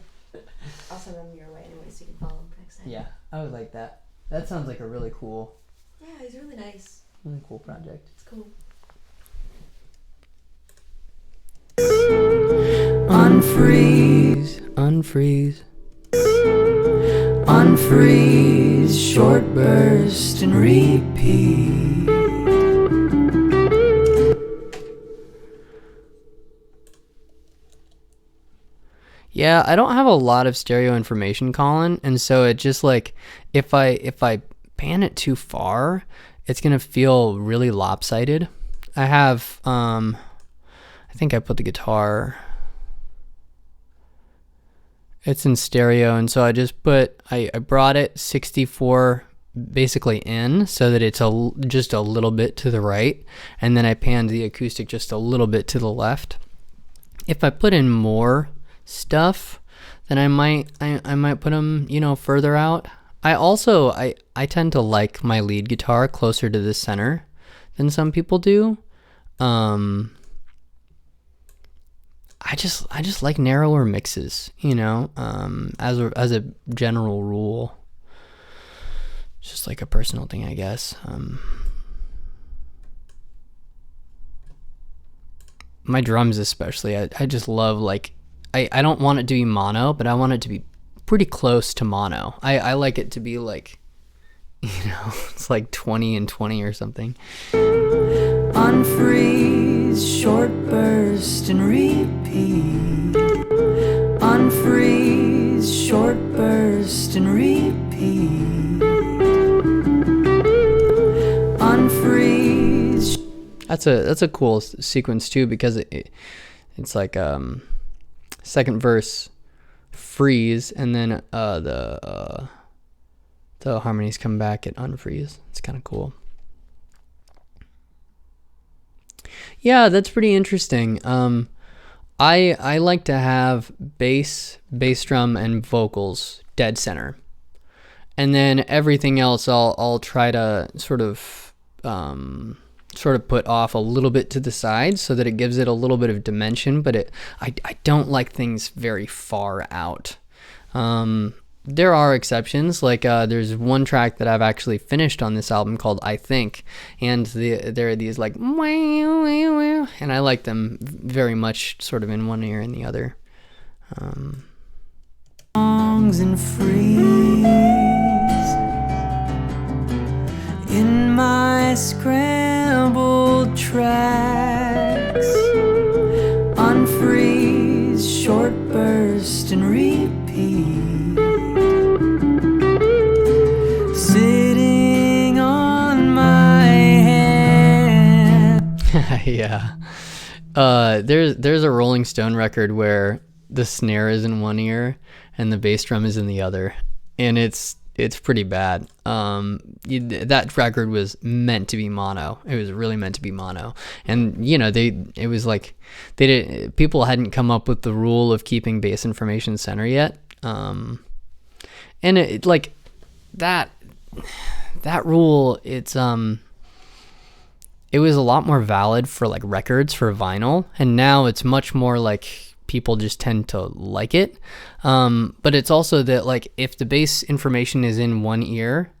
I'll send them your way anyway so you can follow him next time. Yeah, I would like that. That sounds like a really cool Yeah, he's really nice. project. It's cool. Unfreeze, Unfreeze. unfreeze, short burst and repeat. Yeah, I don't have a lot of stereo information, Colin, and so it just like if I pan it too far, it's gonna feel really lopsided. I have I think I put the guitar. It's in stereo, and so I brought it 64 basically in so that it's just a little bit to the right, and then I panned the acoustic just a little bit to the left. If I put in more stuff, then I might put them, further out. I tend to like my lead guitar closer to the center than some people do. I just like narrower mixes, as a general rule. It's just like a personal thing, I guess. My drums especially, I just love, like, I don't want it to be mono, but I want it to be pretty close to mono. I like it to be like, you know, it's like 20 and 20 or something. Unfreeze, short burst and repeat. Unfreeze, short burst and repeat. Unfreeze. That's a cool sequence too, because it's like second verse freeze, and then the harmonies come back at unfreeze. It's kind of cool. Yeah, that's pretty interesting. I like to have bass drum, and vocals dead center, and then everything else I'll try to sort of put off a little bit to the side so that it gives it a little bit of dimension, but I don't like things very far out. There are exceptions, like there's one track that I've actually finished on this album called I Think, and there are these like and I like them very much sort of in one ear and the other. Songs and freeze in my scrambled tracks. Unfreeze, short burst and repeat. Sitting on my hand. Yeah. There's a Rolling Stone record where the snare is in one ear and the bass drum is in the other, and it's pretty bad. That record was meant to be mono. It was really meant to be mono, and you know people hadn't come up with the rule of keeping bass information center yet, and it like that rule. It was a lot more valid for like records, for vinyl, and now it's much more like people just tend to like it. But it's also that like if the bass information is in one ear,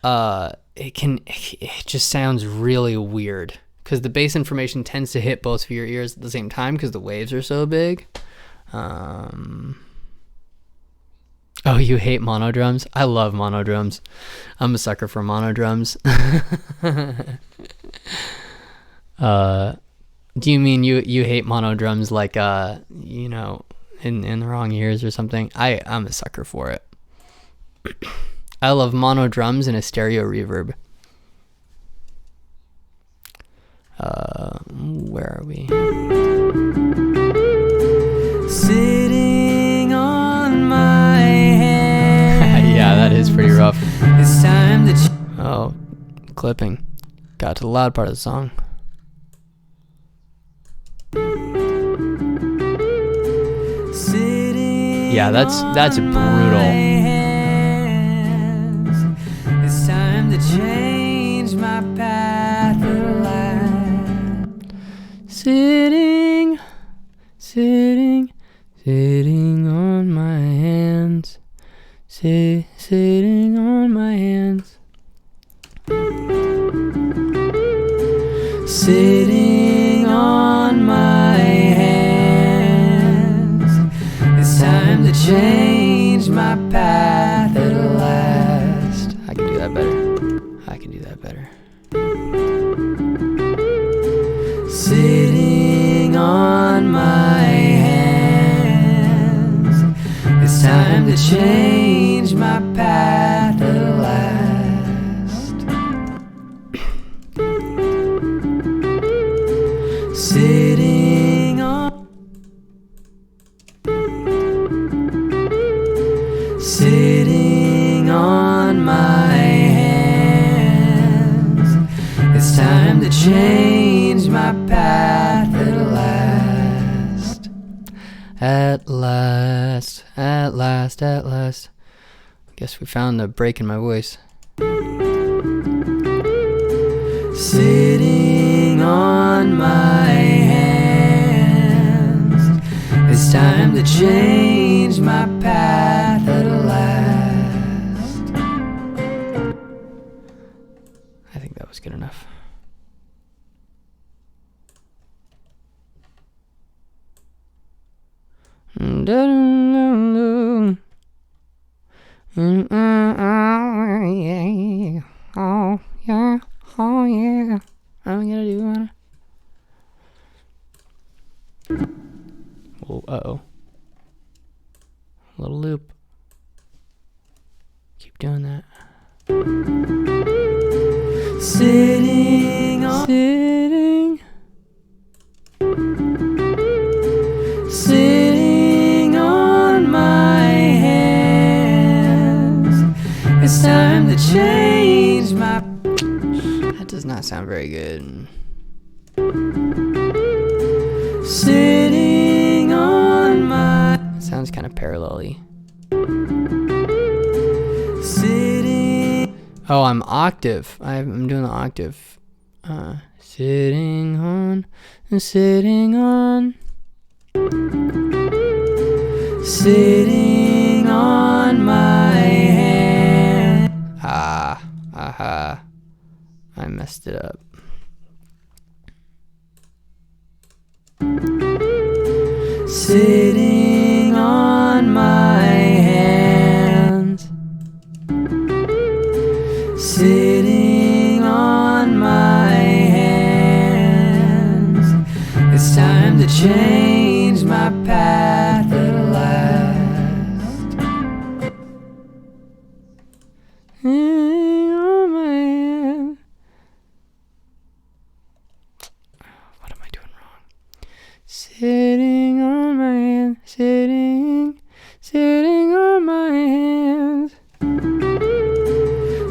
it just sounds really weird because the bass information tends to hit both of your ears at the same time because the waves are so big. Oh, you hate mono drums? I love mono drums. I'm a sucker for mono drums. Do you mean you hate mono drums like you know, in the wrong ears or something? I'm a sucker for it. I love mono drums and a stereo reverb. Where are we? Sitting on my hand. Yeah, that is pretty rough. It's time to Oh, clipping. Got to the loud part of the song. Yeah, that's brutal. It's time to change my path of life. Sitting on my hands. Sitting on my hands. Sitting on my hands. It's time to change my path at last. I can do that better. Sitting on my hands. It's time to change my path at last. Sitting on my hands. It's time to change my path at last. At last. Guess we found the break in my voice. Sitting on my hands. It's time to change my path at last. Yeah. Oh yeah. Oh yeah. I'm gonna do it. Oh, uh-oh. Little loop. Keep doing that. Sitting on, sitting on my hands. It's time to change my. That does not sound very good. Sitting on my. It sounds kind of parallel-y. Sitting. Oh, I'm octave. I'm doing the octave. Sitting on, sitting on. Sitting on my hand. Aha. I messed it up. Sitting on my hands. Sitting on my hands. It's time to change my path at last. Sitting on my hand. What am I doing wrong? Sitting on my hand. Sitting on my hands.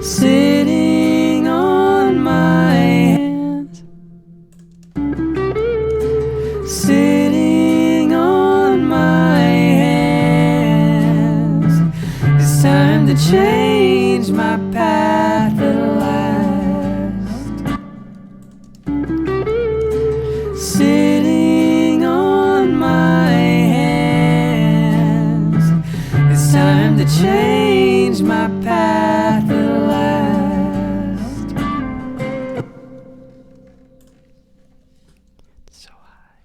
Sitting on my hands. Sitting on my hands. It's time to change my path at last. Sitting on my hands. It's time to change my path at last. So high.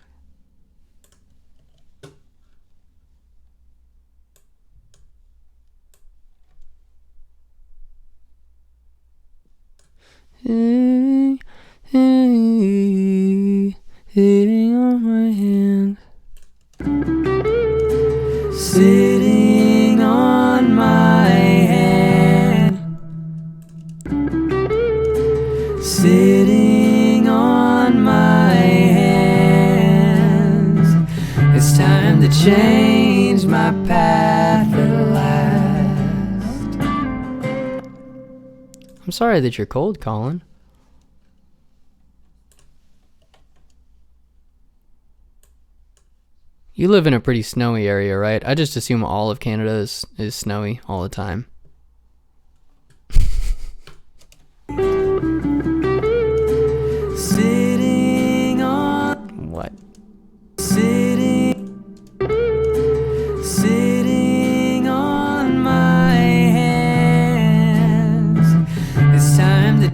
Sitting on my hands. Sitting on my hand. Sitting on my hands. It's time to change my path at last. I'm sorry that you're cold, Colin. You live in a pretty snowy area, right? I just assume all of Canada is snowy all the time. Sitting on. What? Sitting on my hands. It's time to.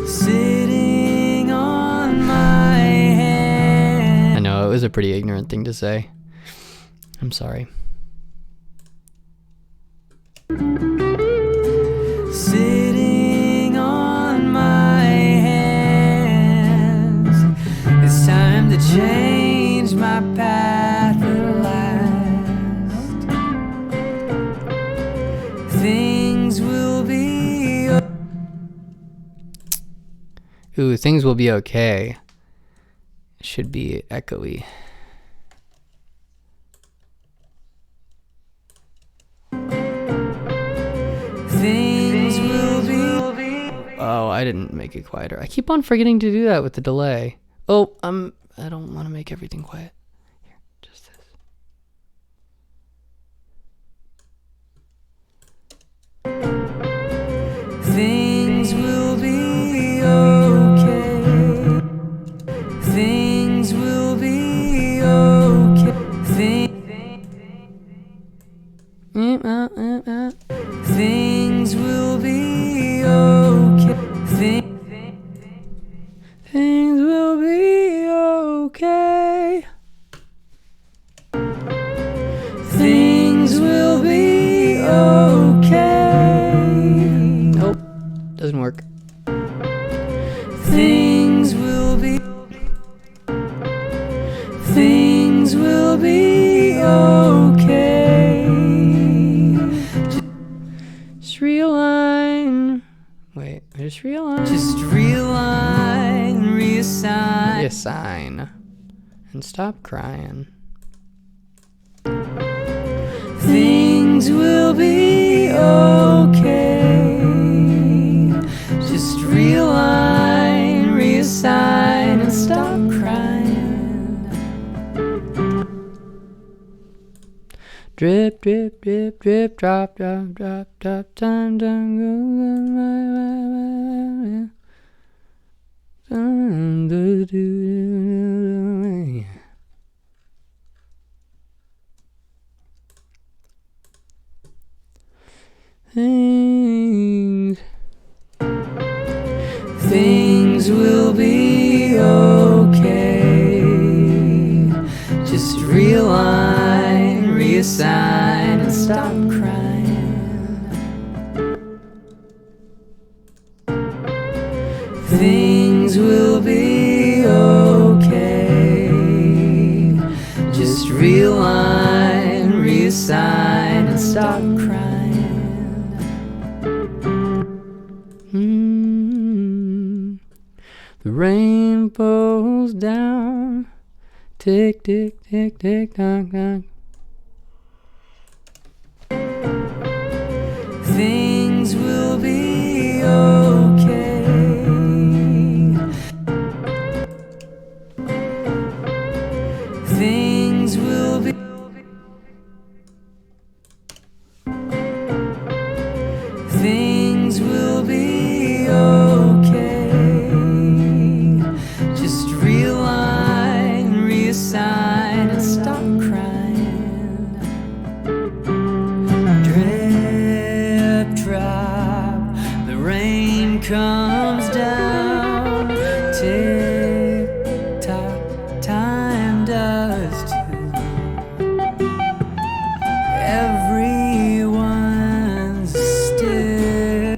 Sitting on my hands. I know, it was a pretty ignorant thing to say. I'm sorry. Sitting on my hands. It's time to change my path at last. Things will be. Ooh, things will be okay. Should be echoey. Things will be. Oh, I didn't make it quieter. I keep on forgetting to do that with the delay. Oh, I don't want to make everything quiet. Here, just this. Things will be okay. Things will be okay. Things will be okay. Things will be and stop crying. Things will be okay. Just realign, reassign, and stop crying. Drip, drip, drip, drip, drop, drop, drop, drop, time, time, go, Things will be okay. Just realign, reassign, and stop crying. Things will be okay. Just realign, reassign, and stop crying. The rain falls down. Tick, tick, tick, tick, tock, tock. Things will be okay. Things will be. Things will be okay. Just realign, reassign, and stop crying. Drip, drop, the rain comes down. Tick tock, time does too. Everyone's still.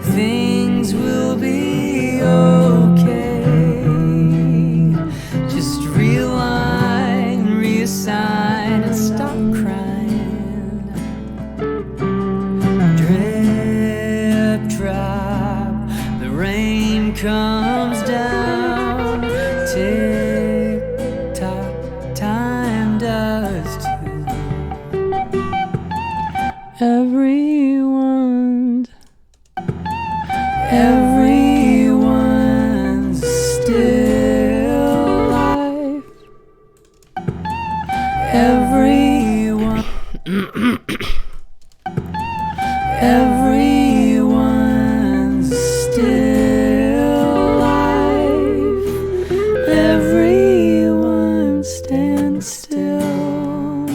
Things will be okay. Just realign, reassign, and stop crying. Drip, drop, the rain comes down. Tick tock, time does too. Everyone's still alive. Everyone's still alive. Everyone stand still.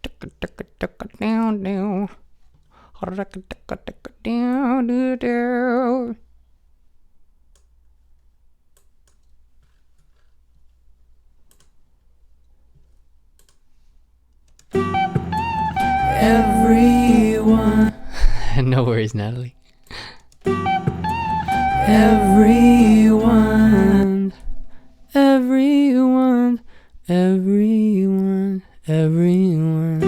Down, down. Down, down, down. Everyone, No worries, Natalie. everyone, Everyone, everyone, everyone.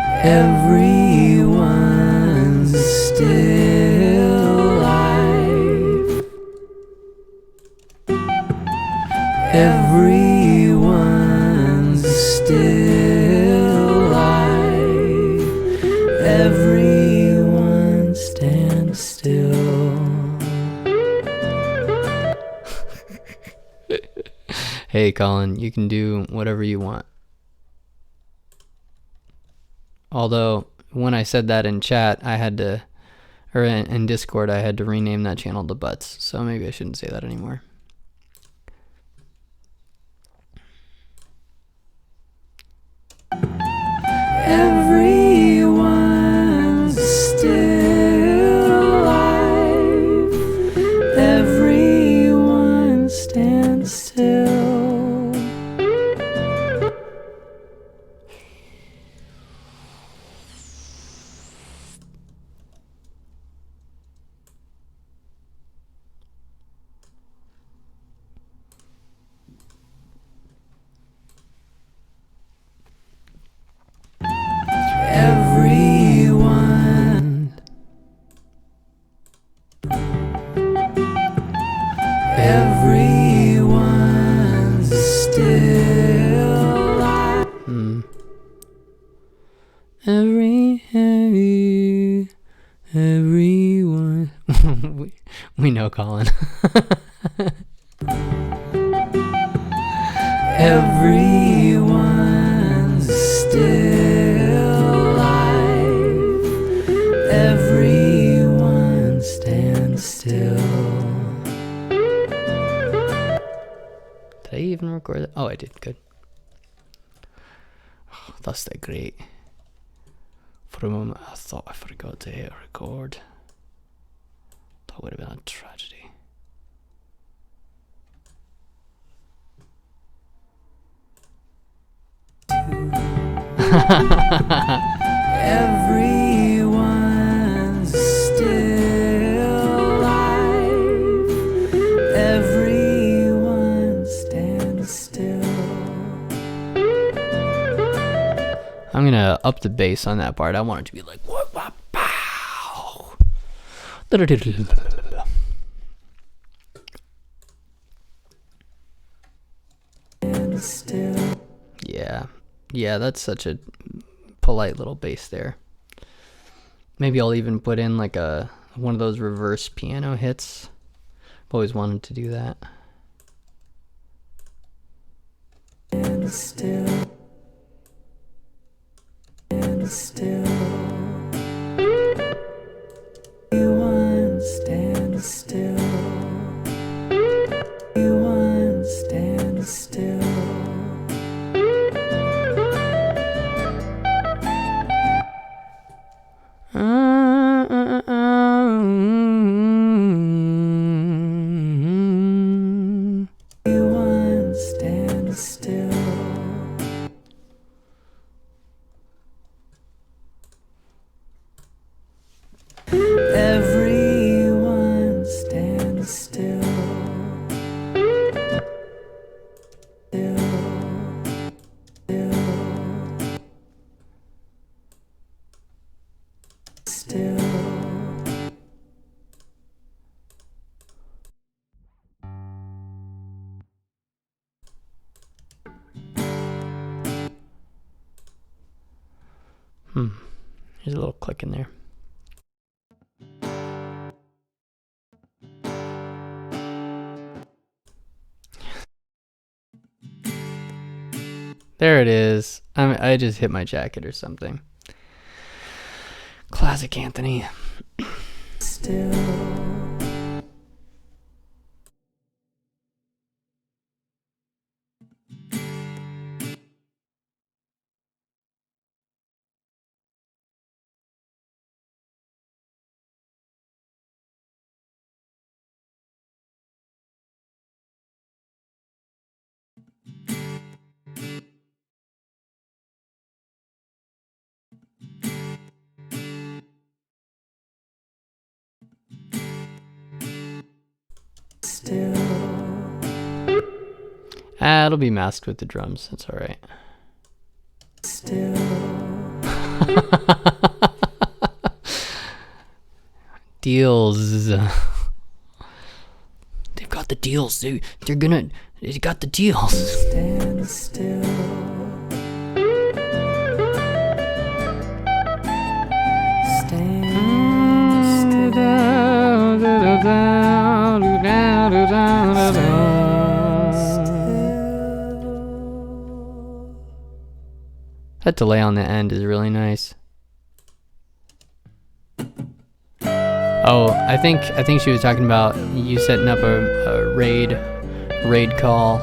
everyone's still alive. Everyone's still alive. Everyone stand still. Hey, Colin, you can do whatever you want. Although, when I said that in chat, I had to, or in Discord, I had to rename that channel to Butts, so maybe I shouldn't say that anymore. Everyone's still alive. Everyone stand still. Everyone's still alive. Everyone stand still. Did I even record that? Oh, I did. Good. Oh, that's that great. For a moment, I thought I forgot to hit record. That would have been a tragedy. Everyone's still alive. Everyone stand still. I'm gonna up the bass on that part. I want it to be like what, pow. Still. Yeah, that's such a polite little bass there. Maybe I'll even put in like one of those reverse piano hits. I've always wanted to do that. And still. And still. Everyone stand still. Everyone stand still. Everyone stand still. Everyone stand still. Still. There's a little click in there. There it is. I just hit my jacket or something. Classic Anthony. Still. Still. It'll be masked with the drums. That's all right. Still. Deals. They've got the deals. They got the deals. Stand still. That delay on the end is really nice. Oh, I think she was talking about you setting up a raid call.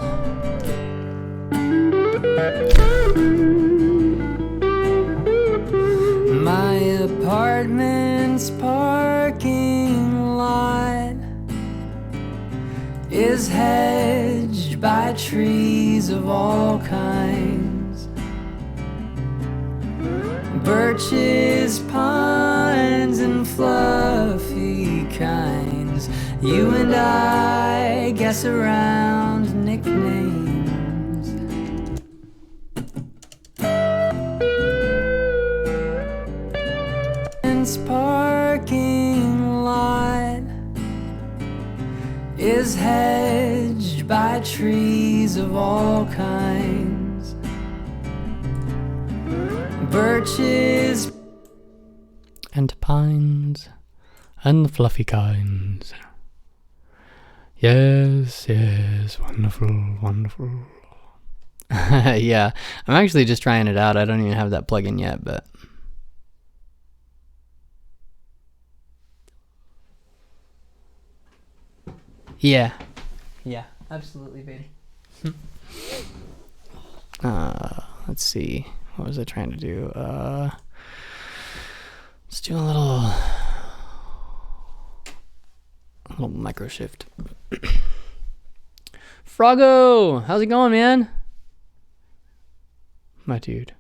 My apartment's parking lot is hedged by trees of all kinds. Birches, pines, and fluffy kinds. You and I guess around nicknames. Parking lot is hedged by trees of all kinds. Birches and pines and the fluffy kinds. Yes, yes, wonderful, wonderful. Yeah, I'm actually just trying it out. I don't even have that plugin yet, but yeah, absolutely, baby. Let's see. What was I trying to do? Let's do a little micro shift. Froggo, how's it going, man? My dude.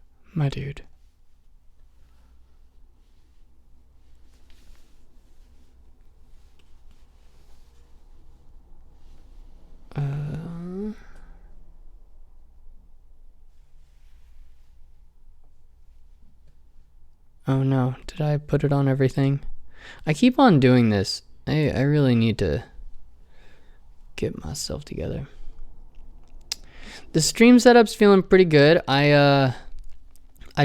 Oh no, did I put it on everything? I keep on doing this. I really need to get myself together. The stream setup's feeling pretty good. I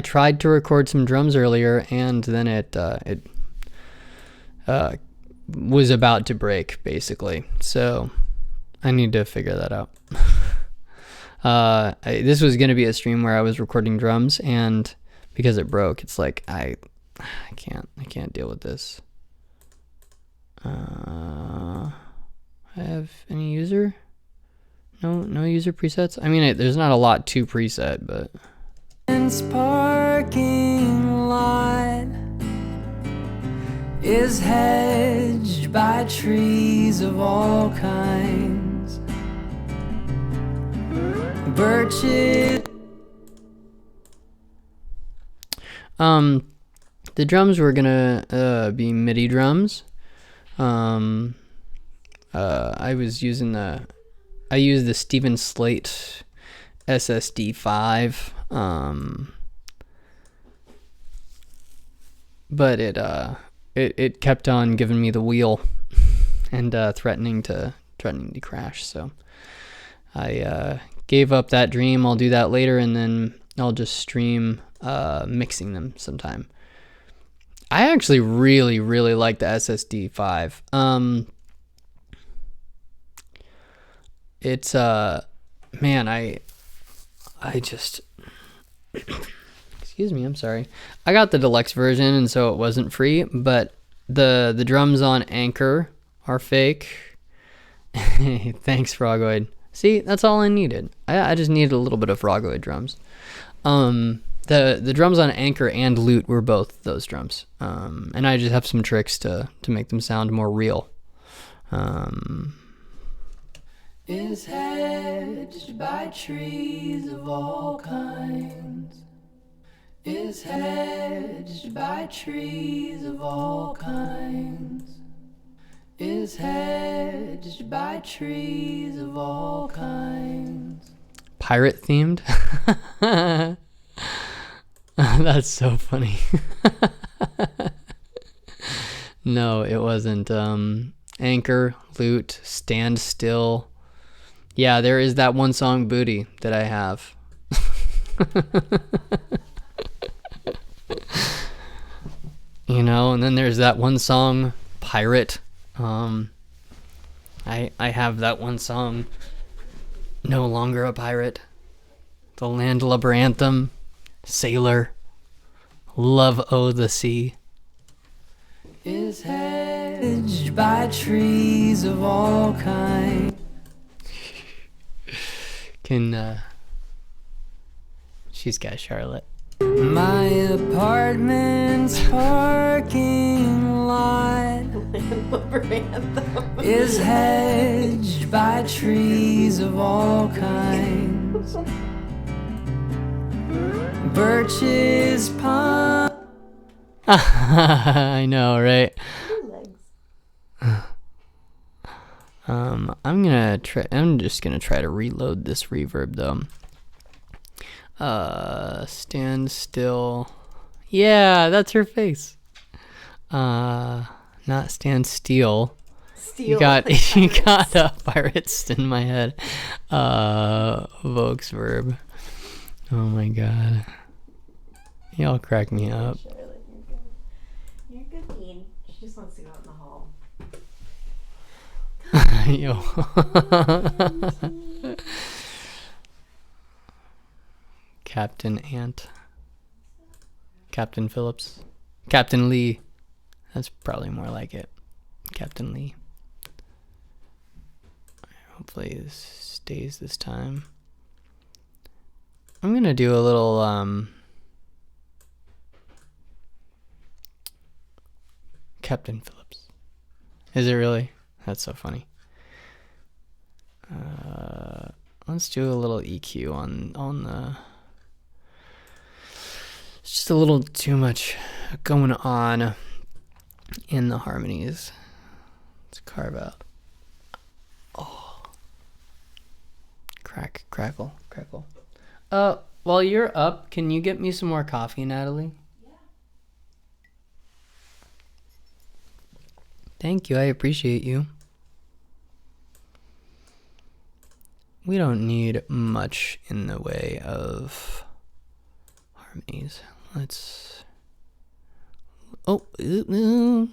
tried to record some drums earlier, and then it was about to break, basically. So I need to figure that out. This was gonna be a stream where I was recording drums, and because it broke, it's like I can't deal with this. I have any user? No user presets. I mean, there's not a lot to preset, but parking lot is hedged by trees of all kinds. Birches. The drums were gonna be MIDI drums. I used the Steven Slate SSD 5, but it kept on giving me the wheel and threatening to crash. So I gave up that dream. I'll do that later, and then I'll just stream mixing them sometime. I actually really like the SSD 5. It's man, I just excuse me, I'm sorry. I got the deluxe version, and so it wasn't free, but the drums on Anchor are fake. Thanks, Frogoid. See, that's all I needed. I just needed a little bit of Frogoid drums. The drums on Anchor and Lute were both those drums. And I just have some tricks to make them sound more real. Is hedged by trees of all kinds. Is hedged by trees of all kinds. Is hedged by trees of all kinds. Pirate themed? That's so funny. No, it wasn't. Anchor, Lute, Stand Still. Yeah, there is that one song, Booty, that I have. You know, and then there's that one song, Pirate. I have that one song, No Longer a Pirate. The Landlubber Anthem, Sailor, Love O' the Sea. Is hedged by trees of all kinds. She's got Charlotte. My apartment's parking lot is hedged by trees of all kinds. Birches, palm. I know, right? I'm just gonna try to reload this reverb though. Stand Still. Yeah, that's her face. Not Stand Still. You got pirates in my head. Vokes verb. Oh my god. Y'all crack me up. You're good, Bean. She just wants to go out in the hall. God, Yo. Captain Ant. Captain Phillips. Captain Lee. That's probably more like it. Captain Lee. Hopefully this stays this time. I'm gonna do a little Captain Phillips. Is it really? That's so funny. Let's do a little EQ on the. It's just a little too much going on in the harmonies. Let's carve out. Oh. Crackle. While you're up, can you get me some more coffee, Natalie? Yeah. Thank you, I appreciate you. We don't need much in the way of harmonies. Let's... Oh, we're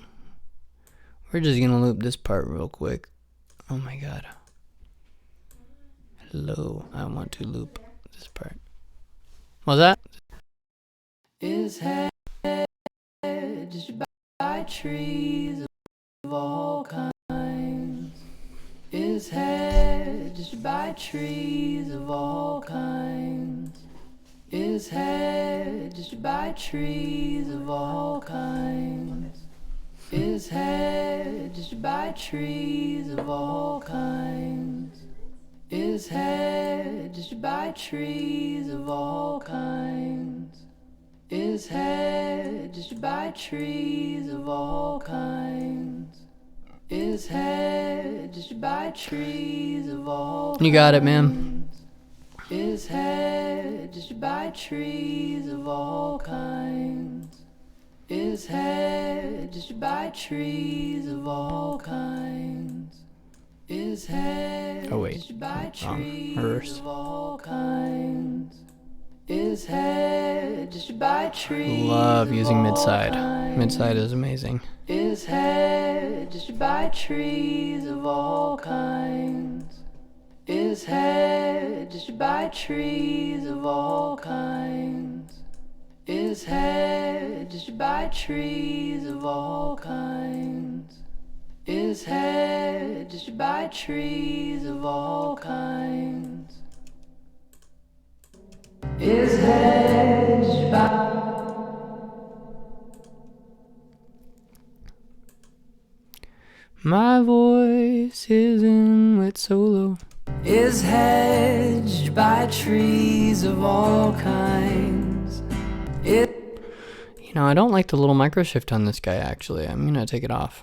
just gonna loop this part real quick. Oh my god. Hello, I want to loop this part. What's that? Is hedged by trees of all kinds. Is hedged by trees of all kinds. Is hedged by trees of all kinds. Is hedged by trees of all kinds. Is hedged by trees of all kinds. Is hedged by trees of all kinds. Is hedged by trees of all kinds. You got it, man. Is hedged by trees of all kinds. Is hedged by trees of all kinds. Is hedged by trees of all kinds. Is hedged by trees. Love using mid-side. Mid-side is amazing. Is hedged by trees of all kinds. Is hedged by trees of all kinds. Is hedged by trees of all kinds. Is hedged by trees of all kinds. Is hedged by... My voice is in wet solo. Is hedged by trees of all kinds. You know, I don't like the little micro shift on this guy, actually. I'm gonna take it off.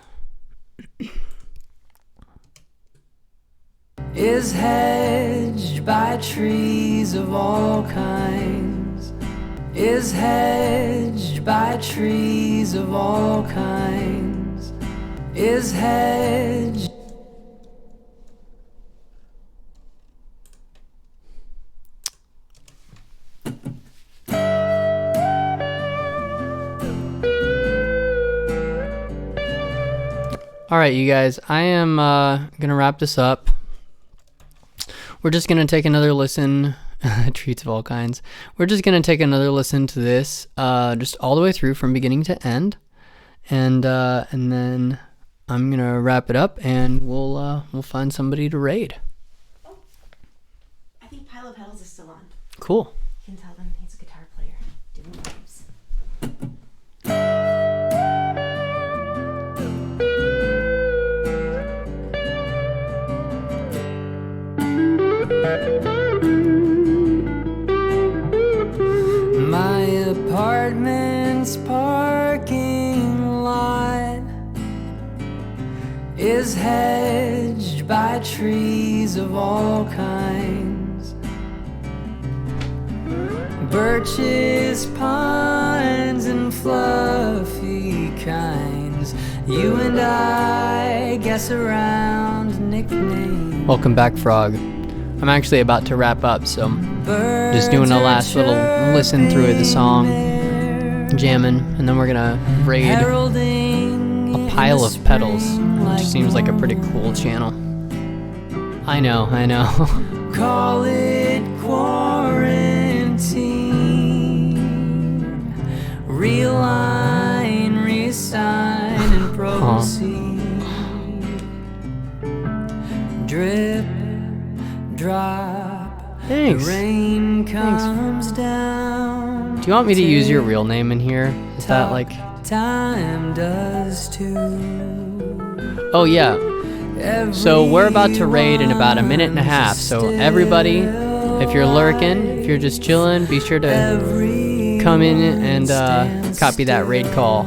Is hedged by trees of all kinds. Is hedged by trees of all kinds. Is hedged. All right, you guys, I am gonna wrap this up. We're just gonna take another listen. Treats of all kinds. We're just gonna take another listen to this, just all the way through from beginning to end, and then I'm gonna wrap it up, and we'll find somebody to raid. Oh, I think Pile of Petals is still on. Cool. You can tell them he's a guitar player doing waves. My apartment's parking lot is hedged by trees of all kinds. Birches, pines, and fluffy kinds. You and I guess around nicknames. Welcome back, Frog. I'm actually about to wrap up, so just doing a last little listen through of the song, jamming, and then we're gonna raid a Pile of Petals, which seems like a pretty cool channel. I know. Call it quarantine. Realign, reassign, and proceed. Drip, drop. Thanks. The rain comes down. Do you want me to use your real name in here? Is that like... Time does too. Oh, yeah. So we're about to raid in about a minute and a half. So everybody, if you're lurking, if you're just chilling, be sure to come in and copy that raid call.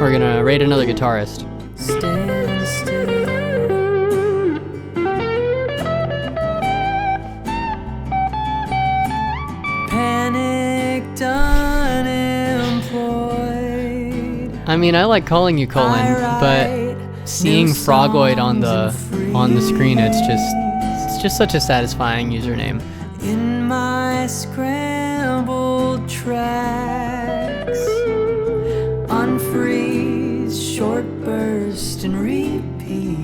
We're gonna raid another guitarist. Stand still. Panicked, unemployed. I mean, I like calling you Colin, but seeing Frogoid on the screen, it's just such a satisfying username. In my scrambled tracks, unfreeze, short burst, and repeat.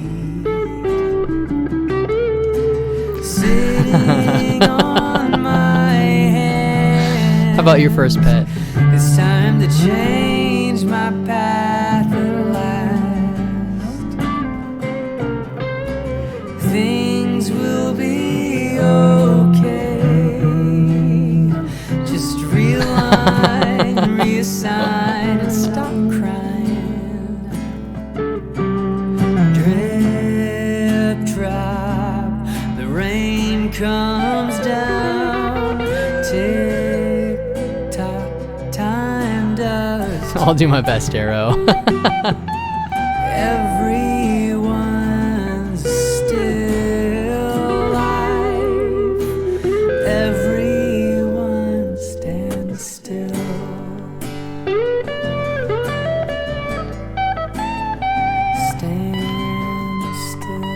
Sitting on my hand. How about your first pet? It's time to change my path at last. Things will be okay. Just realign, reassign, and stop crying. Drip, drop, the rain comes down. Tick tock, time does. I'll do my best, Arrow. Everyone's still alive. Everyone stands still. Stand still.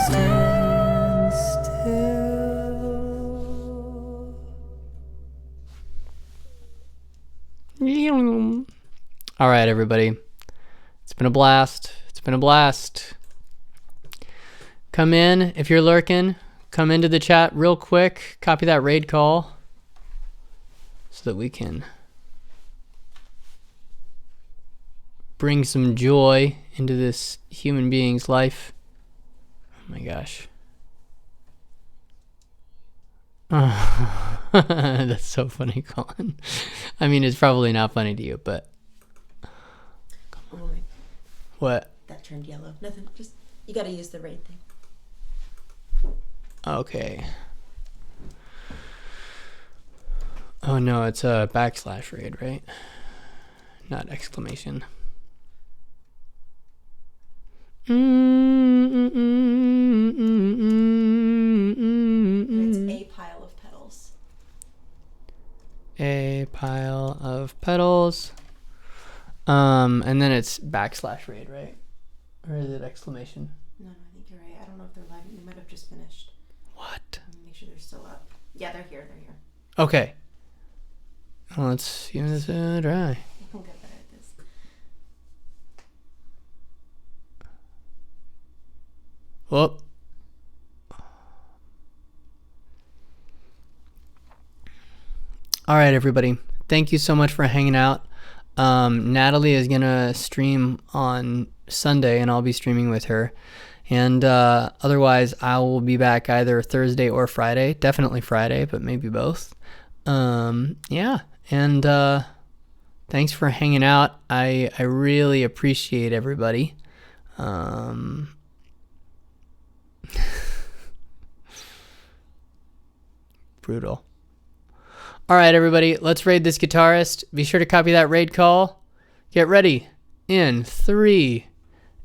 Stand still. All right, everybody. It's been a blast. Come in if you're lurking. Come into the chat real quick. Copy that raid call so that we can bring some joy into this human being's life. Oh my gosh. That's so funny, Colin. I mean, it's probably not funny to you, but... Oh, wait. What? That turned yellow. Nothing. Just, you gotta use the raid thing. Okay. Oh no, it's a backslash raid, right? Not exclamation. It's a pile of petals. A pile of petals. And then it's backslash raid, right? Or is it exclamation? No, I think you're right. I don't know if they're live. They might have just finished. What? Make sure they're still up. Yeah, they're here. Okay. Well, let's give this a try. We'll get better at this. Whoop. All right, everybody. Thank you so much for hanging out. Natalie is going to stream on Sunday, and I'll be streaming with her. And otherwise, I will be back either Thursday or Friday. Definitely Friday, but maybe both. Yeah. And thanks for hanging out. I really appreciate everybody. Brutal. All right, everybody, let's raid this guitarist. Be sure to copy that raid call. Get ready. In 3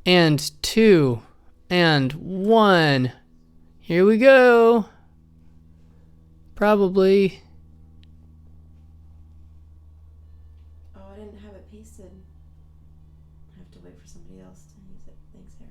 and 2 and 1. Here we go. Probably. Oh, I didn't have it pasted. I have to wait for somebody else to use it. Thanks, Sarah.